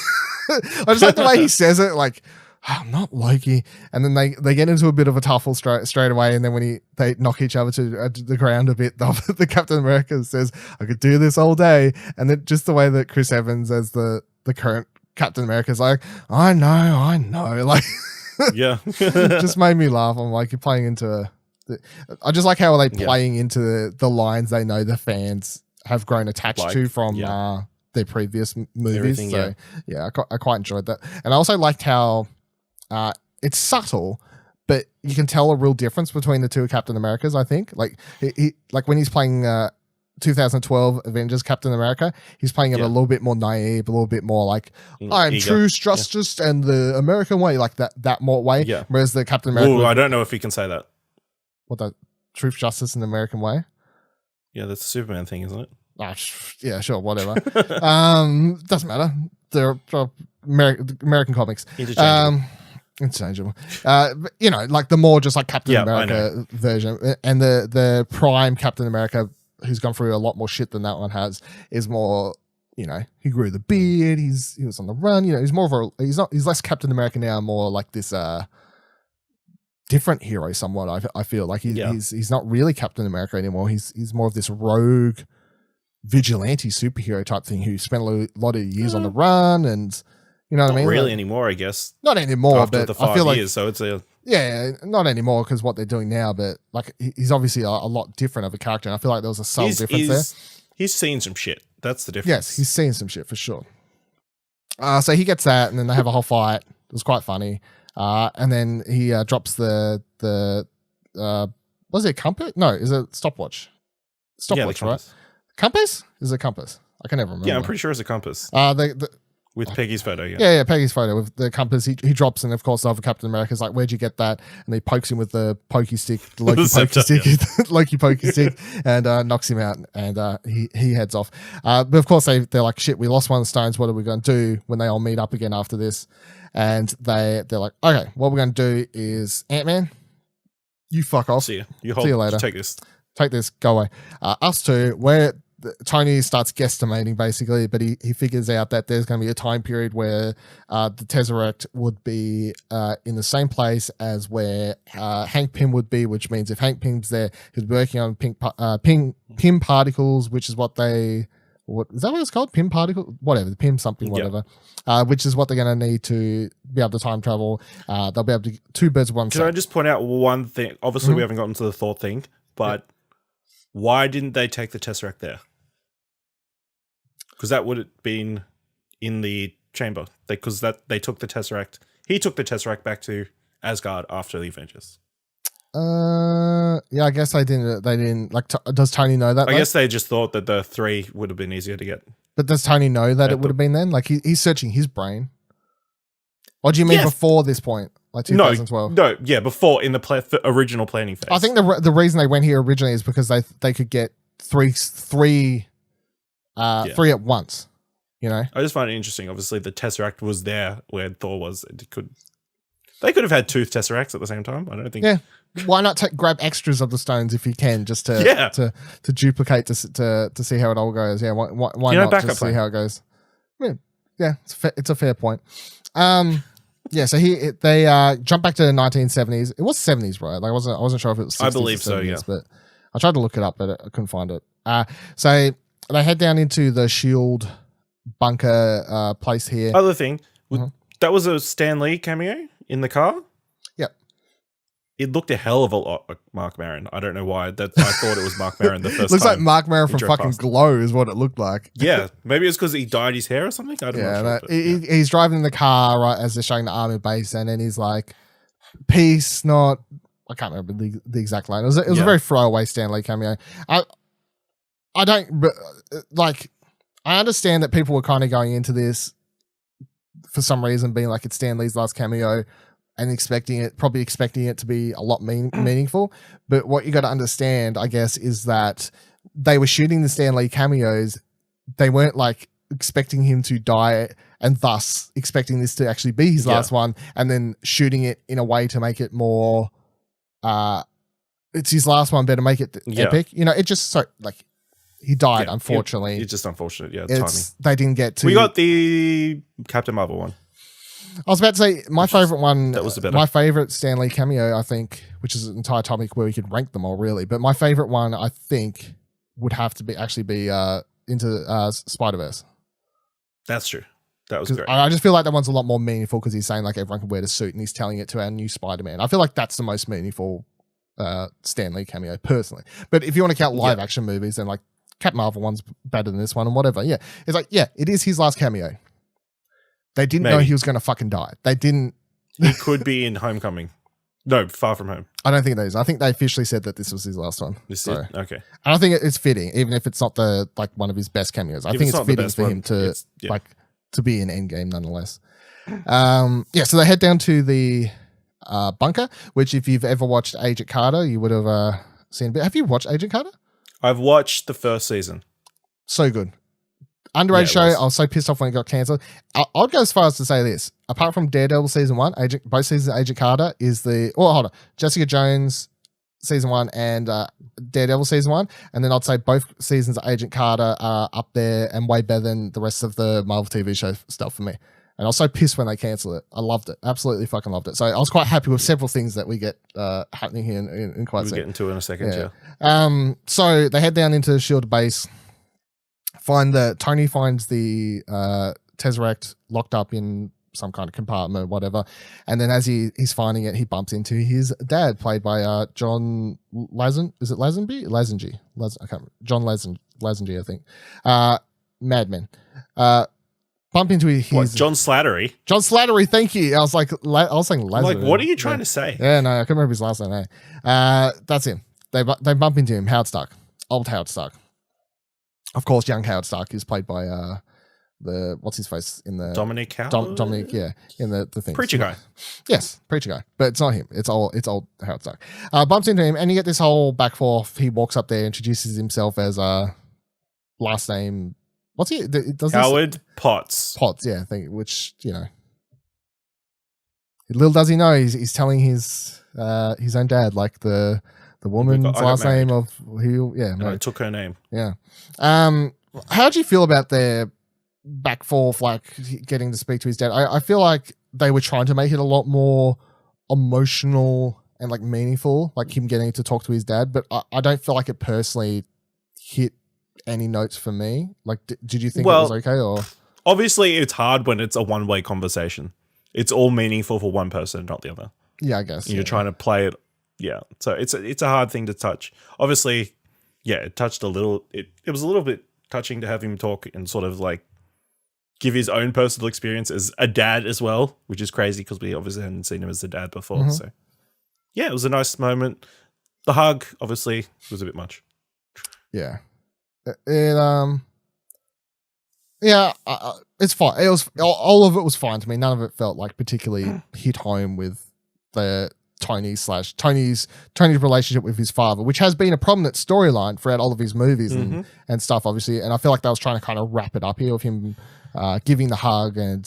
Speaker 1: I just like the way he says it, like, oh, I'm not Loki. And then they get into a bit of a tuffle straight away. And then when they knock each other to the ground a bit, the Captain America says, I could do this all day. And then just the way that Chris Evans, as the current Captain America, is like, I know. Like,
Speaker 3: yeah.
Speaker 1: Just made me laugh. I'm like, you're playing into I just like how are they playing into the lines they know the fans have grown attached to from their previous movies. So I quite enjoyed that, and I also liked how it's subtle, but you can tell a real difference between the two Captain Americas. I think like he like when he's playing 2012 Avengers Captain America, he's playing it a little bit more naive, a little bit more like I'm true justice and the American way, like that more way. Yeah. Whereas the Captain America,
Speaker 3: I don't know if he can say that.
Speaker 1: What, the truth, justice, and the American way?
Speaker 3: Yeah, that's a Superman thing, isn't it?
Speaker 1: Yeah, sure, whatever. Doesn't matter. They're American comics. Interchangeable. But, you know, like the more just like Captain America version, and the Prime Captain America, who's gone through a lot more shit than that one has, is more. You know, he grew the beard. He was on the run. You know, he's more of a. He's less Captain America now, more like this. Different hero somewhat. I feel like he's not really Captain America anymore. He's more of this rogue vigilante superhero type thing who spent a lot of years on the run, and You know what
Speaker 3: Not
Speaker 1: I mean?
Speaker 3: really
Speaker 1: Like,
Speaker 3: anymore, I guess.
Speaker 1: not anymore,
Speaker 3: After
Speaker 1: but
Speaker 3: the 5
Speaker 1: I feel
Speaker 3: years, so it's a
Speaker 1: yeah, not anymore because what they're doing now. But like, he's obviously a lot different of a character, and I feel like there was a subtle difference there.
Speaker 3: He's seen some shit. That's the difference.
Speaker 1: Yes, he's seen some shit for sure. So he gets that, and then they have a whole fight. It was quite funny. And then he drops the was it a compass? No, is it stopwatch? Stopwatch,
Speaker 3: the
Speaker 1: right? Compass? Is it compass? I can never remember.
Speaker 3: Yeah, I'm pretty sure it's a compass. With Peggy's photo, yeah.
Speaker 1: Yeah, Peggy's photo with the compass. He drops, and of course, the other Captain America's like, "Where'd you get that?" And he pokes him with the pokey stick, the Loki pokey stick, Loki pokey stick, and knocks him out, and he heads off. But of course, they're like, "Shit, we lost one of the stones. What are we going to do?" When they all meet up again after this, and they're like, "Okay, what we're going to do is Ant-Man, you fuck off.
Speaker 3: See you
Speaker 1: later.
Speaker 3: Take this.
Speaker 1: Go away." Us two, Tony starts guesstimating basically, but he figures out that there's going to be a time period where the Tesseract would be in the same place as where Hank Pym would be, which means if Hank Pym's there, he's working on Pym particles, which is what is that what it's called? Pym particle? Whatever, the Pym something, whatever. Which is what they're going to need to be able to time travel. They'll be able to two birds with one stone.
Speaker 3: Can I just point out one thing? Obviously, we haven't gotten to the Thor thing, but why didn't they take the Tesseract there? Because that would have been in the chamber. Because they took the Tesseract. He took the Tesseract back to Asgard after the Avengers.
Speaker 1: Yeah, I guess they didn't like. Does Tony know that?
Speaker 3: I guess they just thought that the 3 would have been easier to get.
Speaker 1: But does Tony know that it would have been then? Like he's searching his brain. Or do you mean before this point, like 2012?
Speaker 3: No, yeah, before in the original planning phase.
Speaker 1: I think the reason they went here originally is because they could get three at once. You know,
Speaker 3: I just find it interesting. Obviously, the Tesseract was there where Thor was. They could have had 2 Tesseracts at the same time. I don't think.
Speaker 1: Yeah, why not grab extras of the stones if you can, just to duplicate to see how it all goes? Yeah, why not just see how it goes? Yeah, it's a fair point. Yeah, so they jump back to the 1970s. It was 70s, right? Like I wasn't sure if it was 60s.
Speaker 3: I believe so, yeah.
Speaker 1: But I tried to look it up, but I couldn't find it. So they head down into the Shield bunker place here.
Speaker 3: Other thing, that was a Stan Lee cameo in the car.
Speaker 1: Yep.
Speaker 3: It looked a hell of a lot like Mark Maron. I don't know why. I thought it was Mark Maron the first
Speaker 1: looks
Speaker 3: time.
Speaker 1: like Mark Maron from fucking Glow is what it looked like.
Speaker 3: Yeah, maybe it's because he dyed his hair or something. I don't know.
Speaker 1: He's driving in the car right as they're showing the army base, and then he's like, "Peace, not." I can't remember the exact line. It was a very throwaway Stan Lee cameo. I don't like. I understand that people were kind of going into this for some reason, being like it's Stan Lee's last cameo, and probably expecting it to be a lot meaningful. But what you got to understand, I guess, is that they were shooting the Stan Lee cameos. They weren't like expecting him to die, and thus expecting this to actually be his last one, and then shooting it in a way to make it more. It's his last one, better make it epic. You know, it just so like. He died, unfortunately.
Speaker 3: It's just unfortunate, timing.
Speaker 1: They didn't get to...
Speaker 3: We got the Captain Marvel one.
Speaker 1: I was about to say, my favorite one...
Speaker 3: That was the better.
Speaker 1: My favorite Stan Lee cameo, I think, which is an entire topic where we could rank them all, really. But my favorite one, I think, would have to be into Spider-Verse.
Speaker 3: That's true. That was great.
Speaker 1: I just feel like that one's a lot more meaningful because he's saying like everyone can wear the suit and he's telling it to our new Spider-Man. I feel like that's the most meaningful Stan Lee cameo, personally. But if you want to count live action movies, then like Captain Marvel one's better than this one and whatever. Yeah. It's like, it is his last cameo. They didn't know he was going to fucking die. They didn't.
Speaker 3: He could be in Homecoming. No, Far From Home.
Speaker 1: I don't think that is. I think they officially said that this was his last one.
Speaker 3: Okay.
Speaker 1: I don't think it's fitting, even if it's not one of his best cameos. I think it's fitting for him to be in Endgame nonetheless. So they head down to the bunker, which if you've ever watched Agent Carter, you would have seen a bit. Have you watched Agent Carter?
Speaker 3: I've watched the first season.
Speaker 1: So good. Underrated show. I was so pissed off when it got cancelled. I'd go as far as to say this. Apart from Daredevil season 1, both seasons of Agent Carter is Jessica Jones season 1 and Daredevil season 1. And then I'd say both seasons of Agent Carter are up there and way better than the rest of the Marvel TV show stuff for me. And I was so pissed when they cancelled it. I loved it. Absolutely fucking loved it. So I was quite happy with several things that we get happening here in quite soon.
Speaker 3: We'll get into it in a second,
Speaker 1: So they head down into the Shield base. Tony finds the Tesseract locked up in some kind of compartment, whatever. And then as he's finding it, he bumps into his dad, played by John Lazenby. Is it Lazenby? Lazengy. I can't remember. John Lazenby, I think. Madman. Bump into his
Speaker 3: John Slattery.
Speaker 1: John Slattery, thank you. I was saying Lazenby.
Speaker 3: Like, what are you trying to say?
Speaker 1: Yeah, no, I can't remember his last name. That's him. They bump into him. Howard Stark, old Howard Stark. Of course, young Howard Stark is played by what's his face in the
Speaker 3: Dominic Howard?
Speaker 1: Dominic, yeah, in the thing.
Speaker 3: Preacher guy.
Speaker 1: Yes, preacher guy. But it's not him. It's old Howard Stark. Bumps into him and you get this whole back forth. He walks up there, introduces himself as last name. What's he?
Speaker 3: Howard Potts.
Speaker 1: Potts, yeah, which, little does he know he's telling his own dad, like the woman's last name of who, yeah.
Speaker 3: And I took her name.
Speaker 1: Yeah. How do you feel about their back forth, like getting to speak to his dad? I feel like they were trying to make it a lot more emotional and like meaningful, like him getting to talk to his dad, but I don't feel like it personally hit any notes for me. Like, did you think it was okay? Or
Speaker 3: obviously it's hard when it's a one-way conversation. It's all meaningful for one person, not the other.
Speaker 1: Yeah, I guess.
Speaker 3: You're trying to play it. Yeah. So it's a hard thing to touch. Obviously, yeah, it touched a little. It was a little bit touching to have him talk and sort of like give his own personal experience as a dad as well, which is crazy because we obviously hadn't seen him as a dad before. Mm-hmm. So yeah, it was a nice moment. The hug obviously was a bit much.
Speaker 1: Yeah. It's fine. It was all of it was fine to me. None of it felt like particularly hit home with the Tony's relationship with his father, which has been a prominent storyline throughout all of his movies and stuff, obviously. And I feel like they was trying to kind of wrap it up here with him giving the hug and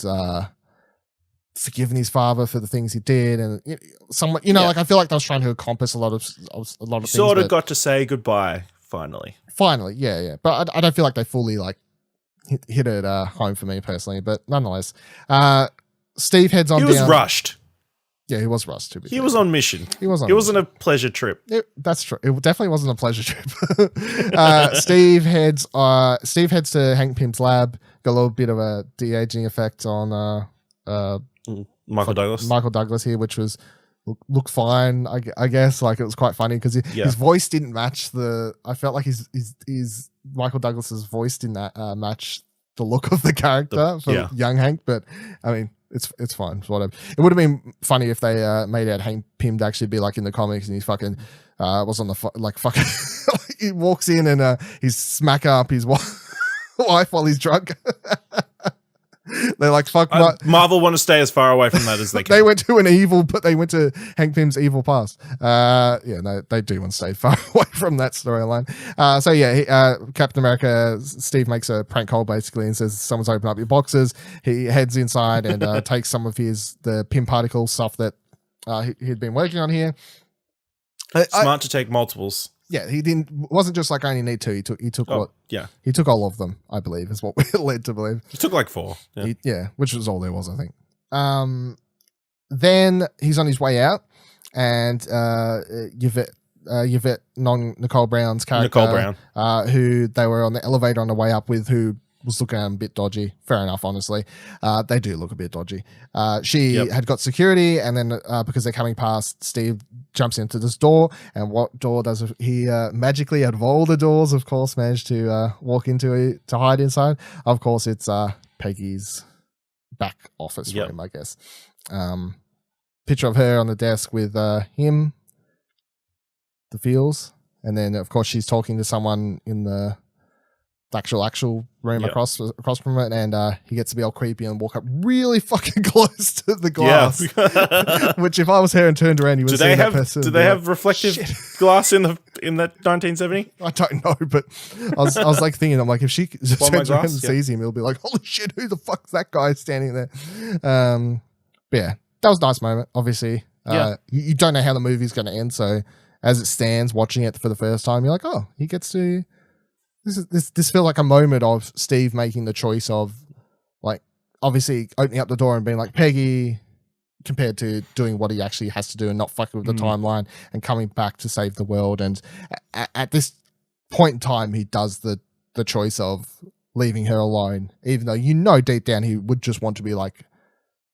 Speaker 1: forgiving his father for the things he did, and like I feel like they was trying to accomplish a lot of things.
Speaker 3: Sort of got to say goodbye finally.
Speaker 1: Finally, yeah. But I don't feel like they fully like hit it home for me personally. But nonetheless, Steve heads on down.
Speaker 3: He was rushed.
Speaker 1: Yeah, he was rushed.
Speaker 3: He was on mission.
Speaker 1: He wasn't
Speaker 3: a pleasure trip.
Speaker 1: That's true. It definitely wasn't a pleasure trip. Steve heads to Hank Pym's lab. Got a little bit of a de-aging effect on
Speaker 3: Michael
Speaker 1: Douglas here, which was looked fine, I guess. Like, it was quite funny because his voice didn't match I felt like his Michael Douglas's voice didn't match the look of the character for young Hank. But I mean, it's fine. It's whatever. It would have been funny if they made out Hank Pym to actually be like in the comics and he's fucking was on the fucking he walks in and he's smacking up his wife while he's drunk. They're like, fuck.
Speaker 3: Marvel want to stay as far away from that as they can.
Speaker 1: They went to Hank Pym's evil past. They do want to stay far away from that storyline. Captain America, Steve makes a prank call basically and says, someone's open up your boxes. He heads inside and takes some of the Pym particle stuff that he'd been working on here.
Speaker 3: Smart to take multiples.
Speaker 1: Yeah, he wasn't just like, I only need 2. He took what?
Speaker 3: Yeah.
Speaker 1: He took all of them, I believe, is what we're led to believe.
Speaker 3: He took like 4.
Speaker 1: Yeah. Which was all there was, I think. Then he's on his way out, and Yvette Nicole Brown's character,
Speaker 3: Nicole Brown,
Speaker 1: who they were on the elevator on the way up with, who was looking a bit dodgy. Fair enough, honestly. They do look a bit dodgy. She had got security, and then because they're coming past, Steve jumps into this door, and what door does he magically, out of all the doors, of course, managed to walk into to hide inside? Of course, it's Peggy's back office room, I guess. Picture of her on the desk with him, the feels, and then of course she's talking to someone in the actual room across from it, and he gets to be all creepy and walk up really fucking close to the glass. Which, if I was here and turned around, you would see that person.
Speaker 3: Do they have reflective glass in that 1970?
Speaker 1: I don't know, but I was like thinking, I'm like, if she just turns around and sees him, he'll be like, holy shit, who the fuck's that guy standing there? But yeah, that was a nice moment. Obviously, you don't know how the movie's going to end, so as it stands, watching it for the first time, you're like, oh, he gets to. This feels like a moment of Steve making the choice of, like, obviously opening up the door and being like, Peggy, compared to doing what he actually has to do and not fucking with the timeline and coming back to save the world. And at this point in time, he does the choice of leaving her alone, even though deep down he would just want to be like,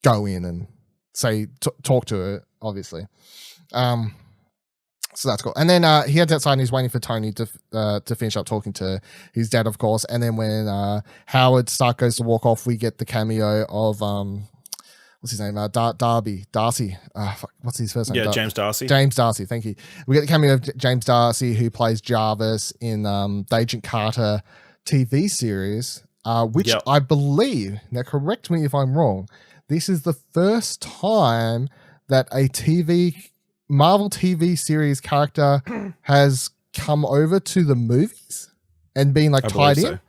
Speaker 1: go in and talk to her, obviously. So that's cool. And then he heads outside and he's waiting for Tony to finish up talking to his dad, of course. And then when Howard Stark goes to walk off, we get the cameo of what's his name? Darcy. What's his first name?
Speaker 3: Yeah, James Darcy.
Speaker 1: James Darcy. Thank you. We get the cameo of James Darcy, who plays Jarvis in the Agent Carter TV series, which I believe, now correct me if I'm wrong, this is the first time that a Marvel TV series character has come over to the movies and been like tied in.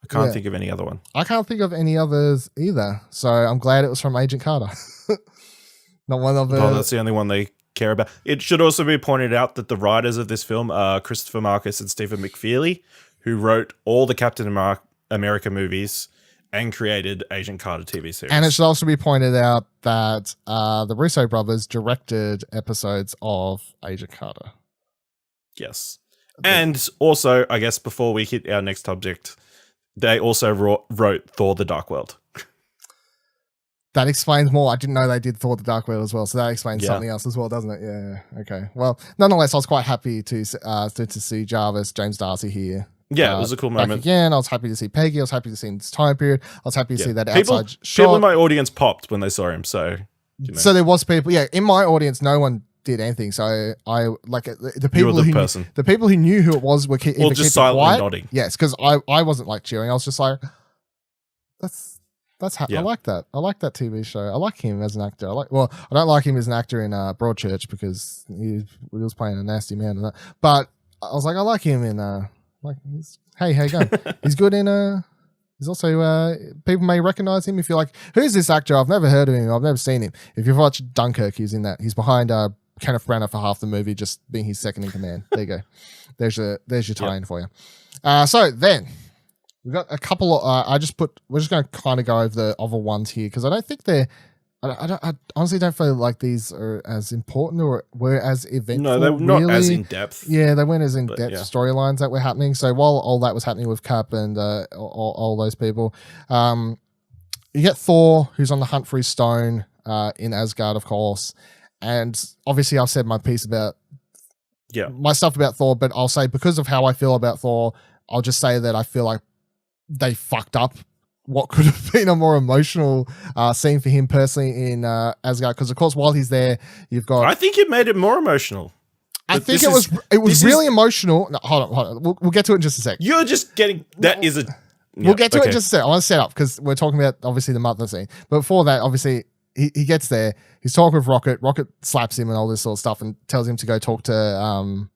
Speaker 3: I can't think of any other one.
Speaker 1: I can't think of any others either. So I'm glad it was from Agent Carter. Not one of the...
Speaker 3: Oh, that's the only one they care about. It should also be pointed out that the writers of this film are Christopher Marcus and Stephen McFeely, who wrote all the Captain America movies and created Agent Carter TV series.
Speaker 1: And it should also be pointed out that the Russo brothers directed episodes of Agent Carter.
Speaker 3: Yes. And also, I guess before we hit our next subject, they also wrote Thor: The Dark World.
Speaker 1: That explains more. I didn't know they did Thor: The Dark World as well, so that explains something else as well, doesn't it? Yeah. Okay. Well, nonetheless, I was quite happy to see Jarvis, James Darcy here.
Speaker 3: Yeah, it was a cool moment.
Speaker 1: Again, I was happy to see Peggy. I was happy to see in this time period. I was happy to see that outside shot.
Speaker 3: People in my audience popped when they saw him, so... You know.
Speaker 1: So there was people... Yeah, in my audience, no one did anything. So I... Like, the people the people who knew who it was were keeping
Speaker 3: silently nodding.
Speaker 1: Yes, because I wasn't, like, cheering. I was just like... I like that. I like that TV show. I like him as an actor. I don't like him as an actor in Broadchurch because he was playing a nasty man in that. But I was like, I like him in... how you going? He's good in he's also people may recognize him if you're like, who's this actor? I've never heard of him. I've never seen him. If you've watched Dunkirk, he's in that. He's behind Kenneth Branagh for half the movie, just being his second in command. There you go. There's your tie-in for you. So then we've got a couple of we're just going to kind of go over the other ones here because I don't think I honestly don't feel like these are as important or were as eventful.
Speaker 3: No, they're not as in depth.
Speaker 1: Yeah, they weren't as in depth storylines that were happening. So while all that was happening with Cap and all those people, you get Thor, who's on the hunt for his stone in Asgard, of course. And obviously, I've said my piece about my stuff about Thor, but I'll say because of how I feel about Thor, I'll just say that I feel like they fucked up what could have been a more emotional scene for him personally in Asgard, because of course while he's there, you've got.
Speaker 3: I think it made it more emotional.
Speaker 1: I think it was really emotional. No, hold on. We'll get to it in just a sec.
Speaker 3: You're just getting that is a.
Speaker 1: We'll get to it in just a sec. I want to set up because we're talking about obviously the mother scene, but before that, obviously he gets there. He's talking with Rocket. Rocket slaps him and all this sort of stuff and tells him to go talk to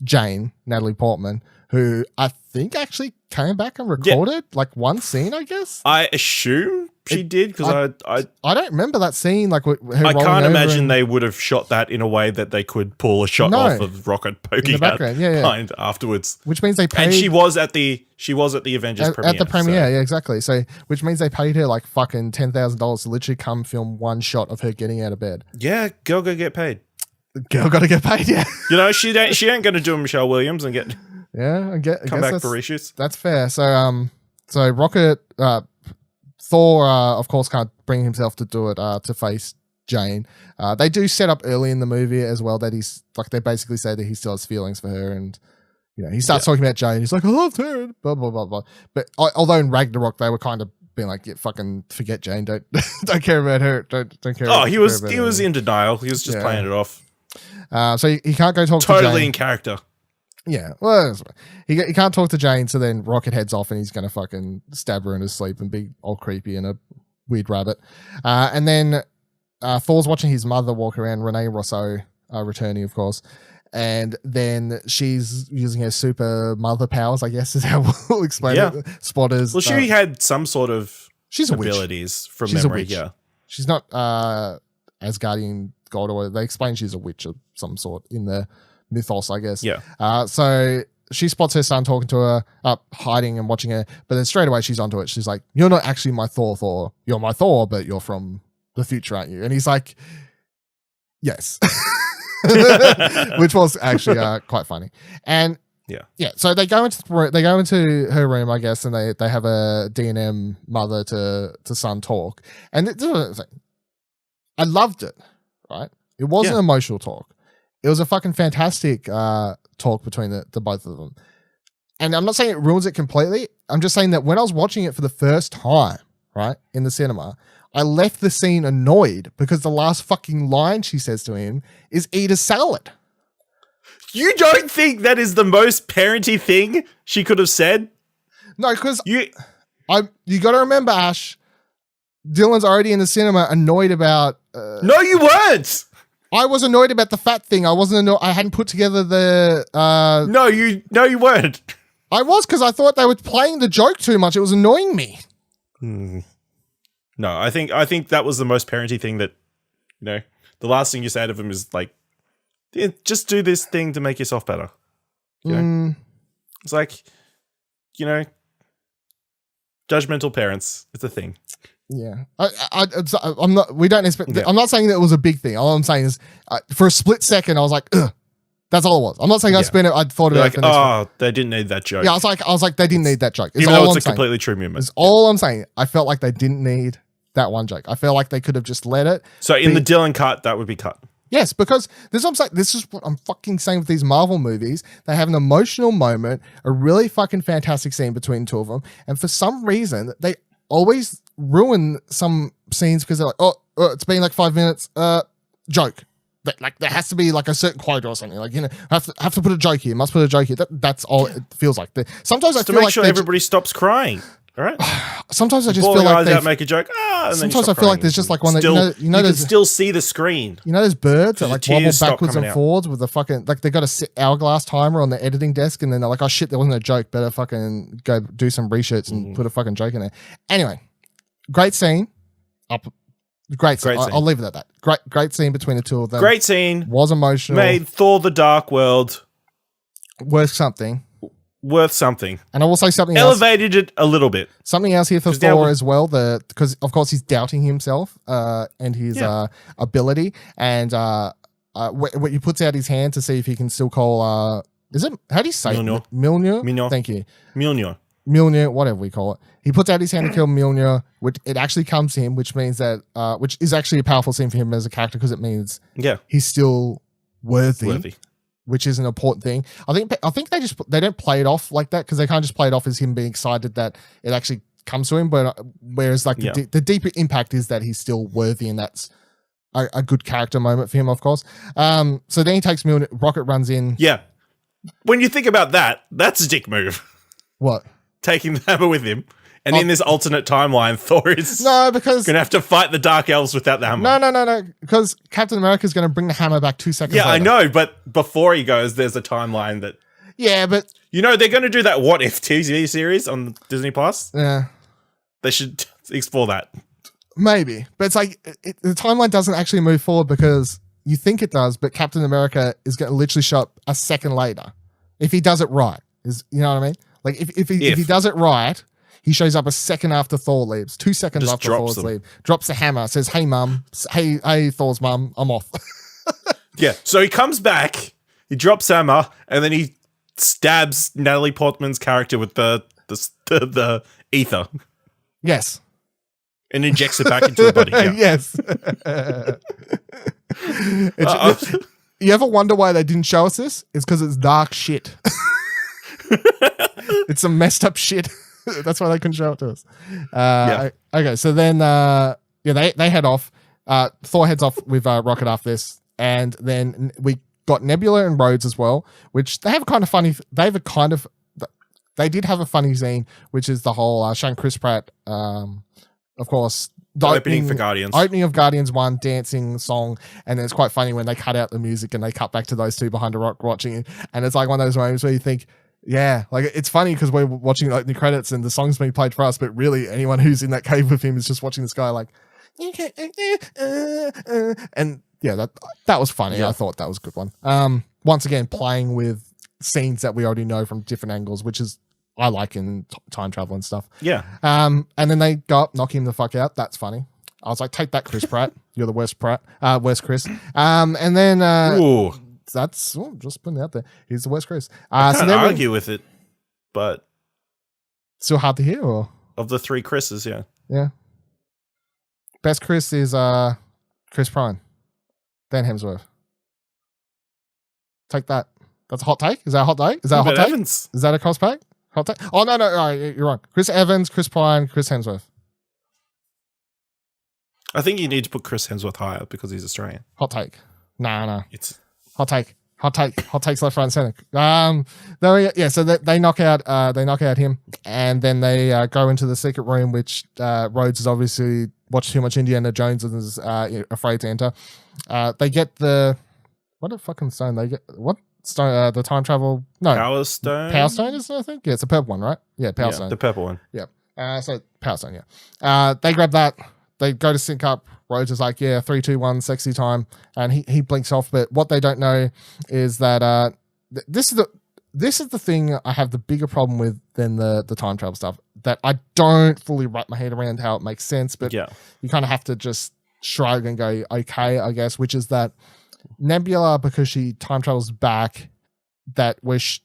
Speaker 1: Jane, Natalie Portman, who I think actually came back and recorded like one scene, I guess.
Speaker 3: I assume she did because
Speaker 1: I don't remember that scene. Like her
Speaker 3: I can't imagine they would have shot that in a way that they could pull a shot off of Rocket poking out behind afterwards.
Speaker 1: Which means they paid.
Speaker 3: And she was at the Avengers premiere.
Speaker 1: At the premiere, yeah, exactly. So which means they paid her like fucking $10,000 to literally come film one shot of her getting out of bed.
Speaker 3: Yeah, girl, go get paid.
Speaker 1: Girl got to get paid, yeah.
Speaker 3: You know, she ain't going to do a Michelle Williams and get come back for reshoots.
Speaker 1: That's fair. So Rocket, Thor, of course, can't bring himself to do it to face Jane. They do set up early in the movie as well that he's like they basically say that he still has feelings for her, and you know he starts talking about Jane. He's like, I loved her, and blah blah blah blah. But although in Ragnarok they were kind of being like, yeah, fucking forget Jane, don't care about her, don't care.
Speaker 3: Oh, he was in denial. He was just playing it off.
Speaker 1: So he can't go talk to Jane.
Speaker 3: Totally in character.
Speaker 1: Yeah, well, he can't talk to Jane, so then Rocket heads off and he's going to fucking stab her in his sleep and be all creepy and a weird rabbit. And then Thor's watching his mother walk around, Renee Rousseau, returning, of course. And then she's using her super mother powers, I guess is how we'll explain it. Spotters.
Speaker 3: Well, she had some sort of
Speaker 1: witch.
Speaker 3: abilities from memory, yeah.
Speaker 1: She's not Asgardian god, or they explain she's a witch of some sort in the mythos, I guess.
Speaker 3: Yeah.
Speaker 1: So she spots her son talking to her, hiding and watching her, but then straight away she's onto it. She's like, you're not actually my Thor. You're my Thor, but you're from the future, aren't you? And he's like, yes. Which was actually quite funny. And yeah. So they go into her room, I guess, and they have a D&M mother to son talk. And I loved it, right? It was an emotional talk. It was a fucking fantastic talk between the both of them. And I'm not saying it ruins it completely. I'm just saying that when I was watching it for the first time, right, in the cinema, I left the scene annoyed because the last fucking line she says to him is eat a salad.
Speaker 3: You don't think that is the most parenty thing she could have said?
Speaker 1: No, because you got to remember, Ash, Dylan's already in the cinema annoyed about...
Speaker 3: no, you weren't!
Speaker 1: I was annoyed about the fat thing. I wasn't annoyed. I hadn't put together the...
Speaker 3: No, you weren't.
Speaker 1: I was, because I thought they were playing the joke too much. It was annoying me.
Speaker 3: No, I think that was the most parenty thing that, the last thing you said of him is like, yeah, just do this thing to make yourself better. You know? It's like, judgmental parents. It's a thing.
Speaker 1: Yeah, I'm not. We don't expect. I'm not saying that it was a big thing. All I'm saying is, for a split second, I was like, ugh. That's all it was. I'm not saying I spent it. I thought about it.
Speaker 3: Like, they didn't need that joke.
Speaker 1: Yeah, I was like, they didn't need that joke.
Speaker 3: Even though it's a completely true moment.
Speaker 1: It's all I'm saying. I felt like they didn't need that one joke. I felt like they could have just let it.
Speaker 3: So in the Dylan cut, that would be cut.
Speaker 1: Yes, because this is what I'm saying. This is what I'm fucking saying with these Marvel movies. They have an emotional moment, a really fucking fantastic scene between the two of them, and for some reason, they always ruin some scenes because they're like, oh, it's been like 5 minutes. Joke. Like there has to be like a certain quote or something. Like, have to put a joke here. Must put a joke here. That's all it feels like. Sometimes I feel like
Speaker 3: to make sure everybody stops crying. All right.
Speaker 1: Sometimes I just feel like
Speaker 3: they make a joke. And
Speaker 1: sometimes I feel like there's just like one that you
Speaker 3: can still see the screen.
Speaker 1: Those birds that like wobble backwards and forwards with the fucking like they got a hourglass timer on the editing desk and then they're like, oh shit, there wasn't a joke. Better fucking go do some reshoots and put a fucking joke in there. Anyway, great scene. Great scene. I'll leave it at that. Great scene between the two of them.
Speaker 3: Great scene.
Speaker 1: Was emotional.
Speaker 3: Made Thor: The Dark World
Speaker 1: worth something.
Speaker 3: And
Speaker 1: I will say something
Speaker 3: elevated it a little bit.
Speaker 1: Something else here for Thor as well, because of course he's doubting himself and his ability, and what he puts out his hand to see if he can still call. Is it? How do you say
Speaker 3: Mjolnir?
Speaker 1: it? Mjolnir. Thank you. Mjolnir, whatever we call it. He puts out his hand to kill Mjolnir, which it actually comes to him, which means that, which is actually a powerful scene for him as a character because it means he's still worthy. Which is an important thing. I think they don't play it off like that because they can't just play it off as him being excited that it actually comes to him. But whereas like the deeper impact is that he's still worthy, and that's a good character moment for him, of course. So then he takes Mjolnir. Rocket runs in.
Speaker 3: Yeah. When you think about that, that's a dick move.
Speaker 1: What?
Speaker 3: Taking the hammer with him. And in this alternate timeline, Thor is
Speaker 1: because
Speaker 3: going to have to fight the Dark Elves without the hammer.
Speaker 1: No. Because Captain America is going to bring the hammer back 2 seconds later.
Speaker 3: I know, but before he goes, there's a timeline that...
Speaker 1: Yeah, but...
Speaker 3: they're going to do that What If TV series on Disney+.
Speaker 1: Yeah.
Speaker 3: They should explore that.
Speaker 1: Maybe. But it's like, the timeline doesn't actually move forward because you think it does, but Captain America is going to literally show up a second later. If he does it right. You know what I mean? Like, if he does it right... He shows up a second after Thor leaves, 2 seconds after Thor's leave, drops the hammer, says, hey, mum, hey, Thor's mum, I'm off.
Speaker 3: Yeah, so he comes back, he drops hammer, and then he stabs Natalie Portman's character with the ether.
Speaker 1: Yes.
Speaker 3: And injects it back into her body. Yeah.
Speaker 1: Yes. You ever wonder why they didn't show us this? It's because it's dark shit. It's some messed up shit. That's why they couldn't show it to us. Okay, so then they head off. Thor heads off with Rocket after this, and then we got Nebula and Rhodes as well, which they have a kind of funny. They did have a funny scene, which is the whole Shane Chris Pratt, of course.
Speaker 3: The opening for Guardians.
Speaker 1: Opening of Guardians 1, dancing song, and then it's quite funny when they cut out the music and they cut back to those two behind a rock watching it, and it's like one of those moments where you think, yeah, like it's funny because we're watching like the credits and the song's being played for us, but really anyone who's in that cave with him is just watching this guy like, and yeah, that was funny. Yeah. I thought that was a good one. Once again, playing with scenes that we already know from different angles, which is I like in time travel and stuff.
Speaker 3: Yeah.
Speaker 1: And then they go up, knock him the fuck out. That's funny. I was like, take that, Chris Pratt. You're the worst worst Chris. And then
Speaker 3: ooh.
Speaker 1: That's just putting it out there. He's the worst Chris.
Speaker 3: I can't argue with it, but
Speaker 1: still hard to hear. Or
Speaker 3: of the three Chris's, yeah.
Speaker 1: Best Chris is Chris Pine, then Hemsworth. Take that. That's a hot take. Is that a hot take? Is that a hot take?
Speaker 3: Evans.
Speaker 1: Is that a cross take? Hot take? Oh no, you're wrong. Chris Evans, Chris Pine, Chris Hemsworth.
Speaker 3: I think you need to put Chris Hemsworth higher because he's Australian.
Speaker 1: Hot take. Nah.
Speaker 3: It's
Speaker 1: hot take. Hot takes left, right, and center. So they knock out him, and then they go into the secret room, which Rhodes has obviously watched too much Indiana Jones and is afraid to enter. They get what a fucking stone they get. What stone? The time travel? No,
Speaker 3: Power Stone.
Speaker 1: Power Stone is it, I think. Yeah, it's a purple one, right? Yeah, Power Stone.
Speaker 3: The purple one.
Speaker 1: Yeah. So Power Stone. Yeah. They grab that. They go to sync up. Rhodes is like, 3, 2, 1, sexy time, and he blinks off. But what they don't know is that this is the thing I have the bigger problem with than the time travel stuff. That I don't fully wrap my head around how it makes sense. But you kind of have to just shrug and go, okay, I guess. Which is that Nebula, because she time travels back, that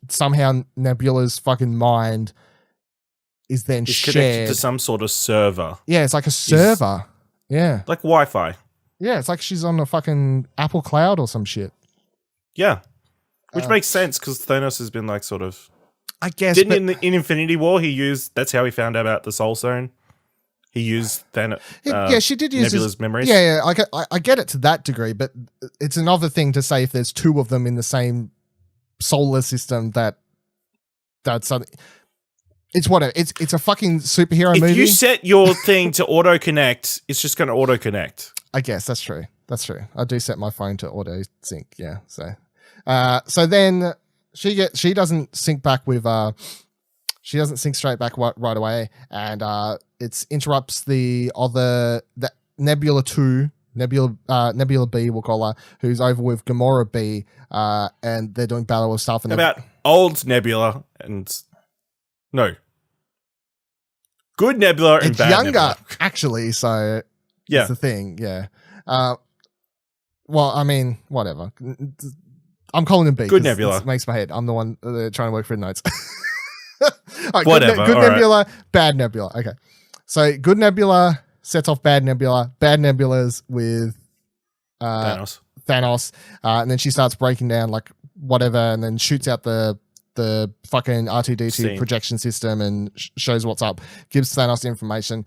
Speaker 1: somehow Nebula's fucking mind is then shared
Speaker 3: connected to some sort of server.
Speaker 1: Yeah, it's like a server. Yeah.
Speaker 3: Like Wi-Fi.
Speaker 1: Yeah, it's like she's on a fucking Apple Cloud or some shit.
Speaker 3: Yeah. Which makes sense because Thanos has been like sort of...
Speaker 1: I guess.
Speaker 3: Didn't in Infinity War that's how he found out about the Soul Stone. He used Thanos.
Speaker 1: She did use
Speaker 3: Nebula's memories.
Speaker 1: Yeah. I get it to that degree, but it's another thing to say if there's two of them in the same solar system that's something... It's whatever. It's a fucking superhero movie.
Speaker 3: If you set your thing to auto connect, it's just going to auto connect.
Speaker 1: I guess that's true. I do set my phone to auto sync. Yeah. So then she doesn't sync back with she doesn't sync straight back right away, and it interrupts the Nebula 2. Nebula B, we'll call her, who's over with Gamora B, and they're doing battle with stuff. And
Speaker 3: about old Nebula and. No. Good Nebula and bad
Speaker 1: younger,
Speaker 3: Nebula.
Speaker 1: actually, so it's the thing, yeah. Well, I mean, whatever. I'm calling him B.
Speaker 3: Good Nebula.
Speaker 1: It makes my head. I'm the one trying to work for the notes. Right,
Speaker 3: whatever.
Speaker 1: Good Nebula, bad Nebula. Okay. So good Nebula sets off bad Nebula. Bad Nebula's with Thanos. And then she starts breaking down like whatever and then shoots out the fucking R2-D2 projection system and shows what's up, gives Thanos the information.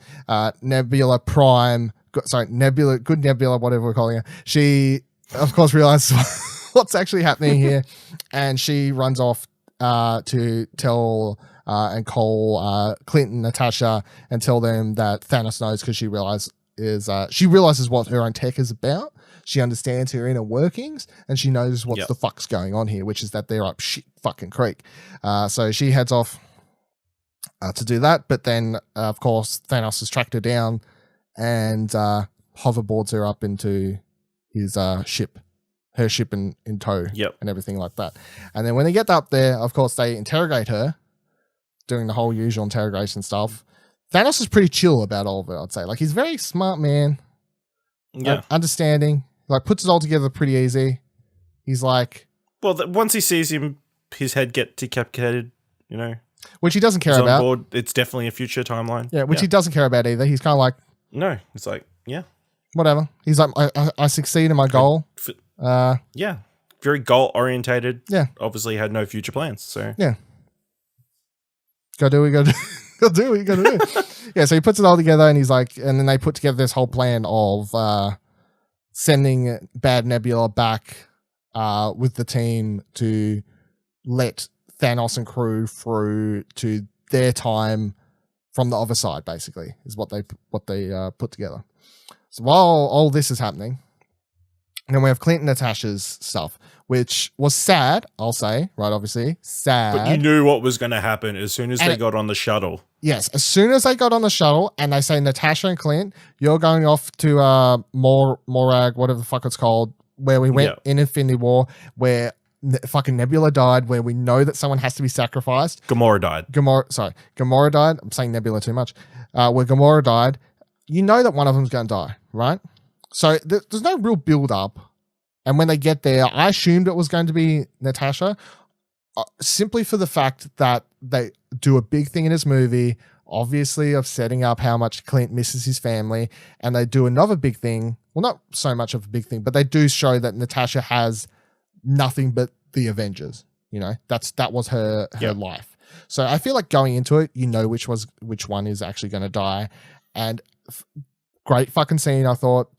Speaker 1: Nebula Prime, good Nebula, whatever we're calling her. She, of course, realizes what's actually happening here, and she runs off to tell and call Clint and Natasha and tell them that Thanos knows because she realizes what her own tech is about. She understands her inner workings and she knows what the fuck's going on here, which is that they're up shit fucking creek. So she heads off to do that. But then, of course, Thanos has tracked her down and hoverboards her up into his ship, her ship in tow and everything like that. And then when they get up there, of course, they interrogate her, doing the whole usual interrogation stuff. Thanos is pretty chill about all of it, I'd say. Like, he's a very smart man.
Speaker 3: Yeah.
Speaker 1: Understanding. Like, puts it all together pretty easy. He's like...
Speaker 3: Well, once he sees his head get decapitated,
Speaker 1: which he doesn't care about.
Speaker 3: Board, it's definitely a future timeline.
Speaker 1: Yeah, which he doesn't care about either. He's kind of like...
Speaker 3: No, it's like,
Speaker 1: whatever. He's like, I succeed in my goal.
Speaker 3: Yeah. Very goal-orientated.
Speaker 1: Yeah.
Speaker 3: Obviously had no future plans, so...
Speaker 1: Yeah. Go do what you gotta do. Go do what you gotta do. Yeah, so he puts it all together and he's like... And then they put together this whole plan of sending Bad Nebula back with the team to let Thanos and crew through to their time from the other side, basically, is what they put together. So while all this is happening, and then we have Clint and Natasha's stuff, which was sad, I'll say, right, obviously, sad.
Speaker 3: But you knew what was going to happen as soon as they got on the shuttle.
Speaker 1: Yes, as soon as they got on the shuttle and they say, Natasha and Clint, you're going off to Morag, whatever the fuck it's called, where we went in Infinity War, where fucking Nebula died, where we know that someone has to be sacrificed.
Speaker 3: Gamora died.
Speaker 1: Gamora died. I'm saying Nebula too much. Where Gamora died, you know that one of them's going to die, right? So there's no real build-up. And when they get there, I assumed it was going to be Natasha, simply for the fact that they do a big thing in this movie obviously of setting up how much Clint misses his family. And they do another big thing. Well, not so much of a big thing, but they do show that Natasha has nothing but the Avengers. You know, that was her life. So I feel like going into it, you know which one is actually going to die. And great fucking scene, I thought.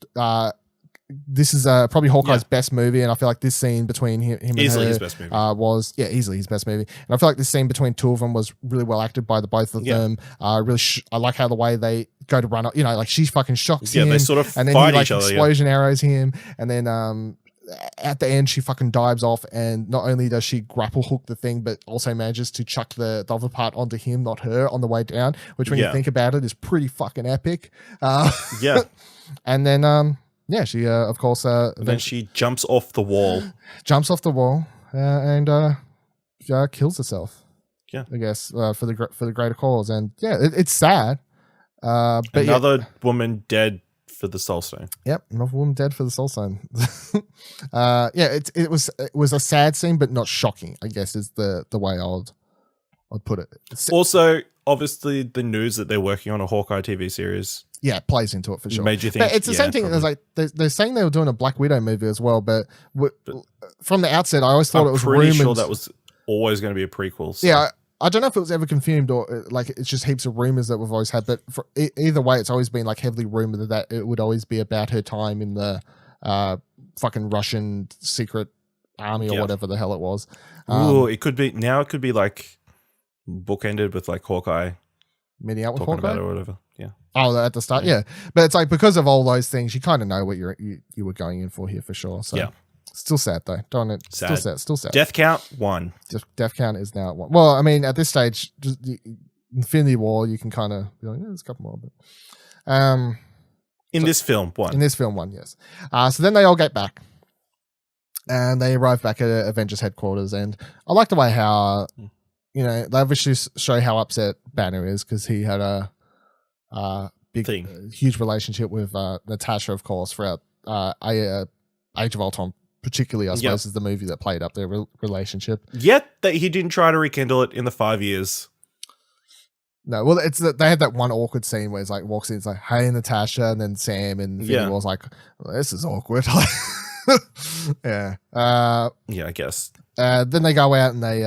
Speaker 1: This is probably Hawkeye's best movie, and I feel like this scene between him and
Speaker 3: easily
Speaker 1: her
Speaker 3: his best movie.
Speaker 1: was easily his best movie. And I feel like this scene between two of them was really well acted by the both of them. I like how the way they go to run, like she fucking shocks him.
Speaker 3: They sort of
Speaker 1: and then
Speaker 3: fight
Speaker 1: he
Speaker 3: each other.
Speaker 1: Explosion arrows him, and then at the end she fucking dives off, and not only does she grapple hook the thing, but also manages to chuck the other part onto him, not her, on the way down. Which, when you think about it, is pretty fucking epic. And then she of course
Speaker 3: then she jumps off the wall.
Speaker 1: And kills herself. Yeah, I guess for the greater cause. And it's sad. But
Speaker 3: another woman dead for the Soul Stone.
Speaker 1: Yep, another woman dead for the Soul Stone. It was a sad scene, but not shocking, I guess, is the way I'd put it.
Speaker 3: Also, obviously, the news that they're working on a Hawkeye TV series.
Speaker 1: Yeah, it plays into it for sure.
Speaker 3: Made you think,
Speaker 1: but it's the same thing. There's like they're saying they were doing a Black Widow movie as well, but from the outset, I always thought it was
Speaker 3: pretty
Speaker 1: rumored.
Speaker 3: Sure that was always going to be a prequel. So.
Speaker 1: Yeah, I don't know if it was ever confirmed or like it's just heaps of rumors that we've always had. But either way, it's always been like heavily rumored that it would always be about her time in the fucking Russian secret army or whatever the hell it was.
Speaker 3: It could be now. It could be like bookended with like Hawkeye
Speaker 1: meeting out with
Speaker 3: talking
Speaker 1: Hawkeye
Speaker 3: about it or whatever. Yeah.
Speaker 1: Oh, at the start, yeah. But it's like because of all those things, you kind of know what you were going in for here for sure. So still sad though. Don't it?
Speaker 3: Sad.
Speaker 1: Still sad.
Speaker 3: Death count 1.
Speaker 1: Death count is now at 1. Well, I mean, at this stage, just the Infinity War, you can kind of be like, there's a couple more. But
Speaker 3: in this film, 1.
Speaker 1: In this film, 1, yes. So then they all get back, and they arrive back at Avengers headquarters, and I like the way how they obviously show how upset Banner is because he had a huge relationship with Natasha, of course, throughout Age of Ultron, particularly, I suppose, is the movie that played up their relationship. Yet
Speaker 3: that he didn't try to rekindle it in the 5 years.
Speaker 1: No, well, it's that they had that one awkward scene where it's like walks in, it's like, "Hey, Natasha," and then Sam and Infinity War's like, well, "This is awkward." Yeah.
Speaker 3: I guess.
Speaker 1: Then they go out and they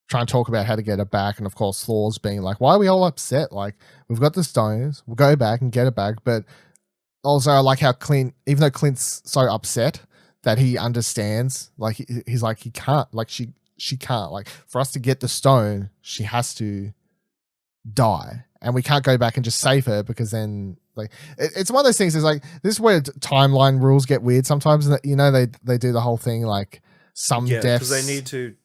Speaker 1: try and talk about how to get it back, and of course Thor's being like, why are we all upset? Like, we've got the stones, we'll go back and get it back. But also I like how Clint, even though Clint's so upset, that he understands, like he's like, he can't, like she can't, like, for us to get the stone, she has to die, and we can't go back and just save her, because then like it's one of those things, is like, this is where timeline rules get weird sometimes, and they do the whole thing like some deaths
Speaker 3: because they need to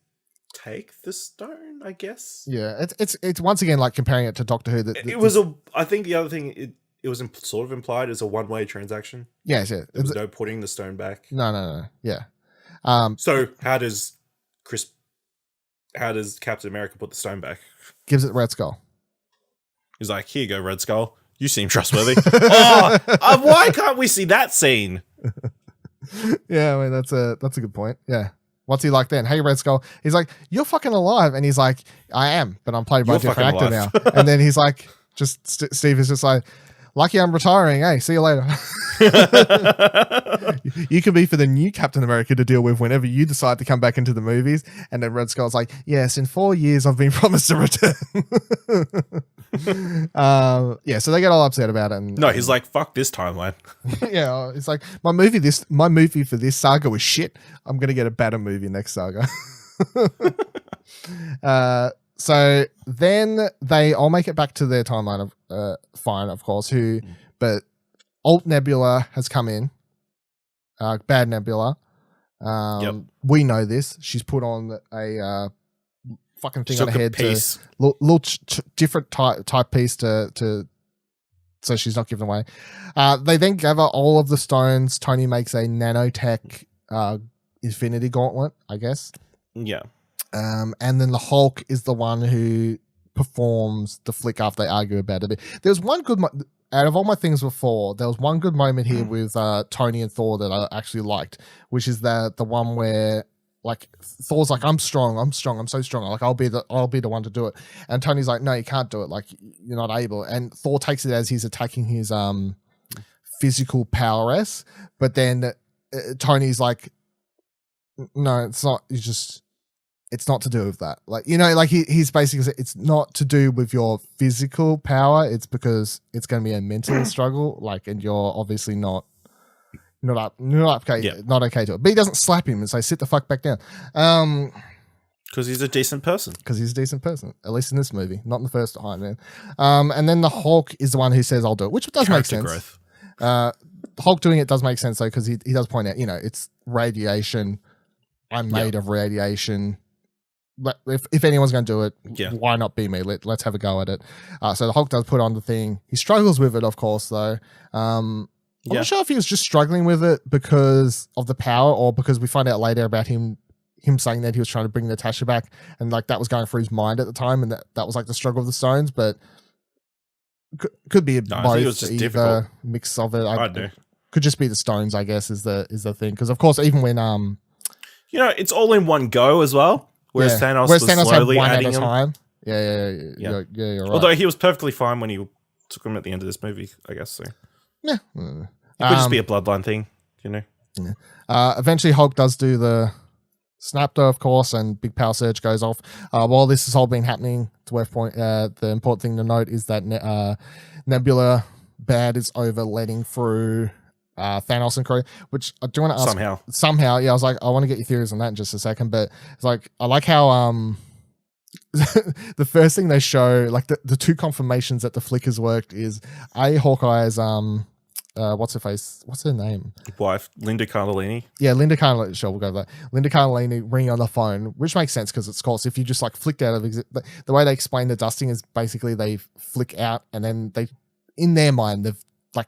Speaker 3: take the stone, I guess.
Speaker 1: Yeah, it's once again like comparing it to Doctor Who.
Speaker 3: I think the other thing it was sort of implied as a one-way transaction.
Speaker 1: Yes, yeah.
Speaker 3: There was no putting the stone back.
Speaker 1: No. Yeah.
Speaker 3: So how does Captain America put the stone back?
Speaker 1: Gives it Red Skull.
Speaker 3: He's like, "Here you go, Red Skull. You seem trustworthy." Why can't we see that scene?
Speaker 1: Yeah, I mean that's a good point. Yeah. What's he like then? "Hey, Red Skull." He's like, "You're fucking alive." And he's like, "I am, but I'm played by a different actor now." And then he's like, Steve is just like, "Lucky I'm retiring, hey, see you later." You can be for the new Captain America to deal with whenever you decide to come back into the movies. And then Red Skull's like, "Yes, in 4 years I've been promised a return." So they get all upset about it. And,
Speaker 3: he's like, "Fuck this timeline."
Speaker 1: Yeah, it's like, my movie for this saga was shit. I'm gonna get a better movie next saga. So then they all make it back to their timeline of fine, of course. But Alt Nebula has come in. Bad Nebula. We know this. She's put on a fucking thing on her head,
Speaker 3: piece.
Speaker 1: little different type piece to so she's not given away. They then gather all of the stones. Tony makes a nanotech Infinity Gauntlet, I guess.
Speaker 3: Yeah.
Speaker 1: And then the Hulk is the one who performs the flick after they argue about it. There's one good out of all my things before, there was one good moment here with Tony and Thor that I actually liked, which is the one where like Thor's like, I'm strong, I'm so strong. Like I'll be the one to do it. And Tony's like, no, you can't do it. Like you're not able. And Thor takes it as he's attacking his physical prowess. But then Tony's like, no, it's not. It's not to do with that. Like, you know, like he's basically, it's not to do with your physical power. It's because it's going to be a mental struggle. Like, and you're obviously not okay to it. But he doesn't slap him and say, sit the fuck back down.
Speaker 3: Because he's a decent person.
Speaker 1: At least in this movie, not in the first Iron Man. And then the Hulk is the one who says, I'll do it, which does make sense. Growth. Hulk doing it does make sense though, because he does point out, you know, it's radiation. I'm made of radiation. But if anyone's going to do it, why not be me? Let's have a go at it. So the Hulk does put on the thing. He struggles with it, of course, though. I'm not sure if he was just struggling with it because of the power or because we find out later about him saying that he was trying to bring Natasha back and like that was going through his mind at the time and that was like the struggle of the stones, but could be both.
Speaker 3: I think it was just difficult.
Speaker 1: Mix of it.
Speaker 3: I do.
Speaker 1: Could just be the stones, I guess, is the thing. Because of course, even when
Speaker 3: you know, it's all in one go as well. Whereas Thanos was slowly adding them.
Speaker 1: Time. Yeah. You're right.
Speaker 3: Although he was perfectly fine when he took him at the end of this movie, I guess. So
Speaker 1: yeah,
Speaker 3: it could just be a bloodline thing, you know.
Speaker 1: Yeah. Eventually, Hulk does do the snap, though, of course, and big power surge goes off. While this has all been happening, to worth point, the important thing to note is that Nebula Bad is over letting through Thanos and crew, which I do want to ask somehow. Yeah, I was like, I want to get your theories on that in just a second, but it's like, I like how the first thing they show, like the two confirmations that the flick has worked is Hawkeye's what's her name?
Speaker 3: Wife, Linda Cardellini.
Speaker 1: Yeah, Linda Cardellini. Sure, we'll go with that. Linda Cardellini ringing on the phone, which makes sense because it's course if you just like flicked out of the way they explain the dusting is basically they flick out and then they, in their mind, they've like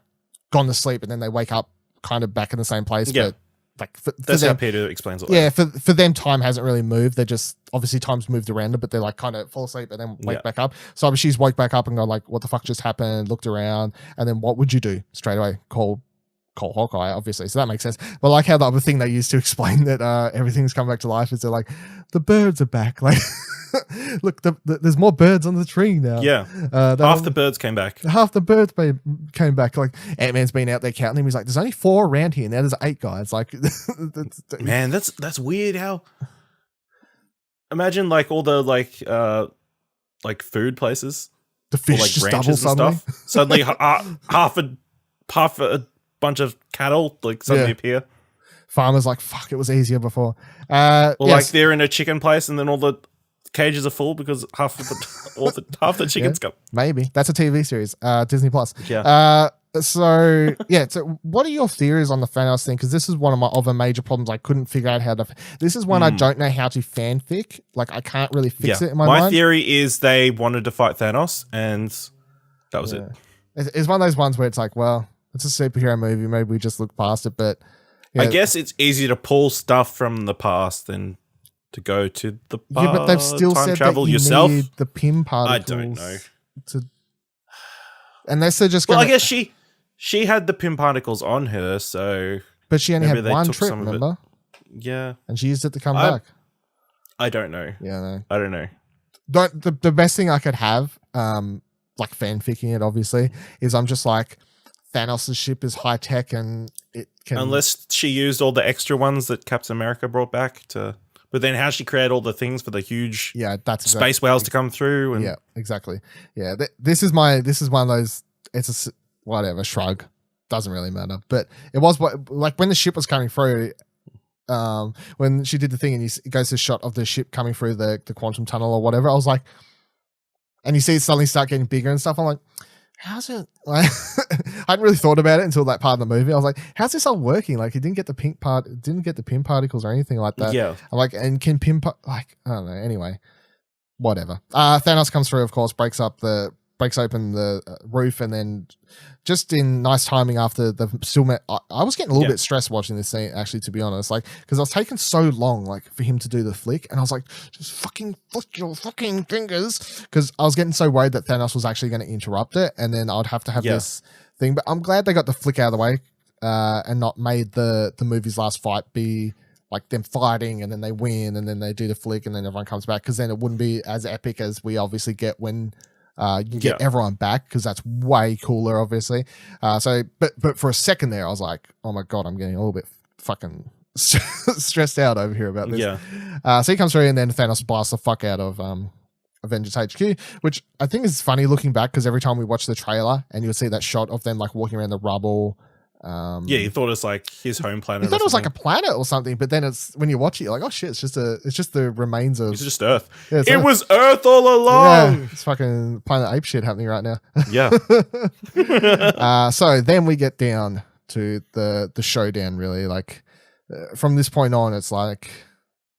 Speaker 1: gone to sleep and then they wake up kind of back in the same place.
Speaker 3: Yeah.
Speaker 1: But like
Speaker 3: that's
Speaker 1: them,
Speaker 3: how Peter explains it.
Speaker 1: Yeah, for them, time hasn't really moved. They're just obviously time's moved around them, but they're like kind of fall asleep and then wake back up. So she's woke back up and gone like, "What the fuck just happened?" Looked around, and then what would you do straight away? Call Hawkeye, obviously. So that makes sense. But like how the other thing they used to explain that everything's come back to life is they're like, the birds are back. Like, look, there's more birds on the tree now.
Speaker 3: Yeah, half the birds came back.
Speaker 1: Half the birds came back. Like Ant-Man's been out there counting them. He's like, there's only 4 around here. Now there's 8 guys. Like,
Speaker 3: man, that's weird. How? Imagine like all the like food places,
Speaker 1: the fish
Speaker 3: or, like,
Speaker 1: just double suddenly.
Speaker 3: Suddenly, half a bunch of cattle like suddenly appear.
Speaker 1: Farmers like, fuck, it was easier before.
Speaker 3: Or like they're in a chicken place and then all the cages are full because half the chickens come.
Speaker 1: Maybe that's a TV series, Disney Plus.
Speaker 3: Yeah.
Speaker 1: So what are your theories on the Thanos thing? Because this is one of my other major problems. I couldn't figure out how to. This is one I don't know how to fanfic. Like I can't really fix it in my mind.
Speaker 3: My theory is they wanted to fight Thanos and that was it.
Speaker 1: It's one of those ones where it's like, well, it's a superhero movie. Maybe we just look past it. But
Speaker 3: I guess it's easier to pull stuff from the past than to go to the past.
Speaker 1: Yeah, but they've still
Speaker 3: time
Speaker 1: said
Speaker 3: travel
Speaker 1: that you
Speaker 3: yourself.
Speaker 1: need the Pym particles.
Speaker 3: I don't know.
Speaker 1: Unless they're just.
Speaker 3: Well, I guess she had the Pym particles on her, so.
Speaker 1: But she only had one trip, remember?
Speaker 3: Yeah,
Speaker 1: and she used it to come back.
Speaker 3: I don't know.
Speaker 1: Yeah, no.
Speaker 3: I don't know.
Speaker 1: The best thing I could have, like fanficking it, obviously, is I'm just like, Thanos' ship is high tech and it can.
Speaker 3: Unless she used all the extra ones that Captain America brought back to. But then how she create all the things for the huge space whales to come through. And,
Speaker 1: yeah, exactly. Yeah, this is one of those, it's a whatever, shrug. Doesn't really matter. But it was like when the ship was coming through, when she did the thing and it goes to a shot of the ship coming through the quantum tunnel or whatever, I was like, and you see it suddenly start getting bigger and stuff. I'm like, how's it? Like, I hadn't really thought about it until that part of the movie. I was like, how's this all working? Like, he didn't get the Pym particles or anything like that.
Speaker 3: Yeah.
Speaker 1: I'm like, and can Pym like, I don't know. Anyway, whatever. Thanos comes through, of course, breaks open the roof, and then just in nice timing after the still met. I was getting a little bit stressed watching this scene, actually, to be honest, like because I was taking so long, like for him to do the flick, and I was like, just fucking flick your fucking fingers, because I was getting so worried that Thanos was actually going to interrupt it, and then I'd have to have this thing. But I'm glad they got the flick out of the way, and not made the movie's last fight be like them fighting and then they win and then they do the flick and then everyone comes back, because then it wouldn't be as epic as we obviously get when you get everyone back, because that's way cooler, obviously. But for a second there, I was like, oh my God, I'm getting a little bit fucking stressed out over here about this.
Speaker 3: Yeah.
Speaker 1: So he comes through and then Thanos blasts the fuck out of Avengers HQ, which I think is funny looking back, because every time we watch the trailer and you'll see that shot of them like walking around the rubble.
Speaker 3: You thought it was like his home planet.
Speaker 1: You thought it was like a planet or something, but then it's when you watch it, you're like, oh shit, it's just the remains of.
Speaker 3: It's just Earth.
Speaker 1: Yeah,
Speaker 3: it was Earth all along.
Speaker 1: Yeah, it's fucking Planet Ape shit happening right now.
Speaker 3: Yeah.
Speaker 1: So then we get down to the showdown. Really, like from this point on, it's like,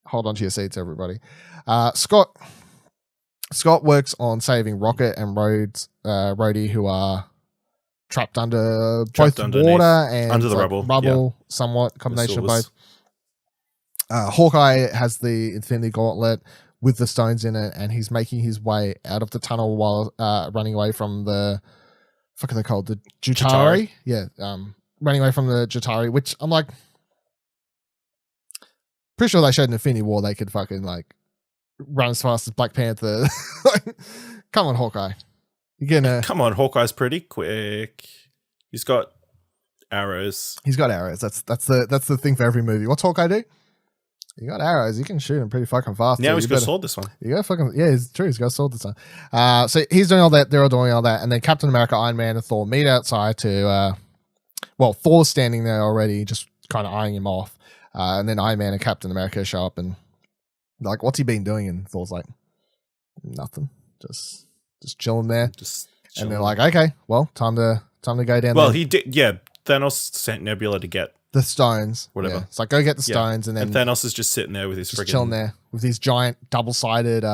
Speaker 1: hold on to your seats, everybody. Scott works on saving Rocket and Rhodey, who are trapped under both water and
Speaker 3: under the
Speaker 1: like
Speaker 3: rubble,
Speaker 1: somewhat combination of both. Hawkeye has the Infinity Gauntlet with the stones in it, and he's making his way out of the tunnel while running away from the fuck are they called, the Jutari? Yeah, running away from the Jutari, which I'm like, pretty sure they showed in Infinity War they could fucking like run as fast as Black Panther. Come on, Hawkeye. You're gonna
Speaker 3: come on, Hawkeye's pretty quick. He's got arrows.
Speaker 1: He's got arrows. That's the thing for every movie. What's Hawkeye do? You got arrows. You can shoot him pretty fucking fast.
Speaker 3: Yeah, he's got a sword this one.
Speaker 1: You got fucking it's true. He's got a sword this one. So he's doing all that. They're all doing all that, and then Captain America, Iron Man, and Thor meet outside to. Thor's standing there already, just kind of eyeing him off, and then Iron Man and Captain America show up and like, "What's he been doing?" And Thor's like, "Nothing. Just chilling there." And they're like, "Okay, well, time to go down."
Speaker 3: Well,
Speaker 1: there.
Speaker 3: he did. Yeah, Thanos sent Nebula to get
Speaker 1: the stones,
Speaker 3: whatever.
Speaker 1: Yeah. It's like, go get the stones, and then
Speaker 3: Thanos is just sitting there with his freaking
Speaker 1: chilling there with his giant double-sided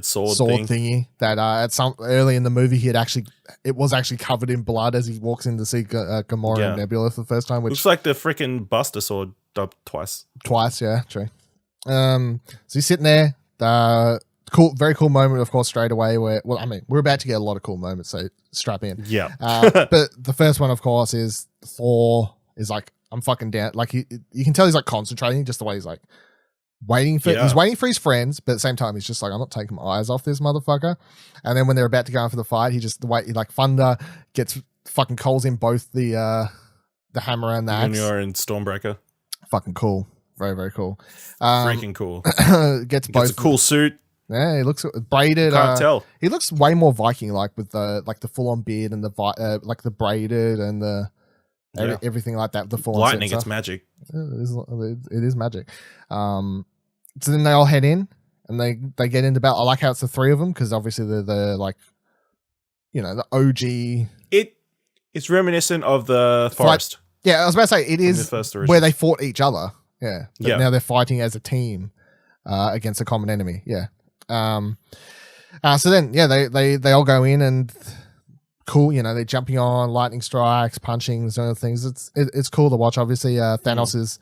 Speaker 3: sword
Speaker 1: thingy that at some early in the movie it was actually covered in blood as he walks in to see Gamora and Nebula for the first time. Which
Speaker 3: looks like the freaking Buster sword dubbed twice.
Speaker 1: Yeah, true. So he's sitting there. Very cool moment, of course, straight away. We're about to get a lot of cool moments, so strap in.
Speaker 3: Yeah.
Speaker 1: But the first one, of course, is Thor is like, I'm fucking down. Like you can tell he's like concentrating, just the way he's like waiting for his friends, but at the same time he's just like, I'm not taking my eyes off this motherfucker. And then when they're about to go in for the fight, Thunder gets fucking calls in both the hammer and the axe.
Speaker 3: And Stormbreaker.
Speaker 1: Fucking cool. Very, very cool.
Speaker 3: Freaking cool.
Speaker 1: Gets both.
Speaker 3: Gets a cool suit.
Speaker 1: Yeah, he looks braided.
Speaker 3: Can't tell.
Speaker 1: He looks way more Viking like with the full on beard and the braided and the everything like that. The full
Speaker 3: lightning, it's magic.
Speaker 1: It is magic. So then they all head in and they get into battle. I like how it's the three of them, because obviously they're the like, the OG.
Speaker 3: It's reminiscent of the forest.
Speaker 1: Yeah, I was about to say it is where they fought each other. Yeah, but now they're fighting as a team against a common enemy. Yeah. So then, they all go in and cool. They're jumping on lightning strikes, punching, those other things. It's cool to watch. Obviously, Thanos is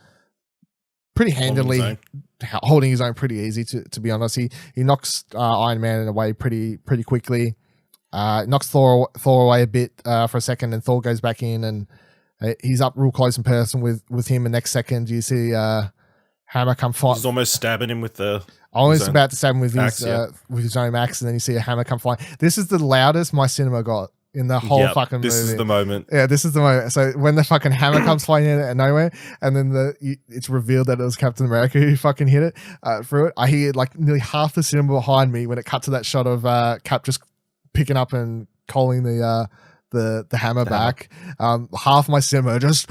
Speaker 1: pretty handily holding his own pretty easy. To be honest, he knocks Iron Man away pretty quickly. Knocks Thor away a bit for a second, and Thor goes back in and he's up real close in person with him. And next second, you see Hammer come fight.
Speaker 3: He's almost stabbing him with the.
Speaker 1: Almost about to stab him with his own axe, and then you see a hammer come flying. This is the loudest my cinema got in the whole fucking movie.
Speaker 3: This is the moment.
Speaker 1: Yeah, this is the moment. So when the fucking hammer comes flying in out of nowhere, and then it's revealed that it was Captain America who fucking hit it through it, I hear like nearly half the cinema behind me when it cut to that shot of Cap just picking up and calling the hammer back. Half my cinema just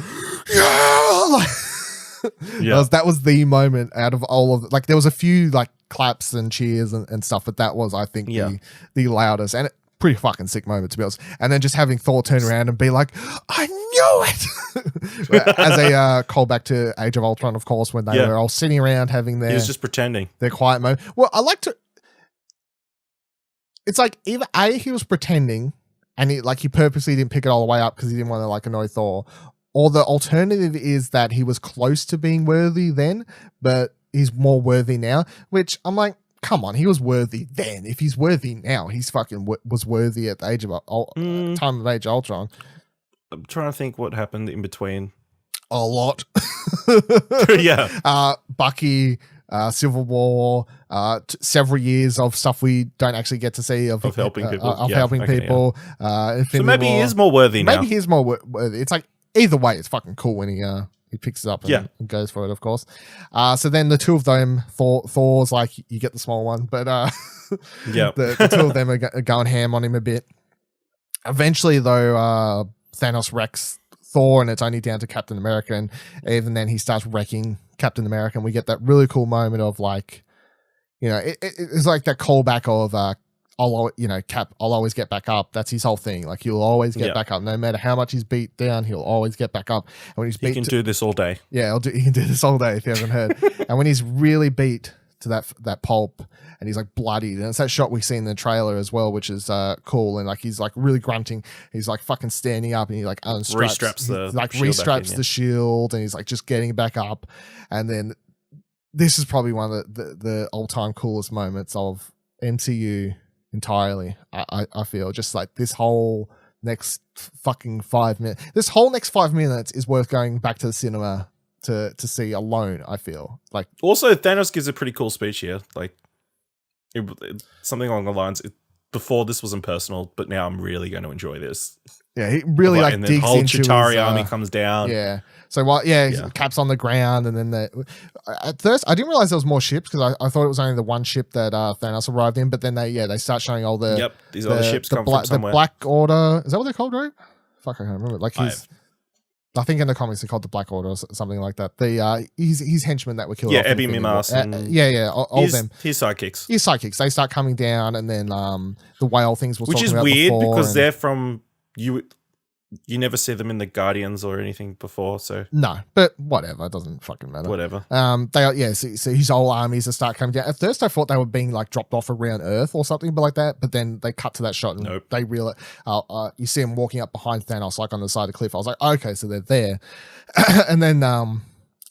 Speaker 1: that was the moment out of all of like there was a few like claps and cheers and stuff, but that was I think the loudest and pretty fucking sick moment, to be honest. And then just having Thor turn around and be like, I knew it, as a callback to Age of Ultron, of course, when they were all sitting around having their.
Speaker 3: He was just pretending
Speaker 1: their quiet moment. Well, I like to. It's like either he was pretending and he purposely didn't pick it all the way up because he didn't want to like annoy Thor. Or the alternative is that he was close to being worthy then, but he's more worthy now, which I'm like, come on, he was worthy then. If he's worthy now, he's fucking was worthy at the age of time of Age of Ultron.
Speaker 3: I'm trying to think what happened in between.
Speaker 1: a lot.
Speaker 3: Yeah.
Speaker 1: Bucky, Civil War, several years of stuff we don't actually get to see of
Speaker 3: helping people.
Speaker 1: Infinity
Speaker 3: So maybe
Speaker 1: War.
Speaker 3: he is more worthy now.
Speaker 1: Maybe he is more worthy. It's like either way, it's fucking cool when he picks it up and goes for it, of course. So then the two of them, Thor's like, you get the small one, but the two of them are going ham on him a bit. Eventually, though, Thanos wrecks Thor, and it's only down to Captain America, and even then he starts wrecking Captain America, and we get that really cool moment of like, it's like that callback of Cap, I'll always get back up. That's his whole thing. Like, he'll always get back up, no matter how much he's beat down. He'll always get back up. And when he
Speaker 3: can do this all day.
Speaker 1: Yeah, he can do this all day if you haven't heard. And when he's really beat to that pulp, and he's like bloodied, and it's that shot we see in the trailer as well, which is cool. And like he's like really grunting. He's like fucking standing up, and he like restraps the shield, and he's like just getting back up. And then this is probably one of the all-time coolest moments of MCU entirely. I feel just like this whole next fucking 5 minutes. This whole next 5 minutes is worth going back to the cinema to see alone. I feel like
Speaker 3: also Thanos gives a pretty cool speech here, like something along the lines. Before this was impersonal, but now I'm really going to enjoy this.
Speaker 1: Yeah, he really like
Speaker 3: and
Speaker 1: digs
Speaker 3: the whole
Speaker 1: into
Speaker 3: Chitauri
Speaker 1: his,
Speaker 3: army comes down.
Speaker 1: Yeah. So Cap's on the ground, and then at first I didn't realize there was more ships because I thought it was only the one ship that Thanos arrived in. But then they start showing all the
Speaker 3: these other ships come from somewhere.
Speaker 1: The Black Order, is that what they're called, right? Fuck, I can't remember. Like I think in the comics they're called the Black Order or something like that. His henchmen that were killed.
Speaker 3: Yeah, Ebby Mimas.
Speaker 1: All them.
Speaker 3: His sidekicks.
Speaker 1: His sidekicks. They start coming down, and then the whale things was
Speaker 3: which
Speaker 1: talking
Speaker 3: is
Speaker 1: about
Speaker 3: weird
Speaker 1: before,
Speaker 3: because they're from you. You never see them in the Guardians or anything before, so
Speaker 1: no. But whatever, it doesn't fucking matter.
Speaker 3: Whatever.
Speaker 1: They are so his whole armies are start coming down. At first, I thought they were being like dropped off around Earth or something, but like that. But then they cut to that shot, and they realize you see him walking up behind Thanos, like on the side of the cliff. I was like, okay, so they're there, and then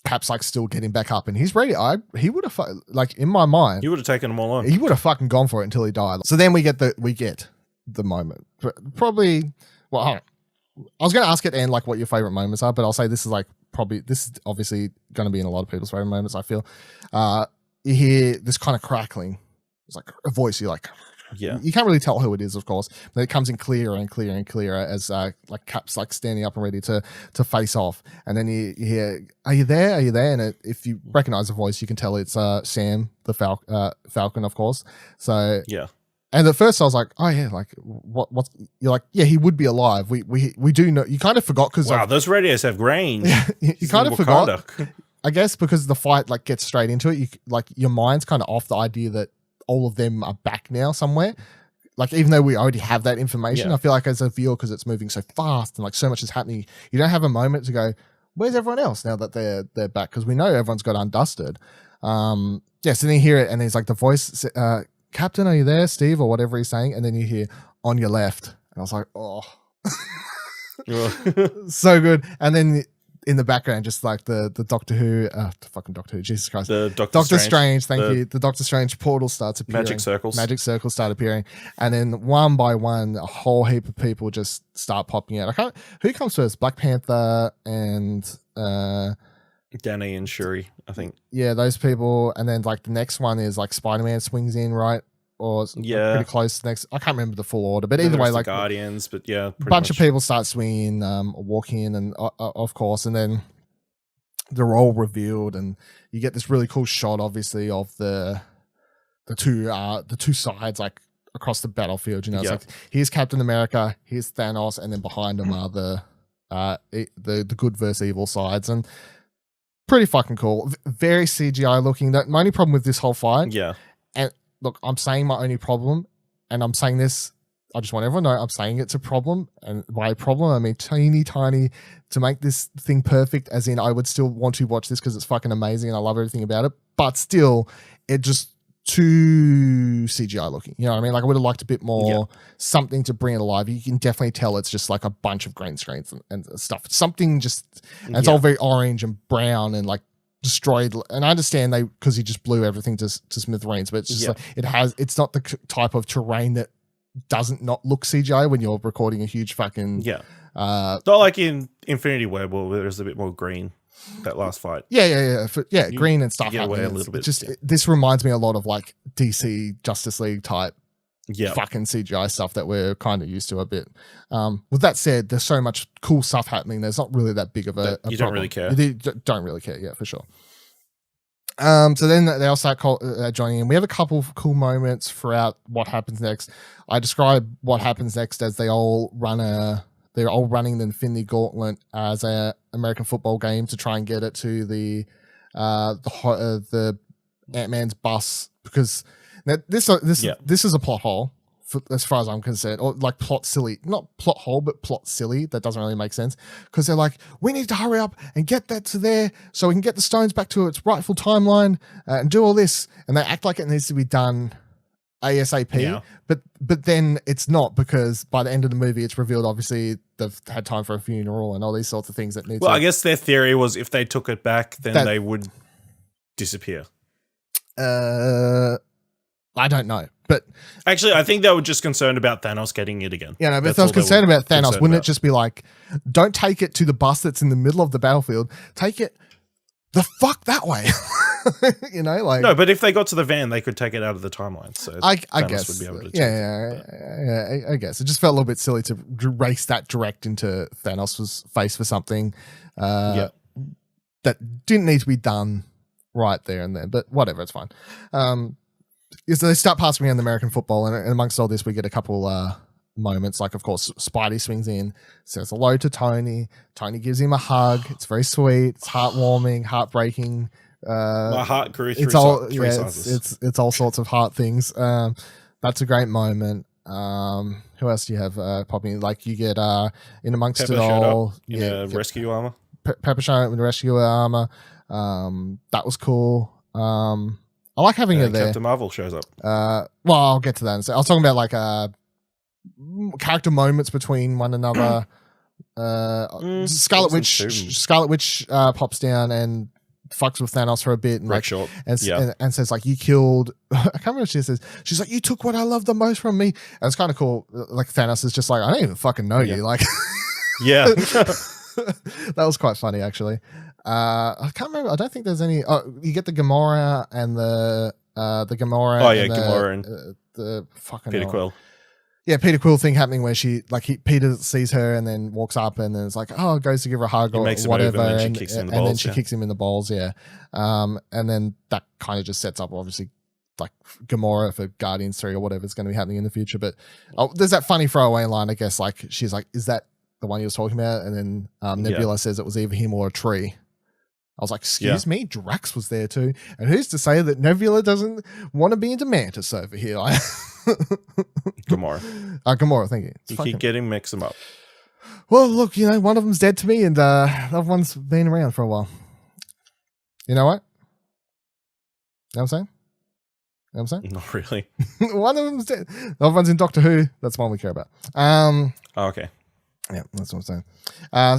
Speaker 1: Cap's like still getting back up, and he's ready. He would have like in my mind,
Speaker 3: he would have taken them all on.
Speaker 1: He would have fucking gone for it until he died. So then we get the moment, but probably I was going to ask at the end like what your favorite moments are, but I'll say this is obviously going to be in a lot of people's favorite moments. I feel you hear this kind of crackling. It's like a voice. You're like, you can't really tell who it is, of course, but it comes in clearer and clearer and clearer as like Cap's like standing up and ready to face off. And then you hear, "Are you there? Are you there?" And if you recognize the voice, you can tell it's Sam the Falcon, of course. So
Speaker 3: yeah. And
Speaker 1: at first I was like, oh yeah, like what? You're like, yeah, he would be alive. We do know. You kind of forgot because
Speaker 3: those radios have range.
Speaker 1: you kind of forgot. I guess because the fight like gets straight into it. You like your mind's kind of off the idea that all of them are back now somewhere. Like even though we already have that information, I feel like as a viewer, because it's moving so fast and like so much is happening, you don't have a moment to go, where's everyone else now that they're back? Because we know everyone's got undusted. So then you hear it, and there's like the voice. Captain, are you there, Steve, or whatever he's saying? And then you hear on your left. And I was like, oh, so good. And then in the background, just like the Doctor Who, the fucking Doctor Who, Jesus Christ.
Speaker 3: The
Speaker 1: Doctor Strange, thank you. The Doctor Strange portal starts appearing.
Speaker 3: Magic circles
Speaker 1: start appearing. And then one by one, a whole heap of people just start popping out. Who comes first? Black Panther and
Speaker 3: Danny and Shuri, I think.
Speaker 1: Yeah, those people. And then like the next one is like Spider-Man swings in, right? Or pretty close next. I can't remember the full order, but either way, like
Speaker 3: Guardians, but yeah,
Speaker 1: a bunch of people start swinging, walking in, and of course, and then they're all revealed, and you get this really cool shot, obviously, of the two sides like across the battlefield. You know, it's like here's Captain America, here's Thanos, and then behind them are the good versus evil sides, and pretty fucking cool. Very CGI looking. My only problem with this whole fight, and look, I'm saying my only problem, and I'm saying this, I just want everyone to know I'm saying it's a problem, and by problem I mean teeny tiny, to make this thing perfect, as in I would still want to watch this because it's fucking amazing and I love everything about it, but still, it just too CGI looking. You know what I mean? Like I would have liked a bit more something to bring it alive. You can definitely tell it's just like a bunch of green screens and stuff. Something just, and it's all very orange and brown and like destroyed. And I understand because he just blew everything to smithereens, but it's just like it's not the type of terrain that doesn't not look CGI when you're recording a huge fucking
Speaker 3: not like in Infinity War where there's a bit more green. That last fight,
Speaker 1: green and stuff.
Speaker 3: Get away a
Speaker 1: happening.
Speaker 3: little bit.
Speaker 1: Just this reminds me a lot of like DC Justice League type, fucking CGI stuff that we're kind of used to a bit. With that said, there's so much cool stuff happening. There's not really that big of a
Speaker 3: you
Speaker 1: problem.
Speaker 3: don't really care.
Speaker 1: You don't really care, yeah, for sure. So then they all start joining in. We have a couple of cool moments throughout what happens next. I describe what happens next as they're all running the Infinity Gauntlet as a American football game to try and get it to the Ant-Man's bus, because now this is a plot hole as far as I'm concerned, or like plot silly, not plot hole, but plot silly. That doesn't really make sense, because they're like, we need to hurry up and get that to there so we can get the stones back to its rightful timeline and do all this, and they act like it needs to be done ASAP, but then it's not, because by the end of the movie it's revealed obviously they've had time for a funeral and all these sorts of things that need
Speaker 3: I guess their theory was if they took it back then they would disappear.
Speaker 1: I don't know, but
Speaker 3: actually I think they were just concerned about Thanos getting it again.
Speaker 1: But if I was concerned about Thanos, wouldn't it just be like, don't take it to the bus that's in the middle of the battlefield, take it the fuck that way? No,
Speaker 3: but if they got to the van, they could take it out of the timeline. So
Speaker 1: I guess would be able to I guess it just felt a little bit silly to race that direct into Thanos' face for something that didn't need to be done right there and then. But whatever, it's fine. So they start passing around the American football, and amongst all this, we get a couple moments. Like, of course, Spidey swings in, says hello to Tony. Tony gives him a hug. It's very sweet. It's heartwarming, heartbreaking.
Speaker 3: My heart grew
Speaker 1: three sizes. It's all sorts of heart things. That's a great moment. Who else do you have popping? Like, you get in amongst
Speaker 3: Pepper
Speaker 1: it all,
Speaker 3: in rescue armor.
Speaker 1: Pepper showing up in rescue armor. That was cool. I like having it there.
Speaker 3: Captain Marvel shows up.
Speaker 1: Well, I'll get to that. I was talking about like character moments between one another. Scarlet Witch pops down and fucks with Thanos for a bit and says like, you killed, I can't remember what she says. She's like, you took what I love the most from me. And it's kind of cool. Like, Thanos is just like, I don't even fucking know you. Like, that was quite funny, actually. I can't remember. I don't think there's any. Oh, you get the Gamora and the Gamora.
Speaker 3: Oh yeah, Gamora and
Speaker 1: the fucking
Speaker 3: Peter Quill.
Speaker 1: Yeah, Peter Quill thing happening where Peter sees her and then walks up and then it's like, goes to give her a hug or whatever, and then she kicks him in the balls. Yeah, and then that kind of just sets up obviously like Gamora for Guardians 3 or whatever is going to be happening in the future. But there's that funny throwaway line, I guess. Like, she's like, "Is that the one you was talking about?" And then Nebula says it was either him or a tree. I was like, excuse me, Drax was there too. And who's to say that Nebula doesn't want to be into Mantis over here?
Speaker 3: Gamora.
Speaker 1: Gamora, thank you.
Speaker 3: You keep getting mix them up.
Speaker 1: Well, look, one of them's dead to me and the other one's been around for a while. You know what? You know what I'm saying?
Speaker 3: Not really.
Speaker 1: One of them's dead. The other one's in Doctor Who. That's one we care about.
Speaker 3: Okay.
Speaker 1: Yeah, that's what I'm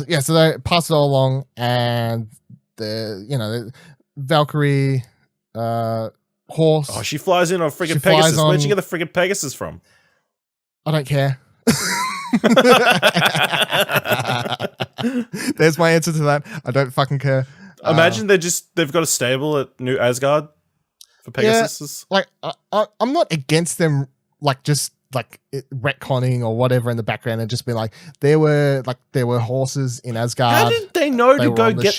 Speaker 1: saying. So they pass it all along, and the Valkyrie horse.
Speaker 3: Oh, she flies in on friggin' Pegasus. Where'd you get the friggin' Pegasus from?
Speaker 1: I don't care. There's my answer to that. I don't fucking care.
Speaker 3: Imagine they've got a stable at New Asgard for Pegasus.
Speaker 1: Yeah, like I'm not against them, like just like retconning or whatever in the background and just be like, there were horses in Asgard.
Speaker 3: How did they know to go get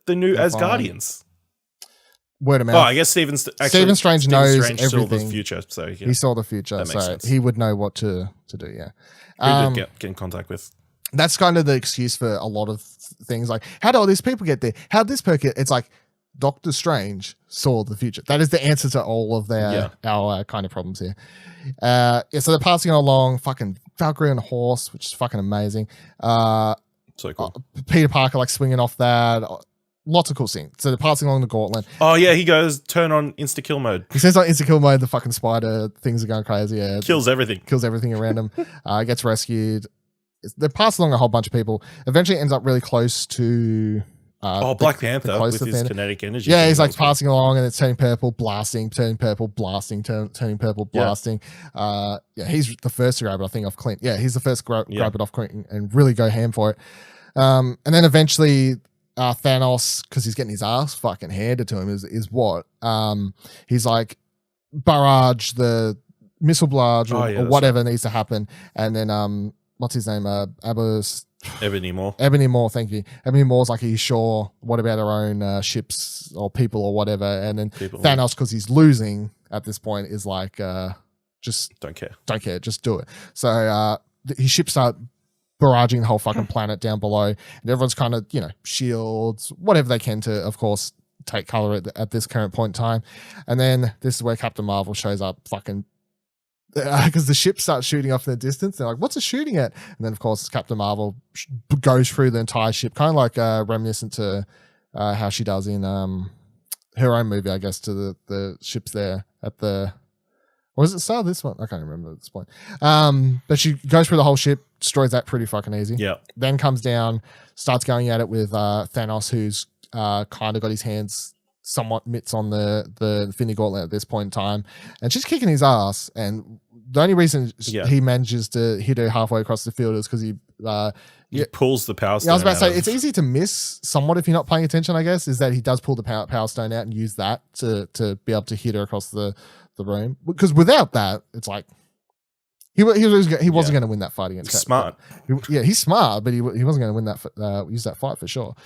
Speaker 3: the new Asgardians?
Speaker 1: Word of mouth.
Speaker 3: Oh, I guess Stephen
Speaker 1: Strange knows everything.
Speaker 3: Saw the future, so
Speaker 1: he saw the future, so sense. He would know what to do. Yeah,
Speaker 3: who did get in contact with?
Speaker 1: That's kind of the excuse for a lot of things. Like, how did all these people get there? How did this person get? It's like Doctor Strange saw the future. That is the answer to all of our kind of problems here. So they're passing along. Fucking Valkyrie on a horse, which is fucking amazing.
Speaker 3: So cool.
Speaker 1: Peter Parker like swinging off that. Lots of cool scenes. So they're passing along the gauntlet.
Speaker 3: Oh yeah, he goes turn on insta kill mode.
Speaker 1: He says on insta kill mode, the fucking spider things are going crazy. Yeah,
Speaker 3: kills everything
Speaker 1: around him. Gets rescued. They pass along a whole bunch of people. Eventually ends up really close to
Speaker 3: Black Panther with his
Speaker 1: Thanos.
Speaker 3: kinetic energy.
Speaker 1: Yeah, he's like passing along and it's turning purple, blasting, turning purple, blasting, turning purple, blasting. Yeah, he's the first to grab it, I think, off Clint. Yeah, he's the first to grab it off Clint and really go ham for it. And then eventually Thanos, because he's getting his ass fucking handed to him, is what? He's like, barrage the missile barrage or whatever needs to happen. And then, what's his name?
Speaker 3: Ebony Moore.
Speaker 1: Ebony Moore, thank you. Ebony Moore's like, he's sure, what about our own ships or people or whatever? And then Thanos, because he's losing at this point, is like, just
Speaker 3: don't care,
Speaker 1: just do it. So his ships start barraging the whole fucking planet down below, and everyone's kind of, shields, whatever they can to, of course, take color at this current point in time. And then this is where Captain Marvel shows up, fucking, because the ship starts shooting off in the distance. They're like, what's it shooting at? And then, of course, Captain Marvel goes through the entire ship, kind of like reminiscent to how she does in her own movie, I guess, to the ships there at the... Or is it start this one? I can't remember at this point. But she goes through the whole ship, destroys that pretty fucking easy.
Speaker 3: Yeah.
Speaker 1: Then comes down, starts going at it with Thanos, who's kind of got his hands somewhat mitts on the Infinity Gauntlet at this point in time, and she's kicking his ass. And the only reason he manages to hit her halfway across the field is because he
Speaker 3: pulls the power stone.
Speaker 1: I was about to say, it's easy to miss somewhat if you're not paying attention, I guess, is that he does pull the power stone out and use that to be able to hit her across the room. Because without that, it's like he wasn't going to win that fight against
Speaker 3: smart.
Speaker 1: He's smart, but he wasn't going to win that use that fight for sure.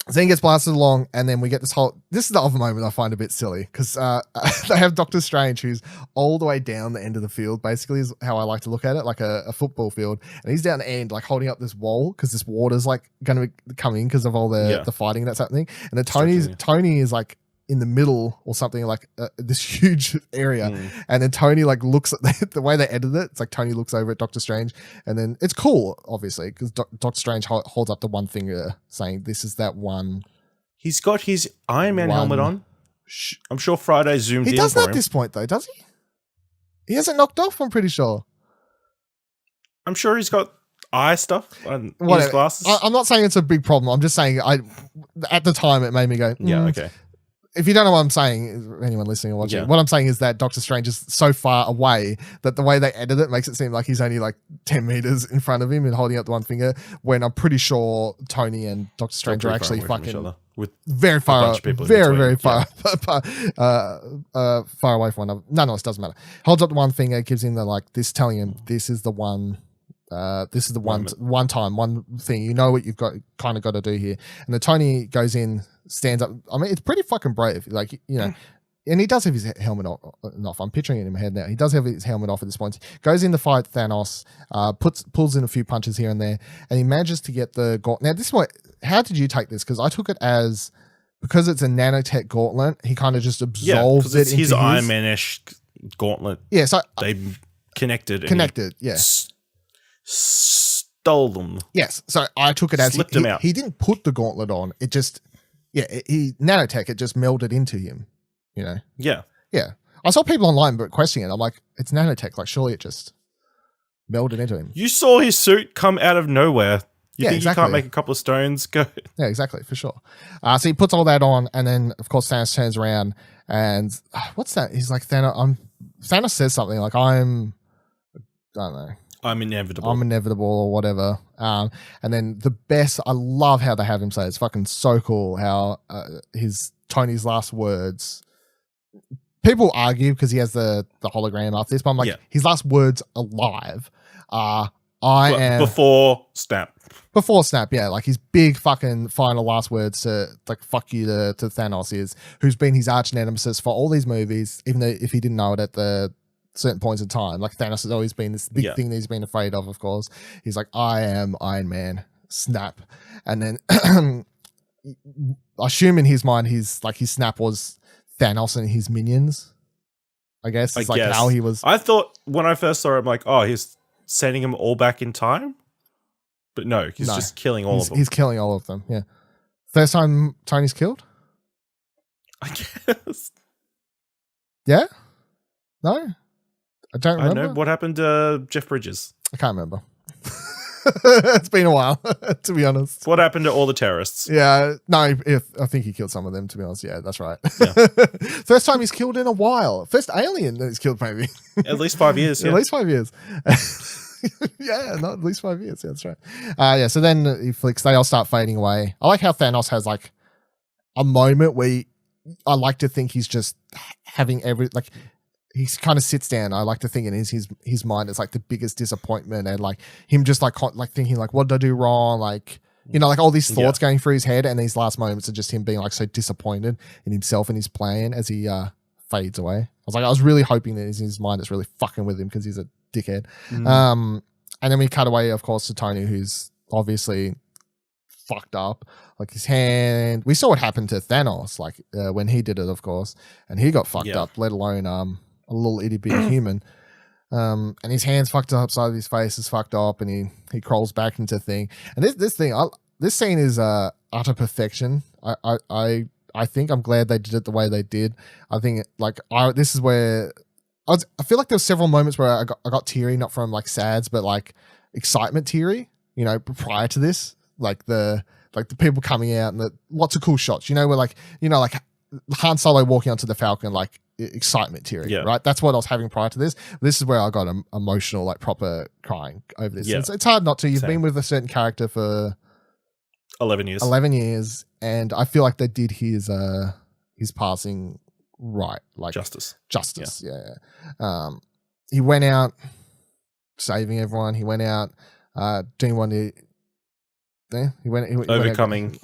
Speaker 1: Then he gets blasted along, and then we get this is the other moment I find a bit silly, because they have Doctor Strange, who's all the way down the end of the field, basically, is how I like to look at it, like a football field, and he's down the end, like holding up this wall, because this water's like going to come in because of all the fighting that's happening, and then Tony is like in the middle or something, like this huge area, and then Tony like looks at the way they edited it, it's like Tony looks over at Doctor Strange, and then it's cool, obviously, because Doctor Strange holds up the one finger saying, this is that one.
Speaker 3: He's got his Iron Man helmet on. I'm sure Friday zoomed in.
Speaker 1: He doesn't at this point though, does he? He hasn't knocked off, I'm pretty sure.
Speaker 3: I'm sure he's got eye stuff on his glasses.
Speaker 1: I'm not saying it's a big problem, I'm just saying at the time it made me go,
Speaker 3: yeah, okay.
Speaker 1: If you don't know what I'm saying, anyone listening or watching, what I'm saying is that Doctor Strange is so far away that the way they edit it makes it seem like he's only like 10 meters in front of him and holding up the one finger, when I'm pretty sure Tony and Doctor Strange are actually fucking very far, very far, far away from one another. Nonetheless, doesn't matter. Holds up the one finger, gives him telling him this is the one. This is the one thing, you know what you've got to do here. And then Tony goes in, stands up. I mean, it's pretty fucking brave, like, and he does have his helmet off. I'm picturing it in my head now. He does have his helmet off at this point. Goes in to fight Thanos, pulls in a few punches here and there, and he manages to get the gauntlet. Now, this is how did you take this? Because I took it as, because it's a nanotech gauntlet, he kind of just absorbs it into
Speaker 3: his Iron Man-ish gauntlet.
Speaker 1: Yeah, so
Speaker 3: they connected,
Speaker 1: yeah.
Speaker 3: Stole them.
Speaker 1: Yes, so I took it as he didn't put the gauntlet on. It just, he nanotech. It just melded into him. Yeah. I saw people online but questioning it. I'm like, it's nanotech. Like, surely it just melded into him.
Speaker 3: You saw his suit come out of nowhere. You think
Speaker 1: exactly.
Speaker 3: You can't make a couple of stones go?
Speaker 1: Yeah, exactly, for sure. So he puts all that on, and then of course Thanos turns around and what's that? He's like, Thanos says something like, I don't know.
Speaker 3: I'm inevitable
Speaker 1: or whatever. And then I love how they have him say, it's fucking so cool how Tony's last words, people argue because he has the hologram after this, but I'm like, his last words alive are, I am...
Speaker 3: Before Snap,
Speaker 1: yeah. Like his big fucking final last words to, like, fuck you to Thanos is, who's been his arch nemesis for all these movies, even though if he didn't know it at the certain points in time. Like, Thanos has always been this big thing that he's been afraid of course. He's like, I am Iron Man, snap. And then I assume in his mind, his snap was Thanos and his minions, I guess. It's like how he was.
Speaker 3: I thought when I first saw it, I'm like, oh, he's sending them all back in time. But no, he's just killing all of them.
Speaker 1: He's killing all of them, yeah. First time Tony's killed?
Speaker 3: I guess.
Speaker 1: Yeah? No? I don't remember.
Speaker 3: I know what happened to Jeff Bridges.
Speaker 1: I can't remember. It's been a while, to be honest.
Speaker 3: What happened to all the terrorists?
Speaker 1: Yeah, no, I think he killed some of them, to be honest. Yeah, that's right.
Speaker 3: Yeah.
Speaker 1: First time he's killed in a while. First alien that he's killed, maybe.
Speaker 3: At least 5 years. Yeah.
Speaker 1: At least 5 years. Yeah, not at least 5 years. Yeah, that's right. Yeah, so then he flicks, they all start fading away. I like how Thanos has like a moment where I like to think he's just having he kind of sits down. I like to think in his mind it's like the biggest disappointment and like him just like thinking like, what did I do wrong? Like, you know, like all these thoughts going through his head, and these last moments are just him being like so disappointed in himself and his plan as he fades away. I was really hoping that it's in his mind that's really fucking with him because he's a dickhead. And then we cut away, of course, to Tony, who's obviously fucked up. Like his hand, we saw what happened to Thanos, like when he did it, of course, and he got fucked up, let alone a little itty bitty human. And his hand's fucked up, side of his face is fucked up, and he crawls back into thing. And this scene is utter perfection. I think I'm glad they did it the way they did. I think this is where I feel like there were several moments where I got teary, not from like sads, but like excitement teary. You know, prior to this, like the people coming out and lots of cool shots. You know, where like Han Solo walking onto the Falcon, like excitement teary, right? That's what I was having prior to this. This is where I got emotional, like proper crying over this. Yeah. It's hard not to. You've been with a certain character for
Speaker 3: 11 years.
Speaker 1: 11 years, and I feel like they did his passing right, like justice. Yeah. He went out saving everyone. He went out doing one. He overcoming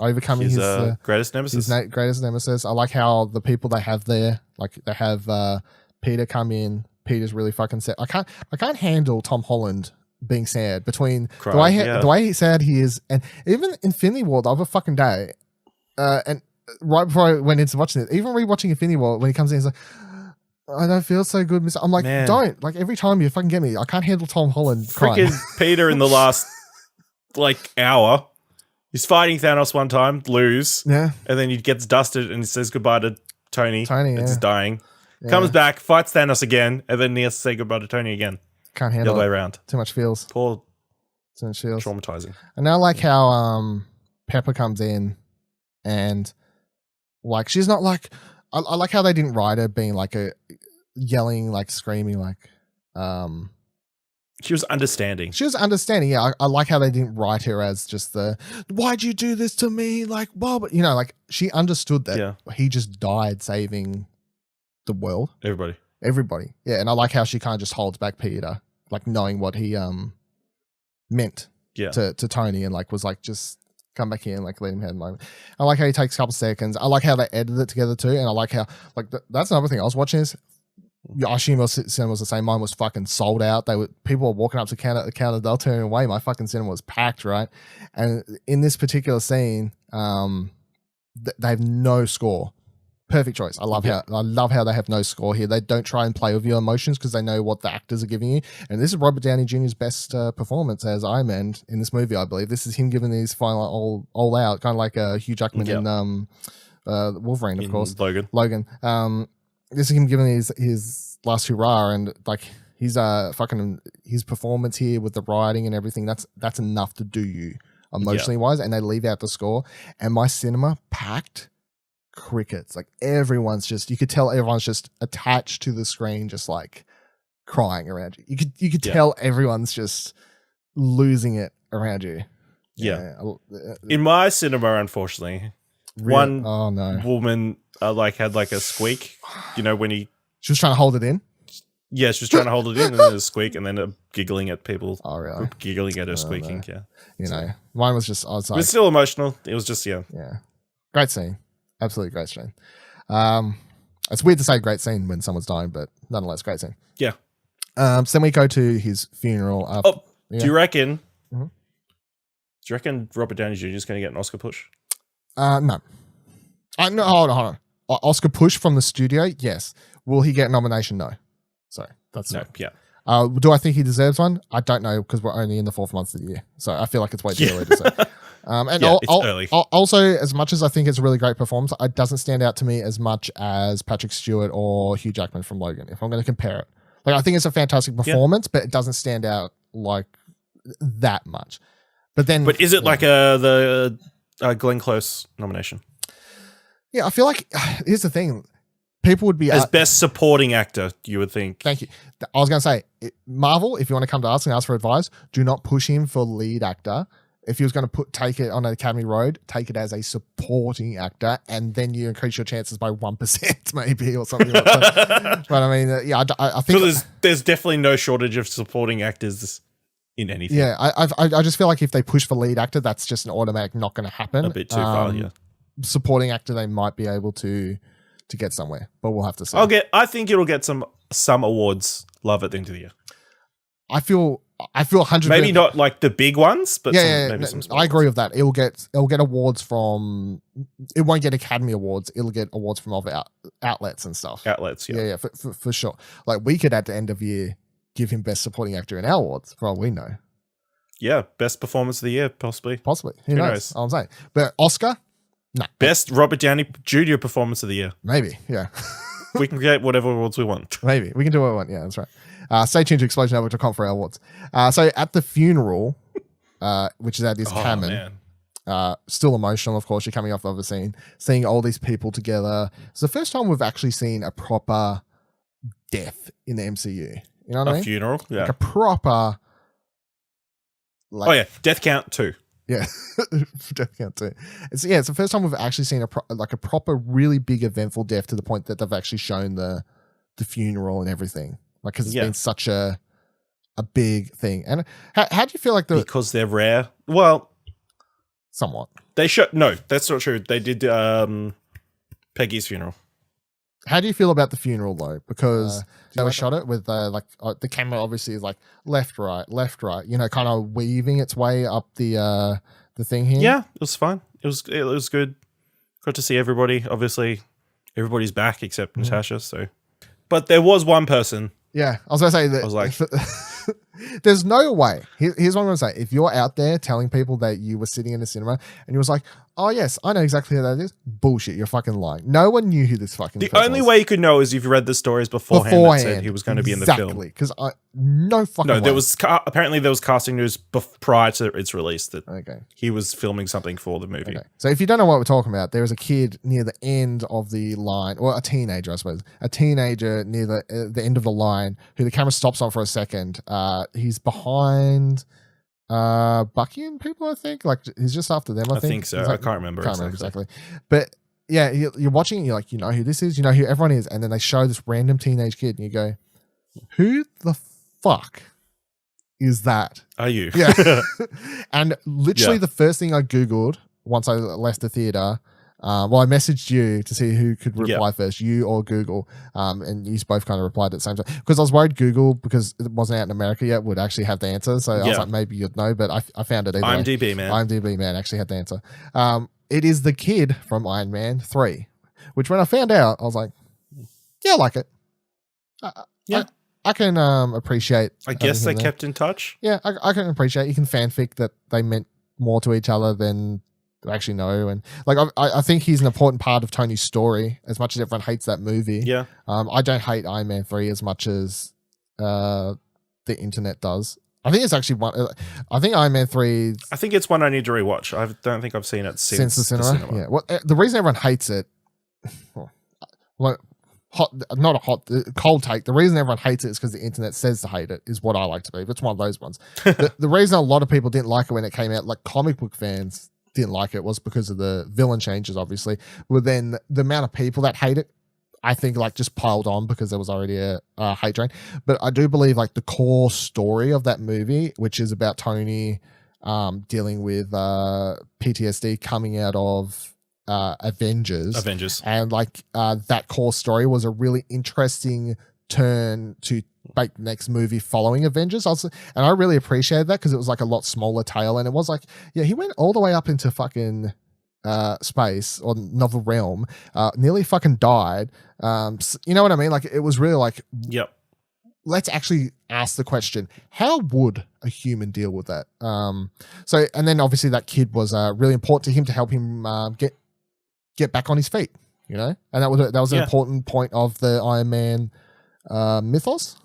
Speaker 1: his
Speaker 3: greatest nemesis.
Speaker 1: His greatest nemesis. I like how the people they have there, like they have Peter come in. Peter's really fucking sad. I can't handle Tom Holland being sad between the way sad he is, and even Infinity War the other fucking day, and right before I went into watching it, even rewatching Infinity War, when he comes in, he's like, I don't feel so good, Mister. I'm like, don't. Like every time you fucking get me, I can't handle Tom Holland crying.
Speaker 3: Freaking Peter in the last like hour. He's fighting Thanos one time, lose. Yeah. And then he gets dusted and he says goodbye to Tony. It's dying. Yeah. Comes back, fights Thanos again, and then he has to say goodbye to Tony again.
Speaker 1: Can't handle
Speaker 3: the other way around.
Speaker 1: Too much feels.
Speaker 3: Poor.
Speaker 1: Too much feels.
Speaker 3: Traumatizing.
Speaker 1: And I like how Pepper comes in and like she's not like I like how they didn't write her being like a yelling, like screaming, like
Speaker 3: she was understanding.
Speaker 1: Yeah. I like how they didn't write her as just why'd you do this to me? Like, well, but, you know, like she understood that he just died saving the world. Everybody. Yeah. And I like how she kind of just holds back Peter, like knowing what he meant to Tony, and like was like, just come back here and like let him have a moment. I like how he takes a couple seconds. I like how they edited it together too. And I like how like that's another thing I was watching is I assume your cinema was the same. Mine was fucking sold out. People were walking up to the counter, they'll turn away. My fucking cinema was packed, right? And in this particular scene, they have no score. Perfect choice. I love how they have no score here. They don't try and play with your emotions because they know what the actors are giving you. And this is Robert Downey Jr.'s best performance as Iron Man in this movie, I believe. This is him giving these final all out, kind of like Hugh Jackman in Wolverine, of course. Logan. This is him giving his last hurrah, and like he's fucking his performance here with the writing and everything. That's enough to do you emotionally wise, and they leave out the score. And my cinema packed crickets. Like everyone's just, you could tell everyone's just attached to the screen, just like crying around you. You could tell everyone's just losing it around you.
Speaker 3: Yeah. In my cinema, unfortunately, one woman had like a squeak. You know, when she
Speaker 1: was trying to hold it in.
Speaker 3: Yeah, she was trying to hold it in, and then a squeak, and then giggling at people.
Speaker 1: Oh, really?
Speaker 3: Giggling at her squeaking.
Speaker 1: No. Yeah. You know, mine was just. I was like,
Speaker 3: it's still emotional. It was just
Speaker 1: Yeah. Great scene. Absolutely great scene. It's weird to say great scene when someone's dying, but nonetheless, great scene.
Speaker 3: Yeah.
Speaker 1: So then we go to his funeral.
Speaker 3: Do you reckon? Mm-hmm. Do you reckon Robert Downey Jr. is going to get an Oscar push?
Speaker 1: No. No. Hold on. Oscar push from the studio? Yes. Will he get a nomination? No. Sorry. That's
Speaker 3: no. Yeah.
Speaker 1: Do I think he deserves one? I don't know, because we're only in the 4th month of the year. So I feel like it's way too early to say.
Speaker 3: It's early.
Speaker 1: Also, as much as I think it's a really great performance, it doesn't stand out to me as much as Patrick Stewart or Hugh Jackman from Logan, if I'm going to compare it. Like, I think it's a fantastic performance, but it doesn't stand out like that much. But
Speaker 3: is it like the Glenn Close nomination?
Speaker 1: Yeah, I feel like here's the thing. People would be
Speaker 3: as best supporting actor, you would think.
Speaker 1: Thank you. I was going to say, Marvel, if you want to come to us and ask for advice, do not push him for lead actor. If he was going to take it on an Academy road, take it as a supporting actor, and then you increase your chances by 1% maybe or something like that. But I mean, I think
Speaker 3: there's definitely no shortage of supporting actors in anything.
Speaker 1: Yeah, I just feel like if they push for lead actor, that's just an automatic not going to happen.
Speaker 3: A bit too far, yeah.
Speaker 1: Supporting actor, they might be able to get somewhere, but we'll have to see.
Speaker 3: I think it'll get some awards love at the end of the year.
Speaker 1: I feel 100%.
Speaker 3: Maybe not like the big ones, but maybe some small
Speaker 1: I agree with that. It'll get awards from. It won't get Academy Awards. It'll get awards from other outlets and stuff.
Speaker 3: Outlets, yeah.
Speaker 1: Yeah, for sure. Like we could at the end of year give him best supporting actor in our awards, for all we know.
Speaker 3: Yeah, best performance of the year, possibly.
Speaker 1: Who knows? I'm saying, but Oscar. No.
Speaker 3: Best Robert Downey Jr. performance of the year.
Speaker 1: Maybe, yeah.
Speaker 3: We can get whatever awards we want.
Speaker 1: Maybe. We can do what we want. Yeah, that's right. Stay tuned to ExplosionHour.com for our awards. So at the funeral, which is at this Hammond, still emotional, of course. You're coming off of a scene, seeing all these people together. It's the first time we've actually seen a proper death in the MCU. You know what I mean?
Speaker 3: A funeral? Yeah.
Speaker 1: Like a proper...
Speaker 3: Death Count 2.
Speaker 1: Yeah, death count too. It's the first time we've actually seen a proper, really big, eventful death to the point that they've actually shown the funeral and everything. Like, because it's been such a big thing. And how do you feel like
Speaker 3: because they're rare? Well,
Speaker 1: somewhat.
Speaker 3: No, that's not true. They did Peggy's funeral.
Speaker 1: How do you feel about the funeral though? Because they shot it with the camera obviously is like left, right, you know, kind of weaving its way up the thing here.
Speaker 3: Yeah, it was fun. It was good. Got to see everybody. Obviously, everybody's back except Natasha. So, but there was one person.
Speaker 1: Yeah, I was gonna say that. I was like, there's no way. Here's what I'm gonna say. If you're out there telling people that you were sitting in a cinema and you was like, oh yes, I know exactly who that is. Bullshit, you're fucking lying. No one knew who this fucking.
Speaker 3: The only way you could know is if you read the stories beforehand that said he was going to be in the film.
Speaker 1: Exactly, because no fucking.
Speaker 3: No, there
Speaker 1: way.
Speaker 3: was apparently there was casting news prior to its release that he was filming something for the movie.
Speaker 1: Okay. So if you don't know what we're talking about, there is a kid near the end of the line, or a teenager, I suppose, near the end of the line who the camera stops on for a second. He's behind Bucky and people, I think. Like he's just after them, I think
Speaker 3: so. I can't remember
Speaker 1: exactly. But yeah, you're watching it, you're like, you know who this is, you know who everyone is, and then they show this random teenage kid and you go, who the fuck is that?
Speaker 3: Are you?
Speaker 1: Yeah. And literally the first thing I Googled once I left the theater, I messaged you to see who could reply first, you or Google, and you both kind of replied at the same time. Because I was worried Google, because it wasn't out in America yet, would actually have the answer. So I was like, maybe you'd know, but I found it either
Speaker 3: IMDb,
Speaker 1: way.
Speaker 3: man.
Speaker 1: IMDb, man, actually had the answer. It is the kid from Iron Man 3, which when I found out, I was like, yeah, I like it. I can appreciate.
Speaker 3: I guess they kept in touch.
Speaker 1: Yeah, I can appreciate. You can fanfic that they meant more to each other than actually know, and like I think he's an important part of Tony's story. As much as everyone hates that movie, I don't hate Iron Man 3 as much as the internet does. I think it's actually one. I think Iron Man 3.
Speaker 3: I think it's one I need to rewatch. I don't think I've seen it since
Speaker 1: the cinema. Yeah. Well, the reason everyone hates it, cold take. The reason everyone hates it is because the internet says to hate it. Is what I like to believe. It's one of those ones. The reason a lot of people didn't like it when it came out, like comic book fans didn't like it, was because of the villain changes, obviously. But then the amount of people that hate it, I think, like, just piled on because there was already a hate train. But I do believe, like, the core story of that movie, which is about Tony dealing with PTSD coming out of Avengers, and like that core story was a really interesting turn to make the next movie following Avengers. And I really appreciated that because it was like a lot smaller tale, and it was like, yeah, he went all the way up into fucking space or another realm, nearly fucking died. You know what I mean? Like, it was really like,
Speaker 3: yep.
Speaker 1: Let's actually ask the question, how would a human deal with that? So, and then obviously that kid was really important to him to help him get back on his feet, you know? And that was an important point of the Iron Man mythos.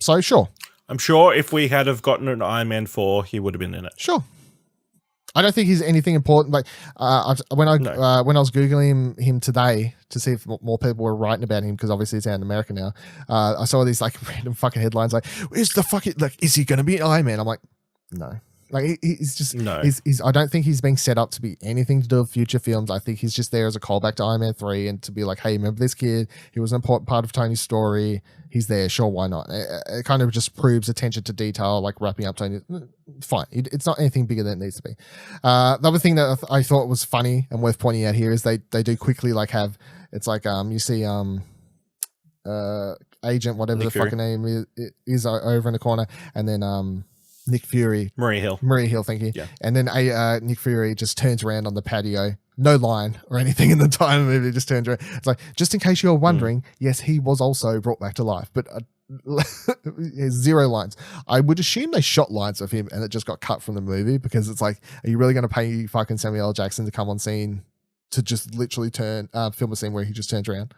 Speaker 1: So, sure.
Speaker 3: I'm sure if we had have gotten an Iron Man 4, he would have been in it.
Speaker 1: Sure. I don't think he's anything important. Like when I was googling him today to see if more people were writing about him, because obviously he's out in America now. I saw these like random fucking headlines like, "Is the fucking like is he going to be Iron Man?" I'm like, no. Like he's just
Speaker 3: no.
Speaker 1: He's I don't think he's being set up to be anything to do with future films. I think he's just there as a callback to Iron Man 3 and to be like, hey, remember this kid? He was an important part of Tony's story. He's there. Sure, why not? It kind of just proves attention to detail, like wrapping up Tony. Fine. It's not anything bigger than it needs to be. The other thing that I thought was funny and worth pointing out here is they do quickly like have, it's like you see Agent, whatever the fucking name is over in the corner, and then Nick Fury.
Speaker 3: Maria Hill,
Speaker 1: thank you.
Speaker 3: Yeah.
Speaker 1: And then Nick Fury just turns around on the patio. No line or anything in the time movie, just turns around. It's like, just in case you're wondering, yes, he was also brought back to life, but zero lines. I would assume they shot lines of him and it just got cut from the movie, because it's like, are you really going to pay fucking Samuel L. Jackson to come on scene to just literally film a scene where he just turns around?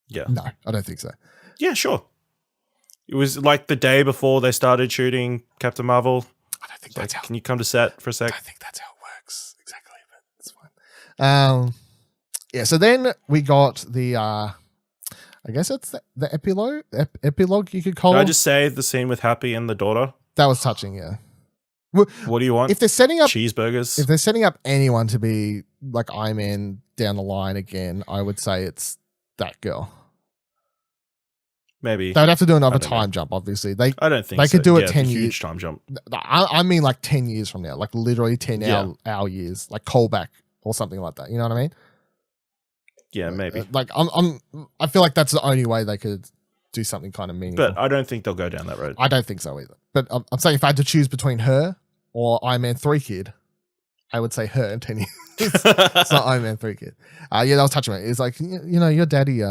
Speaker 3: Yeah.
Speaker 1: No, I don't think so.
Speaker 3: Yeah, sure. It was like the day before they started shooting Captain Marvel.
Speaker 1: I don't think that's how.
Speaker 3: Can you come to set for a sec?
Speaker 1: I don't think that's how it works exactly, but it's fine. Yeah. So then we got the, I guess it's the epilogue. Epilogue, you could call.
Speaker 3: Can I just say the scene with Happy and the daughter?
Speaker 1: That was touching. Yeah.
Speaker 3: What do you want?
Speaker 1: If they're setting up
Speaker 3: cheeseburgers,
Speaker 1: if they're setting up anyone to be like Iron Man down the line again, I would say it's that girl.
Speaker 3: Maybe
Speaker 1: they'd have to do another time jump. Obviously,
Speaker 3: I don't think
Speaker 1: they could do it 10 years.
Speaker 3: Huge time jump.
Speaker 1: I mean, like 10 years from now, like literally 10 our years, like callback or something like that. You know what I mean?
Speaker 3: Yeah, maybe.
Speaker 1: Like I feel like that's the only way they could do something kind of meaningful.
Speaker 3: But I don't think they'll go down that road.
Speaker 1: I don't think so either. But I'm saying if I had to choose between her or Iron Man 3 kid, I would say her in 10 years. It's not Iron Man 3 kid. Yeah, that was touching me. It's like, you know, your daddy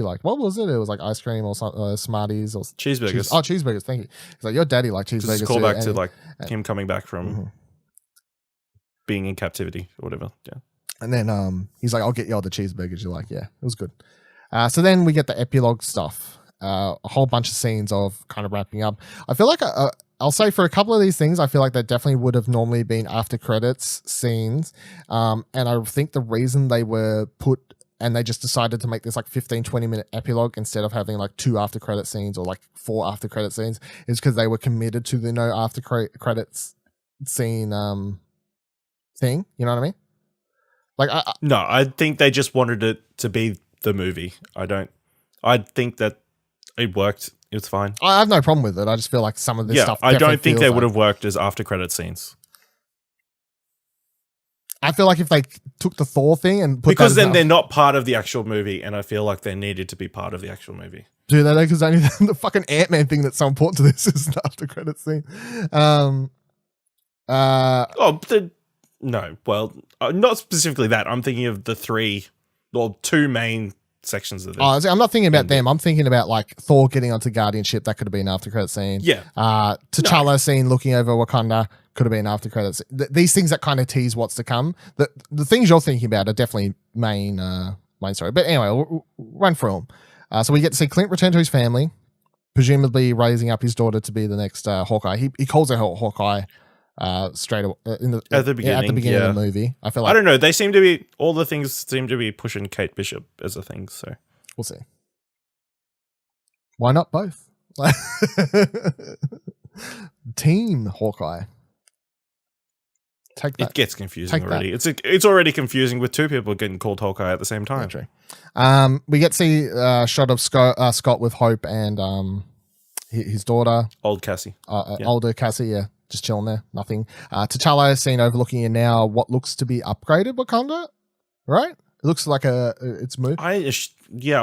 Speaker 1: liked, what was it? It was like ice cream or something, Smarties or
Speaker 3: cheeseburgers.
Speaker 1: Cheeseburgers. Thank you. It's like your daddy liked cheeseburgers.
Speaker 3: Just call back to like him coming back from being in captivity or whatever. Yeah. And
Speaker 1: then he's like, I'll get you all the cheeseburgers. You're like, yeah, it was good. So then we get the epilogue stuff. A whole bunch of scenes of kind of wrapping up. I feel like I'll say for a couple of these things, I feel like they definitely would have normally been after credits scenes. And I think the reason they were put and they just decided to make this like 15-20 minute epilogue instead of having like 2 after credit scenes or like 4 after credit scenes is because they were committed to the no after credits scene thing. You know what I mean? Like
Speaker 3: no, I think they just wanted it to be the movie. I think that it worked. It's fine.
Speaker 1: I have no problem with it. I just feel like some of this stuff.
Speaker 3: I don't think they would have worked as after credit scenes.
Speaker 1: I feel like if they took the Thor thing and put
Speaker 3: because then they're not part of the actual movie, and I feel like they needed to be part of the actual movie.
Speaker 1: Do they? Because only the fucking Ant-Man thing that's so important to this is the after credit scene.
Speaker 3: No, well, not specifically that. I'm thinking of the 2 main sections of this.
Speaker 1: I'm not thinking about them. I'm thinking about like Thor getting onto Guardianship. That could have been an after credit scene.
Speaker 3: Yeah.
Speaker 1: T'Challa scene looking over Wakanda could have been after credits. These things that kind of tease what's to come. The things you're thinking about are definitely main story. But anyway, we'll run through them. So we get to see Clint return to his family, presumably raising up his daughter to be the next Hawkeye. He calls her Hawkeye straight away
Speaker 3: at the beginning
Speaker 1: of the movie. I feel like
Speaker 3: I don't know. All the things seem to be pushing Kate Bishop as a thing. So
Speaker 1: we'll see. Why not both? Team Hawkeye. Take that.
Speaker 3: It gets confusing already. It's already confusing with 2 people getting called Hawkeye at the same time.
Speaker 1: Yeah, true. We get to see a shot of Scott with Hope and his daughter.
Speaker 3: Old Cassie.
Speaker 1: Older Cassie, yeah. Just chilling there. Nothing. T'Challa seen overlooking in now what looks to be upgraded Wakanda, right? It looks like it's moved.
Speaker 3: I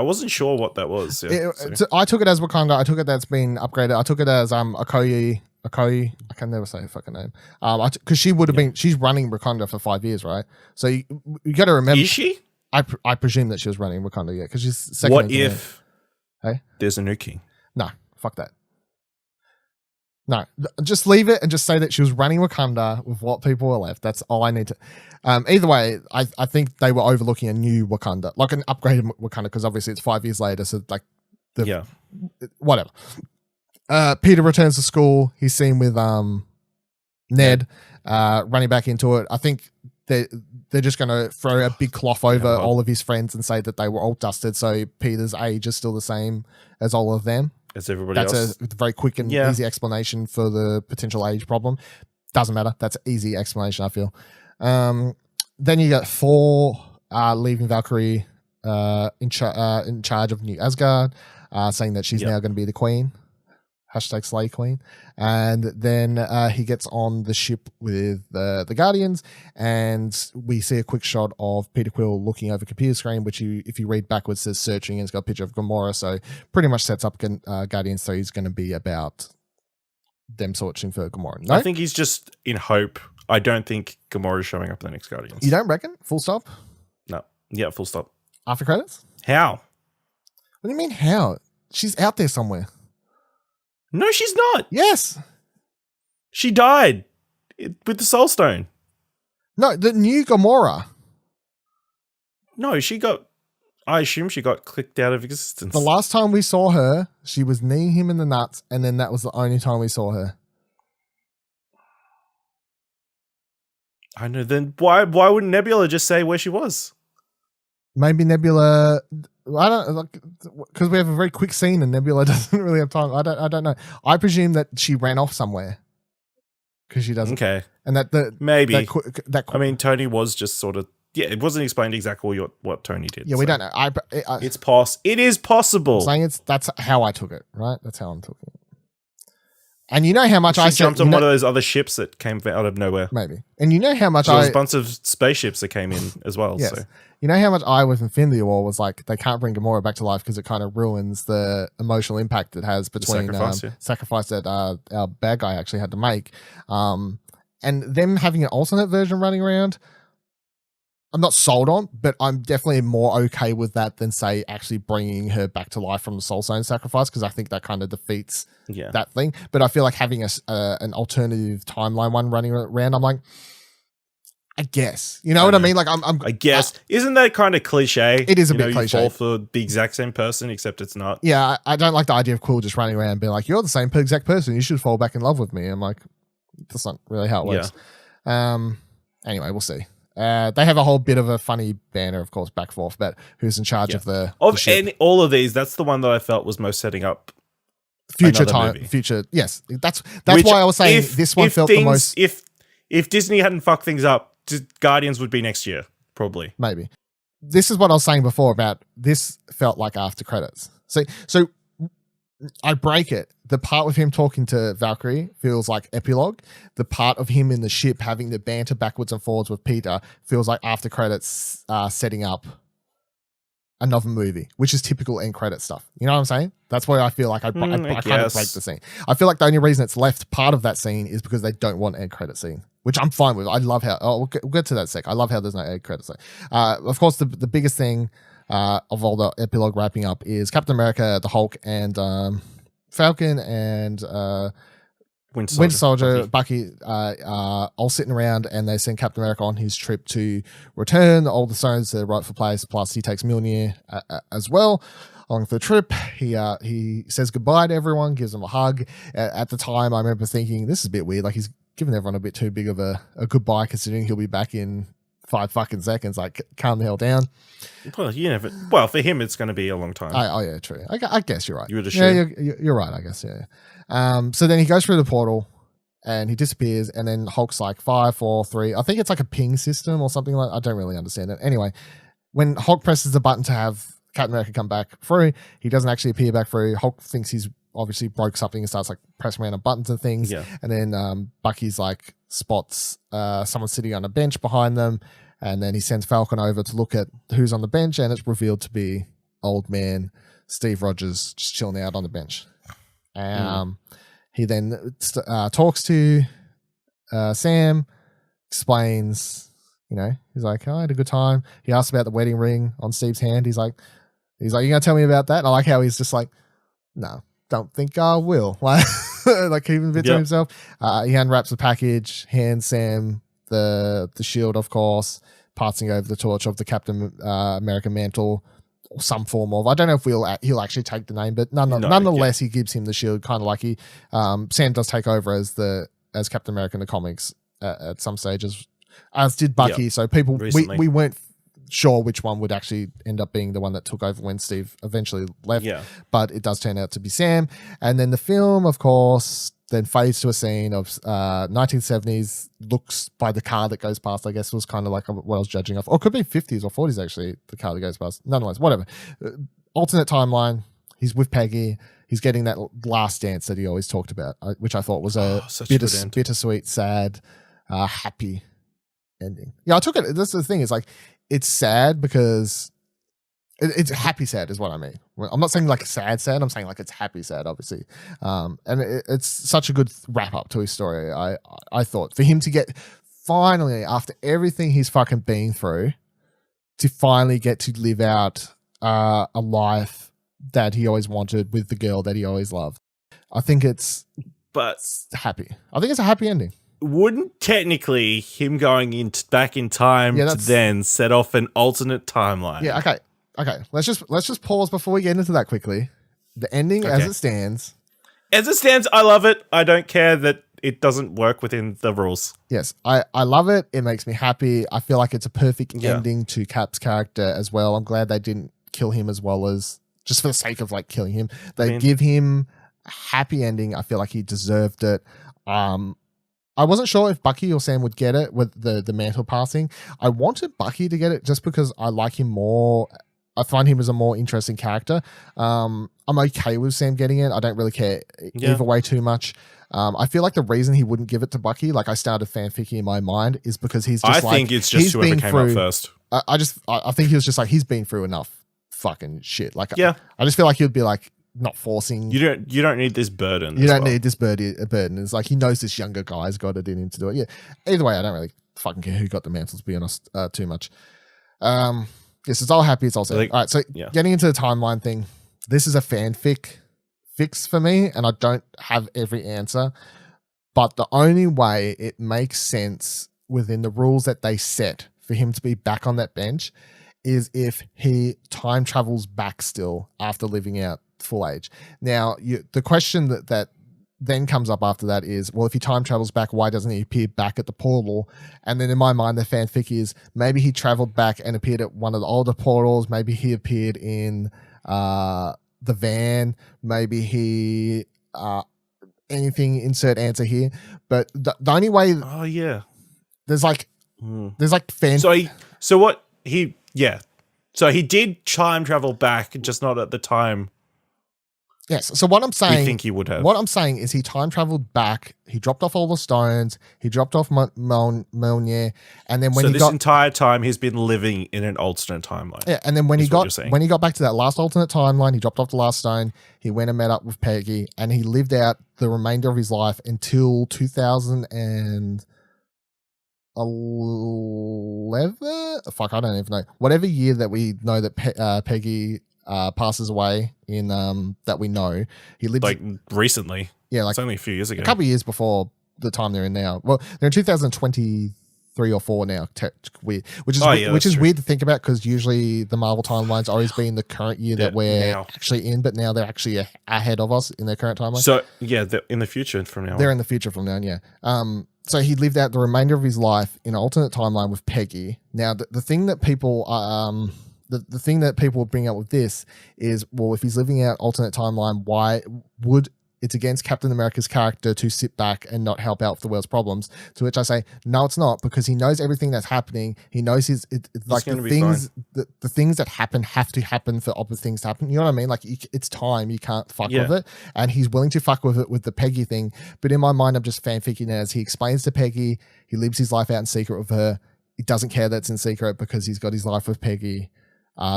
Speaker 3: wasn't sure what that was. Yeah,
Speaker 1: I took it as Wakanda. I took it that's been upgraded. I took it as Okoye. I can never say her fucking name. Because she would have been. She's running Wakanda for 5 years, right? So you got to remember.
Speaker 3: Is she?
Speaker 1: I presume that she was running Wakanda, yeah, because she's second.
Speaker 3: What if?
Speaker 1: Hey,
Speaker 3: there's a new king.
Speaker 1: No, fuck that. No, just leave it and just say that she was running Wakanda with what people were left. That's all I need to. Either way, I think they were overlooking a new Wakanda, like an upgraded Wakanda, because obviously it's 5 years later. So like, whatever. Peter returns to school. He's seen with Ned running back into it. I think they're just going to throw a big cloth over all of his friends and say that they were all dusted. So Peter's age is still the same as all of them.
Speaker 3: As everybody else.
Speaker 1: That's a very quick and easy explanation for the potential age problem. Doesn't matter. That's an easy explanation, I feel. Then you got Thor leaving Valkyrie in charge of New Asgard, saying that she's now going to be the queen. Hashtag Slay Queen. And then he gets on the ship with the Guardians, and we see a quick shot of Peter Quill looking over a computer screen, which if you read backwards says searching, and it's got a picture of Gamora, so pretty much sets up Guardians, so he's going to be about them searching for Gamora. No?
Speaker 3: I think he's just in hope. I don't think Gamora's showing up in the next Guardians.
Speaker 1: You don't reckon? Full stop?
Speaker 3: No. Yeah, full stop.
Speaker 1: After credits?
Speaker 3: How?
Speaker 1: What do you mean how? She's out there somewhere.
Speaker 3: No, she's not.
Speaker 1: Yes.
Speaker 3: She died with the Soul Stone.
Speaker 1: No, the new Gamora.
Speaker 3: No, I assume she got clicked out of existence.
Speaker 1: The last time we saw her, she was kneeing him in the nuts, and then that was the only time we saw her.
Speaker 3: I know. Then why wouldn't Nebula just say where she was?
Speaker 1: Maybe Nebula, I don't, because we have a very quick scene and Nebula doesn't really have time. I don't know. I presume that she ran off somewhere because she doesn't.
Speaker 3: Okay,
Speaker 1: and that
Speaker 3: maybe
Speaker 1: that.
Speaker 3: I mean, Tony was just sort of it wasn't explained exactly what Tony did.
Speaker 1: Yeah, we don't know.
Speaker 3: It is possible.
Speaker 1: I'm saying that's how I took it. Right, that's how I'm taking it. And you know how much
Speaker 3: she jumped on one of those other ships that came out of nowhere.
Speaker 1: Maybe. And you know how much
Speaker 3: there was a bunch of spaceships that came in as well.
Speaker 1: Yes.
Speaker 3: So.
Speaker 1: You know how much I with Infinity War was like, they can't bring Gamora back to life because it kind of ruins the emotional impact it has between sacrifice that our bad guy actually had to make. And them having an alternate version running around, I'm not sold on, but I'm definitely more okay with that than, say, actually bringing her back to life from the Soul Stone sacrifice, because I think that kind of defeats that thing. But I feel like having an alternative timeline one running around, I'm like, I guess. You know what I mean? Like,
Speaker 3: I guess. Isn't that kind of cliche?
Speaker 1: It is a bit cliche.
Speaker 3: You fall for the exact same person, except it's not.
Speaker 1: Yeah, I don't like the idea of Quill just running around and being like, you're the same exact person. You should fall back in love with me. I'm like, that's not really how it works. Anyway, we'll see. They have a whole bit of a funny banner, of course, back and forth about who's in charge of the ship.
Speaker 3: And all of these, that's the one that I felt was most setting up
Speaker 1: future time.
Speaker 3: Movie.
Speaker 1: Future, yes. That's why I was saying this one felt the most.
Speaker 3: If Disney hadn't fucked things up, Guardians would be next year, probably.
Speaker 1: Maybe. This is what I was saying before about this felt like after credits. So I break it. The part with him talking to Valkyrie feels like epilogue. The part of him in the ship having the banter backwards and forwards with Peter feels like after credits setting up another movie, which is typical end credit stuff. You know what I'm saying? That's why I feel like I kind of break the scene. I feel like the only reason it's left part of that scene is because they don't want end credit scene, which I'm fine with. I love how, we'll get to that in a sec. I love how there's no end credit scene. Of course, the biggest thing of all the epilogue wrapping up is Captain America, the Hulk, and Falcon and Winter Soldier, Bucky all sitting around, and they send Captain America on his trip to return all the stones to their rightful place. Plus, he takes Mjolnir as well along the trip. He says goodbye to everyone, gives them a hug. At the time, I remember thinking, this is a bit weird. Like, he's giving everyone a bit too big of a goodbye, considering he'll be back in 5 fucking seconds. Like, calm the hell down.
Speaker 3: Well, you never. Well, for him, it's going to be a long time.
Speaker 1: Oh yeah, true. I guess you're right.
Speaker 3: You would assume.
Speaker 1: Yeah, you're right. I guess. Yeah. So then he goes through the portal, and he disappears, and then Hulk's like 5, 4, 3. I think it's like a ping system or something like. I don't really understand it. Anyway, when Hulk presses the button to have Captain America come back through, he doesn't actually appear back through. Hulk thinks he's obviously broke something and starts like pressing around on buttons and things.
Speaker 3: Yeah.
Speaker 1: And then Bucky's like spots someone sitting on a bench behind them. And then he sends Falcon over to look at who's on the bench, and it's revealed to be old man Steve Rogers just chilling out on the bench. He then talks to Sam, explains, he's like, oh, I had a good time. He asks about the wedding ring on Steve's hand. He's like, you gonna tell me about that? And I like how he's just like, no, don't think I will. Like keeping a bit to himself. He unwraps the package, hands Sam the shield, of course, passing over the torch of the Captain America mantle some form of. I don't know if he'll actually take the name, but nonetheless, he gives him the shield, kind of like Sam does take over as Captain America in the comics at some stages, as did Bucky. So people we weren't sure which one would actually end up being the one that took over when Steve eventually left. Yeah. But it does turn out to be Sam. And then the film, of course, then fades to a scene of 1970s looks by the car that goes past. I guess was kind of like what I was judging off. Or it could be 50s or 40s, actually, the car that goes past. Nonetheless, whatever. Alternate timeline. He's with Peggy. He's getting that last dance that he always talked about, which I thought was a bittersweet, sad, happy ending. Yeah, I took it. That's the thing. Is like, it's sad because it's happy sad is what I mean. I'm not saying like sad. I'm saying like it's happy sad, obviously. And it's such a good wrap up to his story. I thought for him to get finally, after everything he's fucking been through, to finally get to live out a life that he always wanted with the girl that he always loved. I think it's happy. I think it's a happy ending.
Speaker 3: Wouldn't technically him going back in time to then set off an alternate timeline?
Speaker 1: Yeah, okay. Let's just pause before we get into that quickly. The ending as it stands.
Speaker 3: As it stands, I love it. I don't care that it doesn't work within the rules.
Speaker 1: Yes, I love it. It makes me happy. I feel like it's a perfect ending to Cap's character as well. I'm glad they didn't kill him as well as just for the sake of like killing him. They give him a happy ending. I feel like he deserved it. I wasn't sure if Bucky or Sam would get it with the mantle passing. I wanted Bucky to get it just because I like him more. I find him as a more interesting character. I'm okay with Sam getting it. I don't really care either way too much. I feel like the reason he wouldn't give it to Bucky, like I started fanficking in my mind, is because he's just
Speaker 3: I think it's just whoever came up first.
Speaker 1: I think he was just like, he's been through enough fucking shit. Like, I just feel like he'd be like, not forcing.
Speaker 3: You don't need this burden.
Speaker 1: You don't need this burden. It's like he knows this younger guy's got it in him to do it. Yeah. Either way, I don't really fucking care who got the mantle, to be honest, too much. Yes, it's all happy. It's all sad. All right, so getting into the timeline thing, this is a fanfic fix for me, and I don't have every answer. But the only way it makes sense within the rules that they set for him to be back on that bench is if he time travels back still after living out full age. Now, the question that then comes up after that is, well, if he time travels back, why doesn't he appear back at the portal? And then in my mind, the fanfic is maybe he traveled back and appeared at one of the older portals. Maybe he appeared in the van. Maybe he anything, insert answer here. But the only way, there's like fan.
Speaker 3: So he did time travel back, just not at the time.
Speaker 1: Yes. So what I'm saying,
Speaker 3: you think he would have.
Speaker 1: What I'm saying is he time traveled back. He dropped off all the stones. He dropped off Mjolnir, and then when
Speaker 3: this entire time he's been living in an alternate timeline.
Speaker 1: Yeah, and then when he got back to that last alternate timeline, he dropped off the last stone. He went and met up with Peggy, and he lived out the remainder of his life until 2011. Fuck, I don't even know. Whatever year that we know that Peggy passes away in that we know. He lives
Speaker 3: like recently.
Speaker 1: Yeah, like
Speaker 3: it's only a few years ago.
Speaker 1: A couple of years before the time they're in now. Well, they're in 2023 or 4 now, which is weird to think about because usually the Marvel timeline's always been the current year that we're actually in, but now they're actually ahead of us in their current timeline.
Speaker 3: So yeah, they're in the future from now.
Speaker 1: They're in the future from now, yeah. So he lived out the remainder of his life in an alternate timeline with Peggy. Now, the thing that people the thing that people bring up with this is, well, if he's living out alternate timeline, why would it's against Captain America's character to sit back and not help out with the world's problems? To which I say, no, it's not, because he knows everything that's happening. He knows the things that happen have to happen for other things to happen. You know what I mean? Like it's time. You can't fuck with it. And he's willing to fuck with it with the Peggy thing. But in my mind, I'm just fanficking it as he explains to Peggy, he lives his life out in secret with her. He doesn't care that it's in secret because he's got his life with Peggy.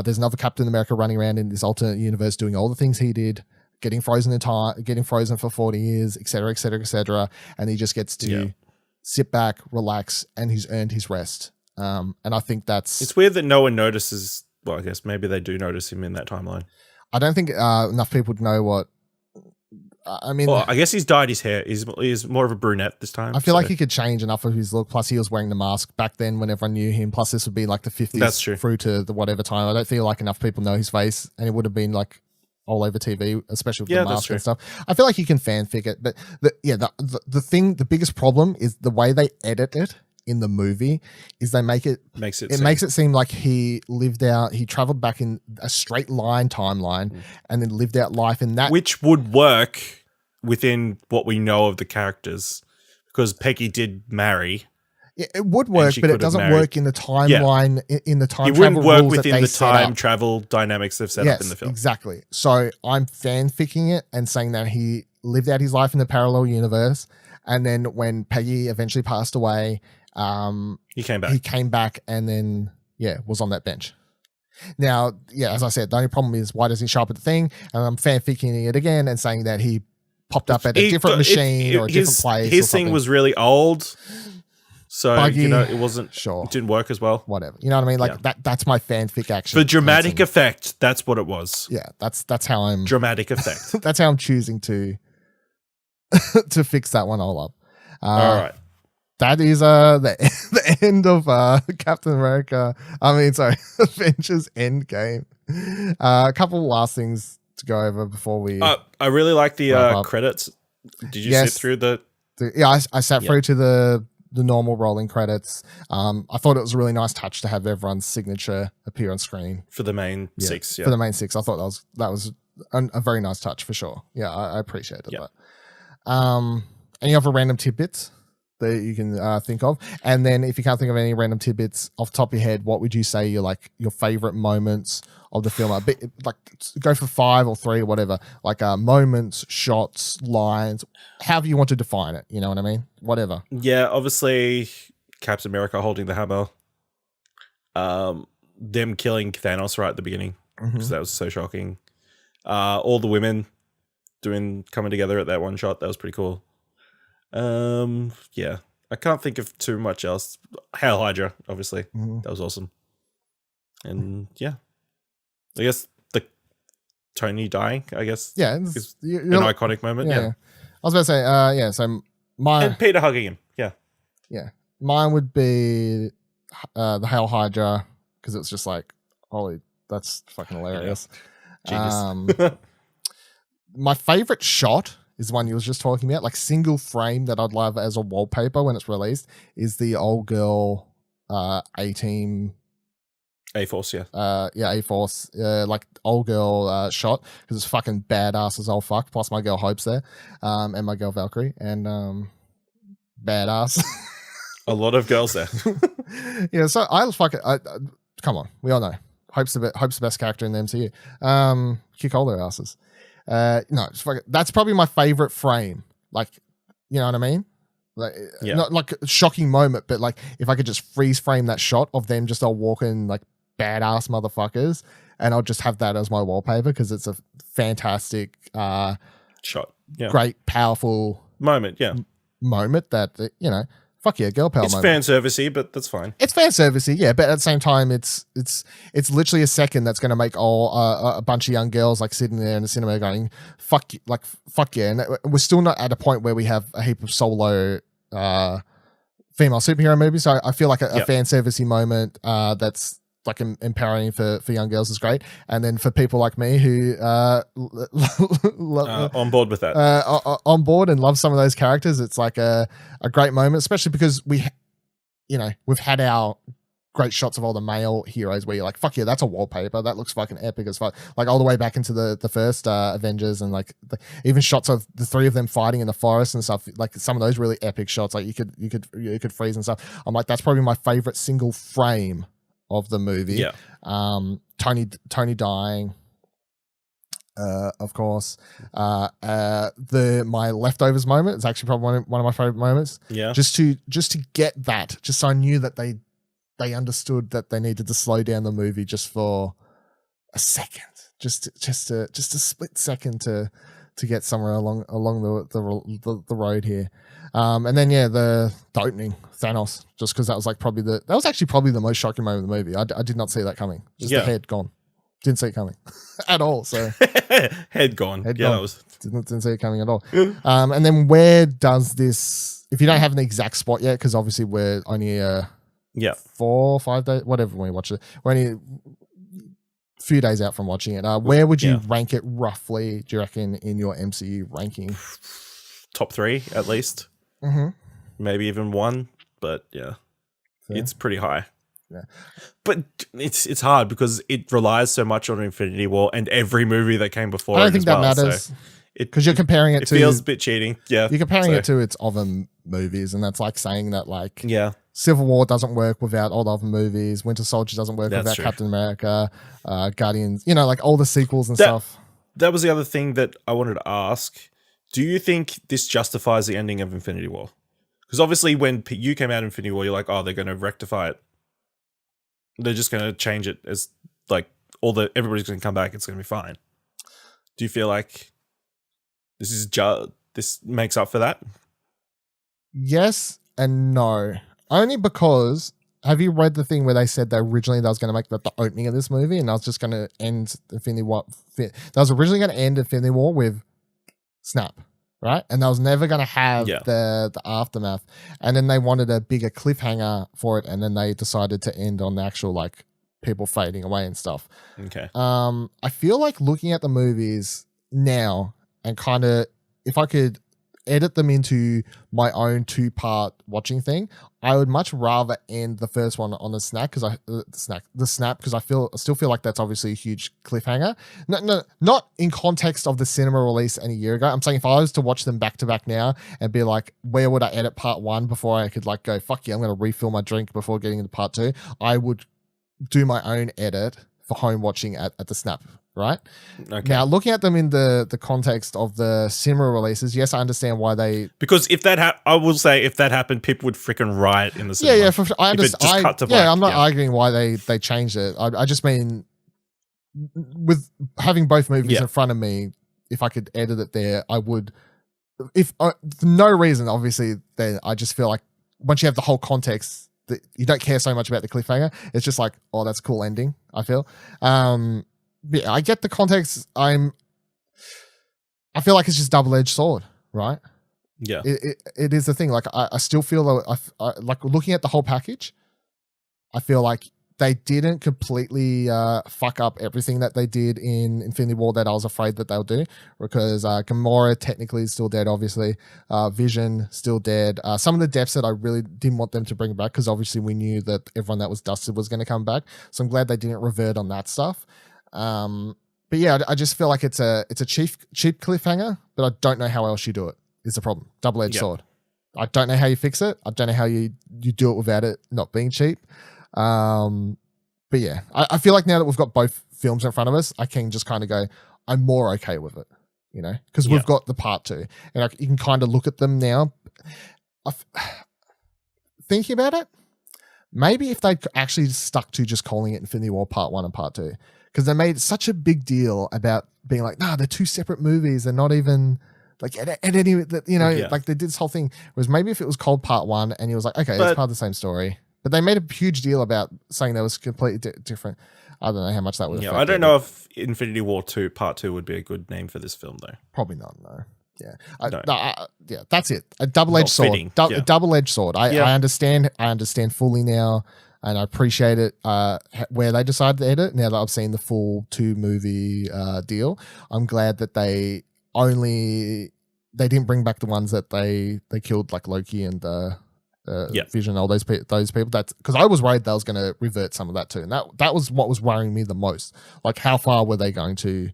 Speaker 1: There's another Captain America running around in this alternate universe doing all the things he did, getting frozen in time, getting frozen for 40 years, et cetera, et cetera, et cetera. And he just gets to sit back, relax, and he's earned his rest. And I think
Speaker 3: it's weird that no one notices. Well, I guess maybe they do notice him in that timeline.
Speaker 1: I don't think enough people know what I mean,
Speaker 3: well, I guess he's dyed his hair. He's more of a brunette this time.
Speaker 1: I feel like he could change enough of his look. Plus, he was wearing the mask back then when everyone knew him. Plus, this would be like the 50s
Speaker 3: That's true.
Speaker 1: through to the whatever time. I don't feel like enough people know his face, and it would have been like all over TV, especially with the mask and stuff. I feel like you can fanfic it, but the biggest problem is the way they edit it in the movie is they makes it seem like he traveled back in a straight line timeline and then lived out life in that,
Speaker 3: which would work within what we know of the characters, because Peggy did marry.
Speaker 1: It would work, but it doesn't work in the timeline. In the time,
Speaker 3: it wouldn't work within the time travel dynamics they've set up in the film.
Speaker 1: Exactly. So I'm fanficking it and saying that he lived out his life in the parallel universe, and then when Peggy eventually passed away, he came back. He came back, and then was on that bench. Now, as I said, the only problem is why doesn't he show up at the thing? And I'm fanficking it again and saying that he popped up at a different machine or a different place.
Speaker 3: His thing was really old. So,
Speaker 1: buggy,
Speaker 3: it wasn't, it didn't work as well.
Speaker 1: Whatever. You know what I mean? Like that's my fanfic action.
Speaker 3: For dramatic effect, that's what it was.
Speaker 1: Yeah, that's how I'm...
Speaker 3: Dramatic effect.
Speaker 1: That's how I'm choosing to fix that one all up.
Speaker 3: All right.
Speaker 1: That is the end of Captain America. Avengers Endgame. A couple last things to go over before we...
Speaker 3: I really like the credits. Did you sit through the...
Speaker 1: I sat through to the normal rolling credits. I thought it was a really nice touch to have everyone's signature appear on screen
Speaker 3: for the main six.
Speaker 1: For the main six, I thought that was a very nice touch for sure. Yeah, I appreciated that. Any other random tidbits that you can think of? And then, if you can't think of any random tidbits off the top of your head, what would you say your favorite moments of the film? Like, go for 5 or 3 or whatever. Like moments, shots, lines, however you want to define it. You know what I mean? Whatever.
Speaker 3: Yeah, obviously, Captain America holding the hammer. Them killing Thanos right at the beginning, because that was so shocking. All the women coming together at that one shot. That was pretty cool. I can't think of too much else. Hail Hydra, obviously. That was awesome. And I guess the Tony dying, is an iconic moment. Yeah.
Speaker 1: I was about to say, so mine...
Speaker 3: And Peter hugging him.
Speaker 1: Yeah. Mine would be the Hail Hydra, because it's just like, holy, that's fucking hilarious.
Speaker 3: Genius.
Speaker 1: My favorite shot is the one you was just talking about, like single frame that I'd love as a wallpaper when it's released, is the old girl A-Team...
Speaker 3: A-Force,
Speaker 1: A-Force, like old girl shot, because it's fucking badass as all fuck. Plus my girl Hope's there, and my girl Valkyrie, and badass.
Speaker 3: A lot of girls there.
Speaker 1: So come on, we all know Hope's the best character in the MCU. Kick all their asses. No, that's probably my favorite frame. Like, you know what I mean? Like, not like a shocking moment, but like if I could just freeze frame that shot of them just all walking like badass motherfuckers, and I'll just have that as my wallpaper, because it's a fantastic
Speaker 3: shot.
Speaker 1: Great, powerful
Speaker 3: moment.
Speaker 1: Moment that, fuck yeah, girl power.
Speaker 3: It's fan servicey, but that's fine.
Speaker 1: It's fan servicey, but at the same time, it's literally a second that's going to make a bunch of young girls like sitting there in the cinema going, fuck yeah. And we're still not at a point where we have a heap of solo female superhero movies. So I feel like a fan servicey moment that's like empowering for young girls is great. And then for people like me who
Speaker 3: on board with that,
Speaker 1: on board and love some of those characters, it's like a great moment, especially because we've had our great shots of all the male heroes where you're like, fuck yeah, that's a wallpaper. That looks fucking epic as fuck. Like all the way back into the first Avengers, and like even shots of the 3 of them fighting in the forest and stuff. Like some of those really epic shots, like you could freeze and stuff. I'm like, that's probably my favorite single frame of the movie. Tony dying, of course. My leftovers moment is actually probably one of my favorite moments. Just to get that, just so I knew that they understood that they needed to slow down the movie just for a second, just a split second to get somewhere along the road here. And then the opening, Thanos, just because that was like probably the most shocking moment of the movie. I did not see that coming. Just the head gone. Didn't see it coming at all. So
Speaker 3: head gone.
Speaker 1: Head
Speaker 3: yeah,
Speaker 1: gone.
Speaker 3: that was.
Speaker 1: Didn't see it coming at all. And then where does this? If you don't have an exact spot yet, because obviously we're only 4 or 5 days, whatever when we watch it, we're only a few days out from watching it. Where would you rank it roughly? Do you reckon in your MCU ranking?
Speaker 3: Top 3 at least.
Speaker 1: Mm-hmm.
Speaker 3: Maybe even 1, but yeah, it's pretty high.
Speaker 1: Yeah.
Speaker 3: But it's hard because it relies so much on Infinity War and every movie that came before.
Speaker 1: I don't think that matters because you're comparing it to.
Speaker 3: It feels a bit cheating. Yeah,
Speaker 1: you're comparing it to its other movies, and that's like saying that like
Speaker 3: Civil
Speaker 1: War doesn't work without all the other movies. Winter Soldier doesn't work without Captain America, Guardians. You know, like all the sequels and stuff.
Speaker 3: That was the other thing that I wanted to ask. Do you think this justifies the ending of Infinity War? Because obviously, when you came out in Infinity War, you're like, oh, they're going to rectify it. They're just going to change it as like everybody's going to come back. It's going to be fine. Do you feel like this makes up for that?
Speaker 1: Yes and no. Only because have you read the thing where they said that originally that was going to make the opening of this movie and I was just going to end Infinity War. That was originally going to end Infinity War with Snap, right? And that was never going to have the aftermath. And then they wanted a bigger cliffhanger for it, and then they decided to end on the actual like people fading away and stuff.
Speaker 3: Okay.
Speaker 1: I feel like looking at the movies now and kind of if I could edit them into my own 2-part watching thing, I would much rather end the first one on the snap because I still feel like that's obviously a huge cliffhanger. No, not in context of the cinema release a year ago. I'm saying if I was to watch them back to back now and be like, where would I edit part 1 before I could like go, fuck yeah, I'm going to refill my drink before getting into part 2. I would do my own edit for home watching at the snap. Right? Okay. Now, looking at them in the context of the cinema releases, yes, I understand why they...
Speaker 3: Because if that I will say if that happened, people would freaking riot in the cinema.
Speaker 1: Yeah, I understand. I'm not arguing why they changed it. I just mean, with having both movies in front of me, if I could edit it there, I would... If for no reason, obviously, then I just feel like once you have the whole context, that you don't care so much about the cliffhanger. It's just like, oh, that's a cool ending, I feel. Yeah, I get the context. I feel like it's just double-edged sword, right?
Speaker 3: Yeah,
Speaker 1: it is the thing. Like I still feel I like looking at the whole package. I feel like they didn't completely fuck up everything that they did in Infinity War that I was afraid that they'll do, because Gamora technically is still dead, obviously. Vision still dead. Some of the deaths that I really didn't want them to bring back, because obviously we knew that everyone that was dusted was going to come back. So I'm glad they didn't revert on that stuff. But yeah, I just feel like it's a cheap cliffhanger, but I don't know how else you do it. Is the problem. Double-edged sword. I don't know how you fix it. I don't know how you do it without it not being cheap. But yeah, I feel like now that we've got both films in front of us, I can just kind of go, I'm more okay with it, you know, because we've got the part 2 and you can kind of look at them now. Thinking about it, maybe if they'd actually stuck to just calling it Infinity War Part 1 and Part 2, because they made such a big deal about being like, nah, they're 2 separate movies. They're not even like at any, you know, like they did this whole thing. Whereas maybe if it was called Part 1 and he was like, okay, it's part of the same story. But they made a huge deal about saying that was completely different. I don't know how much that would affect.
Speaker 3: I don't know if Infinity War 2 Part 2 would be a good name for this film, though.
Speaker 1: Probably not, no. Yeah. Yeah, that's it. A double-edged sword. A double-edged sword. I understand fully now, and I appreciate it where they decided to edit. Now that I've seen the full 2-movie deal, I'm glad that they didn't bring back the ones that they killed, like Loki and Vision, all those people. That's because I was worried they was going to revert some of that too, and that was what was worrying me the most. Like, how far were they going to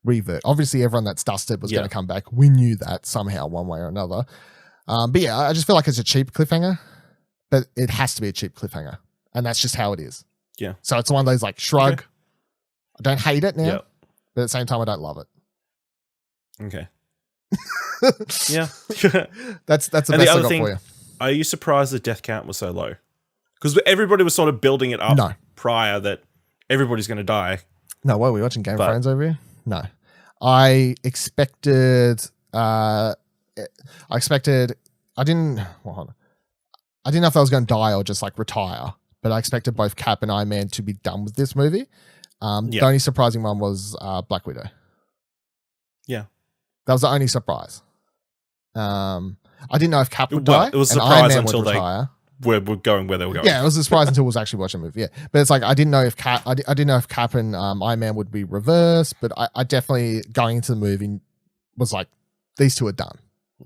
Speaker 1: revert? Obviously, everyone that's dusted was going to come back. We knew that somehow, one way or another. But yeah, I just feel like it's a cheap cliffhanger, but it has to be a cheap cliffhanger, and that's just how it is.
Speaker 3: Yeah.
Speaker 1: So it's one of those like shrug. Okay. I don't hate it now, but at the same time, I don't love it.
Speaker 3: Okay. Yeah.
Speaker 1: That's the best I got for you.
Speaker 3: Are you surprised the death count was so low? Because everybody was sort of building it up prior that everybody's going to die.
Speaker 1: No, what are we watching Game of Thrones over here? No. I expected I didn't know if I was going to die or just like retire, but I expected both Cap and Iron Man to be done with this movie. The only surprising one was Black Widow.
Speaker 3: Yeah.
Speaker 1: That was the only surprise. I didn't know if Cap would die.
Speaker 3: It was a
Speaker 1: and Iron
Speaker 3: surprise
Speaker 1: Man
Speaker 3: until
Speaker 1: would retire.
Speaker 3: We're going where they were going.
Speaker 1: Yeah, it was a surprise until I was actually watching the movie. Yeah, but it's like I didn't know if Cap, I didn't know if Cap and Iron Man would be reversed. But I definitely going into the movie was like, these two are done.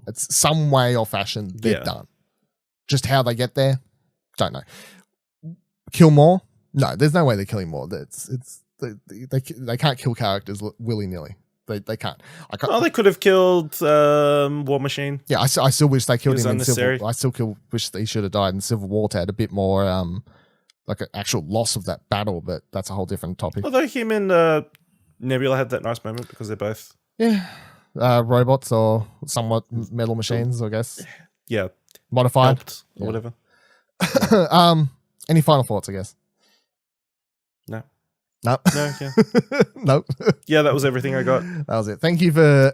Speaker 1: It's some way or fashion they're done. Just how they get there, don't know. Kill more? No, there's no way they're killing more. They can't kill characters willy nilly. They can't.
Speaker 3: Oh, they could have killed War Machine.
Speaker 1: Yeah, I still wish they killed him in
Speaker 3: unnecessary.
Speaker 1: Civil. I still wish he should have died in Civil War to add a bit more like an actual loss of that battle. But that's a whole different topic.
Speaker 3: Although him and Nebula had that nice moment because they're both
Speaker 1: robots or somewhat metal machines, I guess.
Speaker 3: Yeah,
Speaker 1: modified
Speaker 3: or whatever.
Speaker 1: Any final thoughts? I guess.
Speaker 3: No.
Speaker 1: Nope.
Speaker 3: No, yeah.
Speaker 1: Nope.
Speaker 3: Yeah, that was everything I got.
Speaker 1: That was it. Thank you for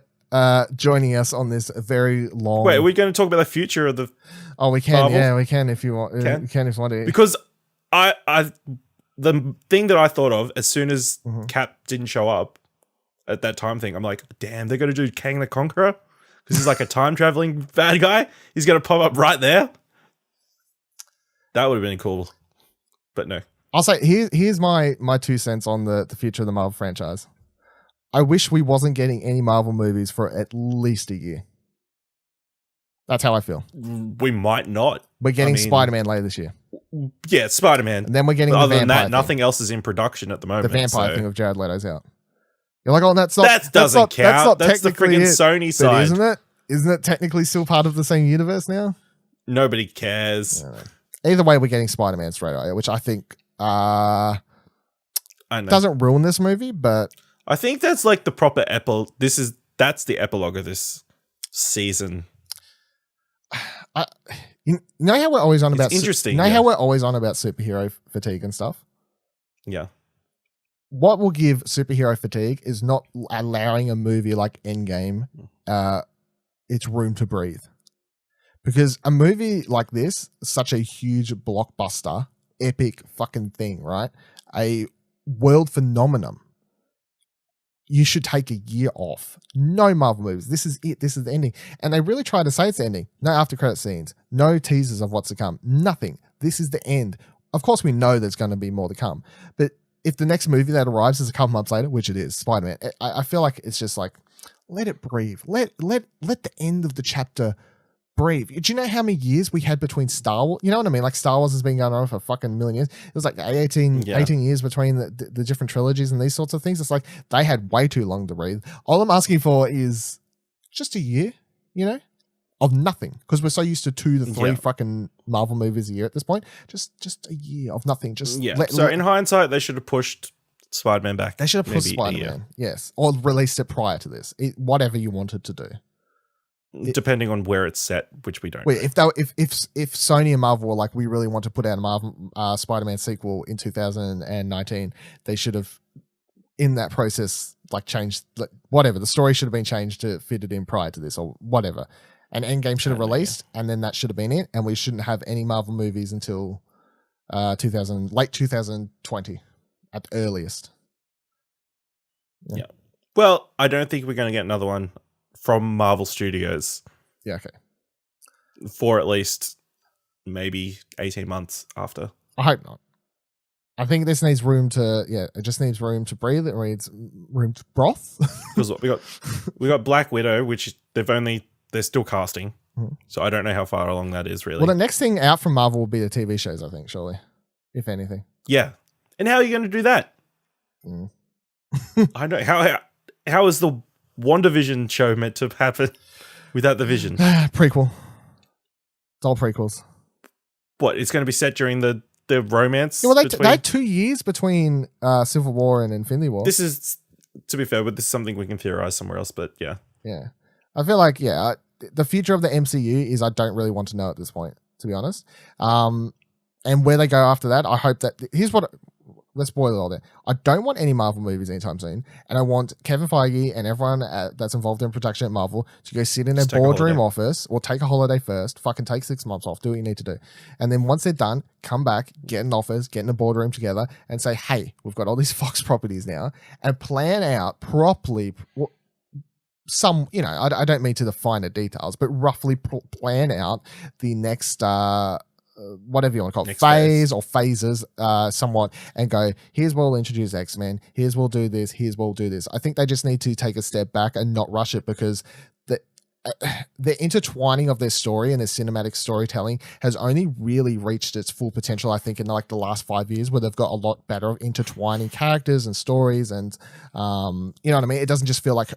Speaker 1: joining us on this very long...
Speaker 3: Wait, are we going to talk about the future of the...
Speaker 1: Oh, we can.
Speaker 3: Marvel?
Speaker 1: Yeah, we can if you want. We can if you want to.
Speaker 3: Because the thing that I thought of as soon as Cap didn't show up at that time thing, I'm like, damn, they're going to do Kang the Conqueror? Because he's like a time-traveling bad guy. He's going to pop up right there. That would have been cool. But no.
Speaker 1: I'll say here's my 2 cents on the future of the Marvel franchise. I wish we wasn't getting any Marvel movies for at least a year. That's how I feel.
Speaker 3: We might not.
Speaker 1: We're getting Spider-Man later this year.
Speaker 3: Yeah, Spider-Man.
Speaker 1: And then we're getting
Speaker 3: other
Speaker 1: the
Speaker 3: than
Speaker 1: vampire
Speaker 3: that, nothing else is in production at the moment.
Speaker 1: The vampire thing of Jared Leto's out. You're like, oh, that's not...
Speaker 3: That doesn't count. That's the
Speaker 1: technically
Speaker 3: freaking Sony side.
Speaker 1: But isn't it? Isn't it technically still part of the same universe now?
Speaker 3: Nobody cares.
Speaker 1: Either way, we're getting Spider-Man straight away, which I think
Speaker 3: I know.
Speaker 1: Doesn't ruin this movie, but...
Speaker 3: I think that's like the proper that's the epilogue of this season.
Speaker 1: You know how we're always on about...
Speaker 3: interesting.
Speaker 1: How we're always on about superhero fatigue and stuff?
Speaker 3: Yeah.
Speaker 1: What will give superhero fatigue is not allowing a movie like Endgame its room to breathe. Because a movie like this, such a huge blockbuster, epic fucking thing, right? A world phenomenon. You should take a year off. No Marvel movies. This is it. This is the ending. And they really try to say it's the ending. No after credit scenes. No teasers of what's to come. Nothing. This is the end. Of course, we know there's going to be more to come. But if the next movie that arrives is a couple months later, which it is, Spider-Man, I feel like it's just like, let it breathe. Let the end of the chapter breathe. Do you know how many years we had between Star Wars? You know what I mean? Like Star Wars has been going on for fucking million years. It was like 18 years between the different trilogies and these sorts of things. It's like they had way too long to breathe. All I'm asking for is just a year, you know, of nothing. Because we're so used to 2 to 3 fucking Marvel movies a year at this point. Just a year of nothing. Just
Speaker 3: in hindsight, they should have pushed Spider-Man back.
Speaker 1: They should have pushed Spider-Man, yes. Or released it prior to this. Whatever you wanted to do.
Speaker 3: Depending on where it's set, which we don't.
Speaker 1: Wait, if Sony and Marvel were like, we really want to put out a Marvel Spider-Man sequel in 2019, they should have, in that process, like changed, like, whatever. The story should have been changed to fit it in prior to this or whatever. And Endgame should have released, and then that should have been it. And we shouldn't have any Marvel movies until late 2020 at earliest.
Speaker 3: Yeah. Well, I don't think we're going to get another one from Marvel Studios.
Speaker 1: Yeah, okay.
Speaker 3: For at least maybe 18 months after.
Speaker 1: I hope not. I think this needs room to, it just needs room to breathe. It needs room to broth.
Speaker 3: Because we got Black Widow, which they're still casting. Mm-hmm. So I don't know how far along that is really.
Speaker 1: Well, the next thing out from Marvel will be the TV shows, I think, surely. If anything.
Speaker 3: Yeah. And how are you going to do that? I know. How is the WandaVision show meant to happen without the Vision?
Speaker 1: Prequel. It's all prequels.
Speaker 3: What? It's going to be set during the romance?
Speaker 1: Yeah, well, they had 2 years between Civil War and Infinity War.
Speaker 3: This is, to be fair, but this is something we can theorize somewhere else, but yeah.
Speaker 1: Yeah. I feel like, the future of the MCU is I don't really want to know at this point, to be honest. And where they go after that, I hope that... Here's what let's boil it all down. I don't want any Marvel movies anytime soon, and I want Kevin Feige and everyone that's involved in production at Marvel to go sit in their boardroom office or take a holiday first, fucking take 6 months off, do what you need to do. And then once they're done, come back, get in office, get in the boardroom together and say, hey, we've got all these Fox properties now, and plan out properly some, you know, I don't mean to the finer details, but roughly plan out the next whatever you want to call it, phase or phases somewhat, and go, here's where we'll introduce X-Men, here's we'll do this, here's we'll do this. I think they just need to take a step back and not rush it, because the intertwining of their story and their cinematic storytelling has only really reached its full potential, I think, in like the last 5 years, where they've got a lot better at intertwining characters and stories, and you know what I mean? It doesn't just feel like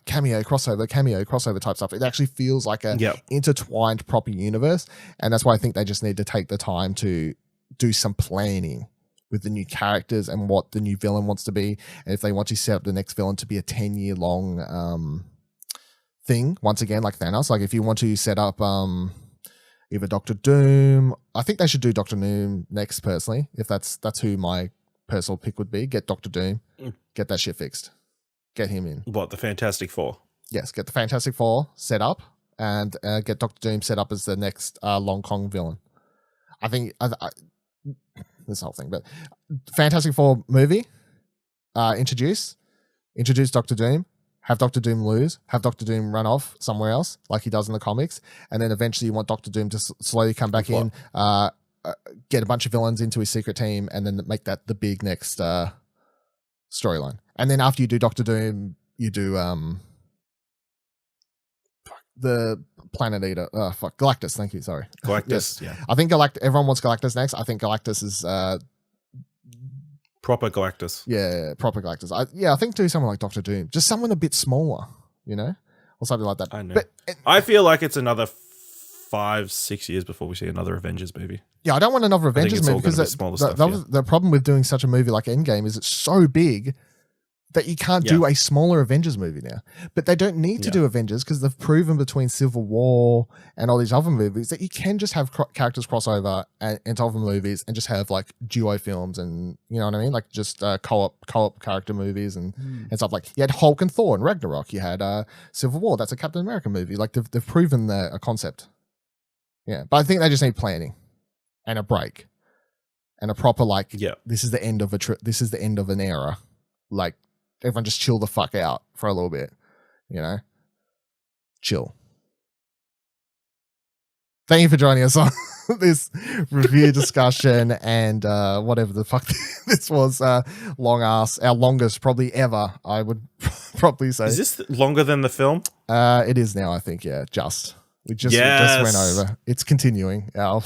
Speaker 1: cameo crossover type stuff. It actually feels like a intertwined proper universe, and that's why I think they just need to take the time to do some planning with the new characters and what the new villain wants to be, and if they want to set up the next villain to be a 10-year long thing, once again, like Thanos. Like if you want to set up either Doctor Doom, I think they should do Doctor Doom next, personally. If that's who my personal pick would be. Get Doctor Doom, get that shit fixed, get him in.
Speaker 3: What, the Fantastic Four?
Speaker 1: Yes, get the Fantastic Four set up, and get Doctor Doom set up as the next Long Kong villain. I think this whole thing, but Fantastic Four movie, introduce Doctor Doom. Have Doctor Doom lose, have Doctor Doom run off somewhere else like he does in the comics, and then eventually you want Doctor Doom to slowly come back in, get a bunch of villains into his secret team, and then make that the big next storyline. And then after you do Doctor Doom, you do the Planet Eater. Galactus. Thank you. Sorry,
Speaker 3: Galactus.
Speaker 1: Yes. I think everyone wants Galactus next. I think Galactus is
Speaker 3: proper Galactus.
Speaker 1: Yeah, proper Galactus. I think do someone like Doctor Doom. Just someone a bit smaller, you know? Or something like that.
Speaker 3: I know. But I feel like it's another 5-6 years before we see another Avengers movie.
Speaker 1: Yeah, I don't want another Avengers movie, because the problem with doing such a movie like Endgame is it's so big that you can't do a smaller Avengers movie now. But they don't need to do Avengers, because they've proven between Civil War and all these other movies that you can just have characters crossover into other movies and just have like duo films, and you know what I mean? Like just co-op character movies and stuff. Like you had Hulk and Thor and Ragnarok. You had Civil War. That's a Captain America movie. Like they've proven a concept. Yeah, but I think they just need planning and a break and a proper this is the end of this is the end of an era. Like, everyone just chill the fuck out for a little bit, you know? Chill. Thank you for joining us on this review discussion and whatever the fuck this was. Our longest probably ever, I would probably say.
Speaker 3: Is this longer than the film?
Speaker 1: It is now, I think, yeah. We just went over. It's continuing our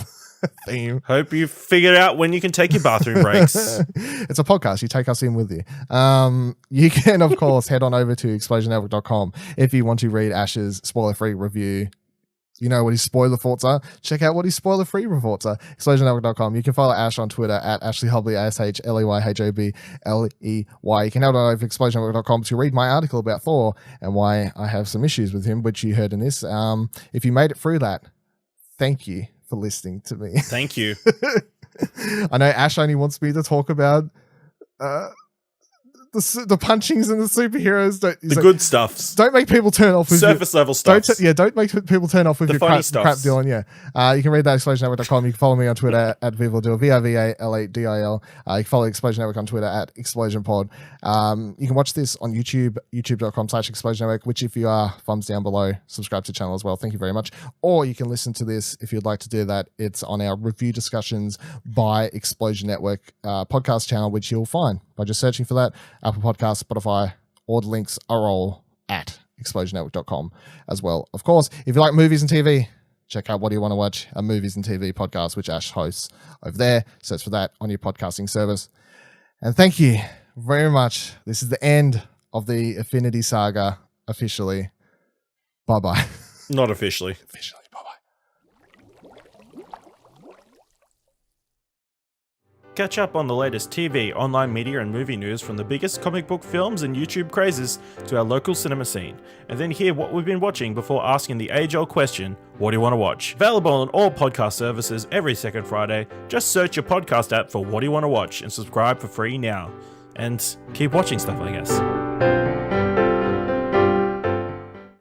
Speaker 1: theme.
Speaker 3: Hope you figured out when you can take your bathroom breaks.
Speaker 1: It's a podcast. You take us in with you. You can, of course, head on over to explosionnetwork.com if you want to read Ash's spoiler-free review. You know what his spoiler thoughts are. Check out what his spoiler-free reports are. ExplosionNetwork.com. You can follow Ash on Twitter at AshleyHobley, ASHLEYHOBLEY. You can head on over to ExplosionNetwork.com to read my article about Thor and why I have some issues with him, which you heard in this. If you made it through that, thank you for listening to me.
Speaker 3: Thank you.
Speaker 1: I know Ash only wants me to talk about the punchings and the superheroes.
Speaker 3: Good stuff.
Speaker 1: Don't make people turn off with
Speaker 3: surface level stuff.
Speaker 1: Don't make people turn off with
Speaker 3: the
Speaker 1: your
Speaker 3: crap,
Speaker 1: Dylan. Yeah. You can read that at ExplosionNetwork.com. You can follow me on Twitter at Vivaladil, VIVALADIL. You can follow Explosion Network on Twitter at ExplosionPod. You can watch this on YouTube, youtube.com/Explosion Network, which if you are, thumbs down below, subscribe to the channel as well. Thank you very much. Or you can listen to this if you'd like to do that. It's on our Review Discussions by Explosion Network podcast channel, which you'll find by just searching for that. Apple Podcasts, Spotify, all the links are all at explosionnetwork.com as well. Of course, if you like movies and TV, check out What Do You Want to Watch, a movies and TV podcast, which Ash hosts over there. Search for that on your podcasting service. And thank you very much. This is the end of the Affinity Saga officially. Bye-bye.
Speaker 3: Not officially.
Speaker 1: Officially. Bye-bye.
Speaker 3: Catch up on the latest TV, online media and movie news from the biggest comic book films and YouTube crazes to our local cinema scene, and then hear what we've been watching before asking the age-old question, what do you want to watch? Available on all podcast services every second Friday. Just search your podcast app for What Do You Want to Watch and subscribe for free now. And keep watching stuff, I guess.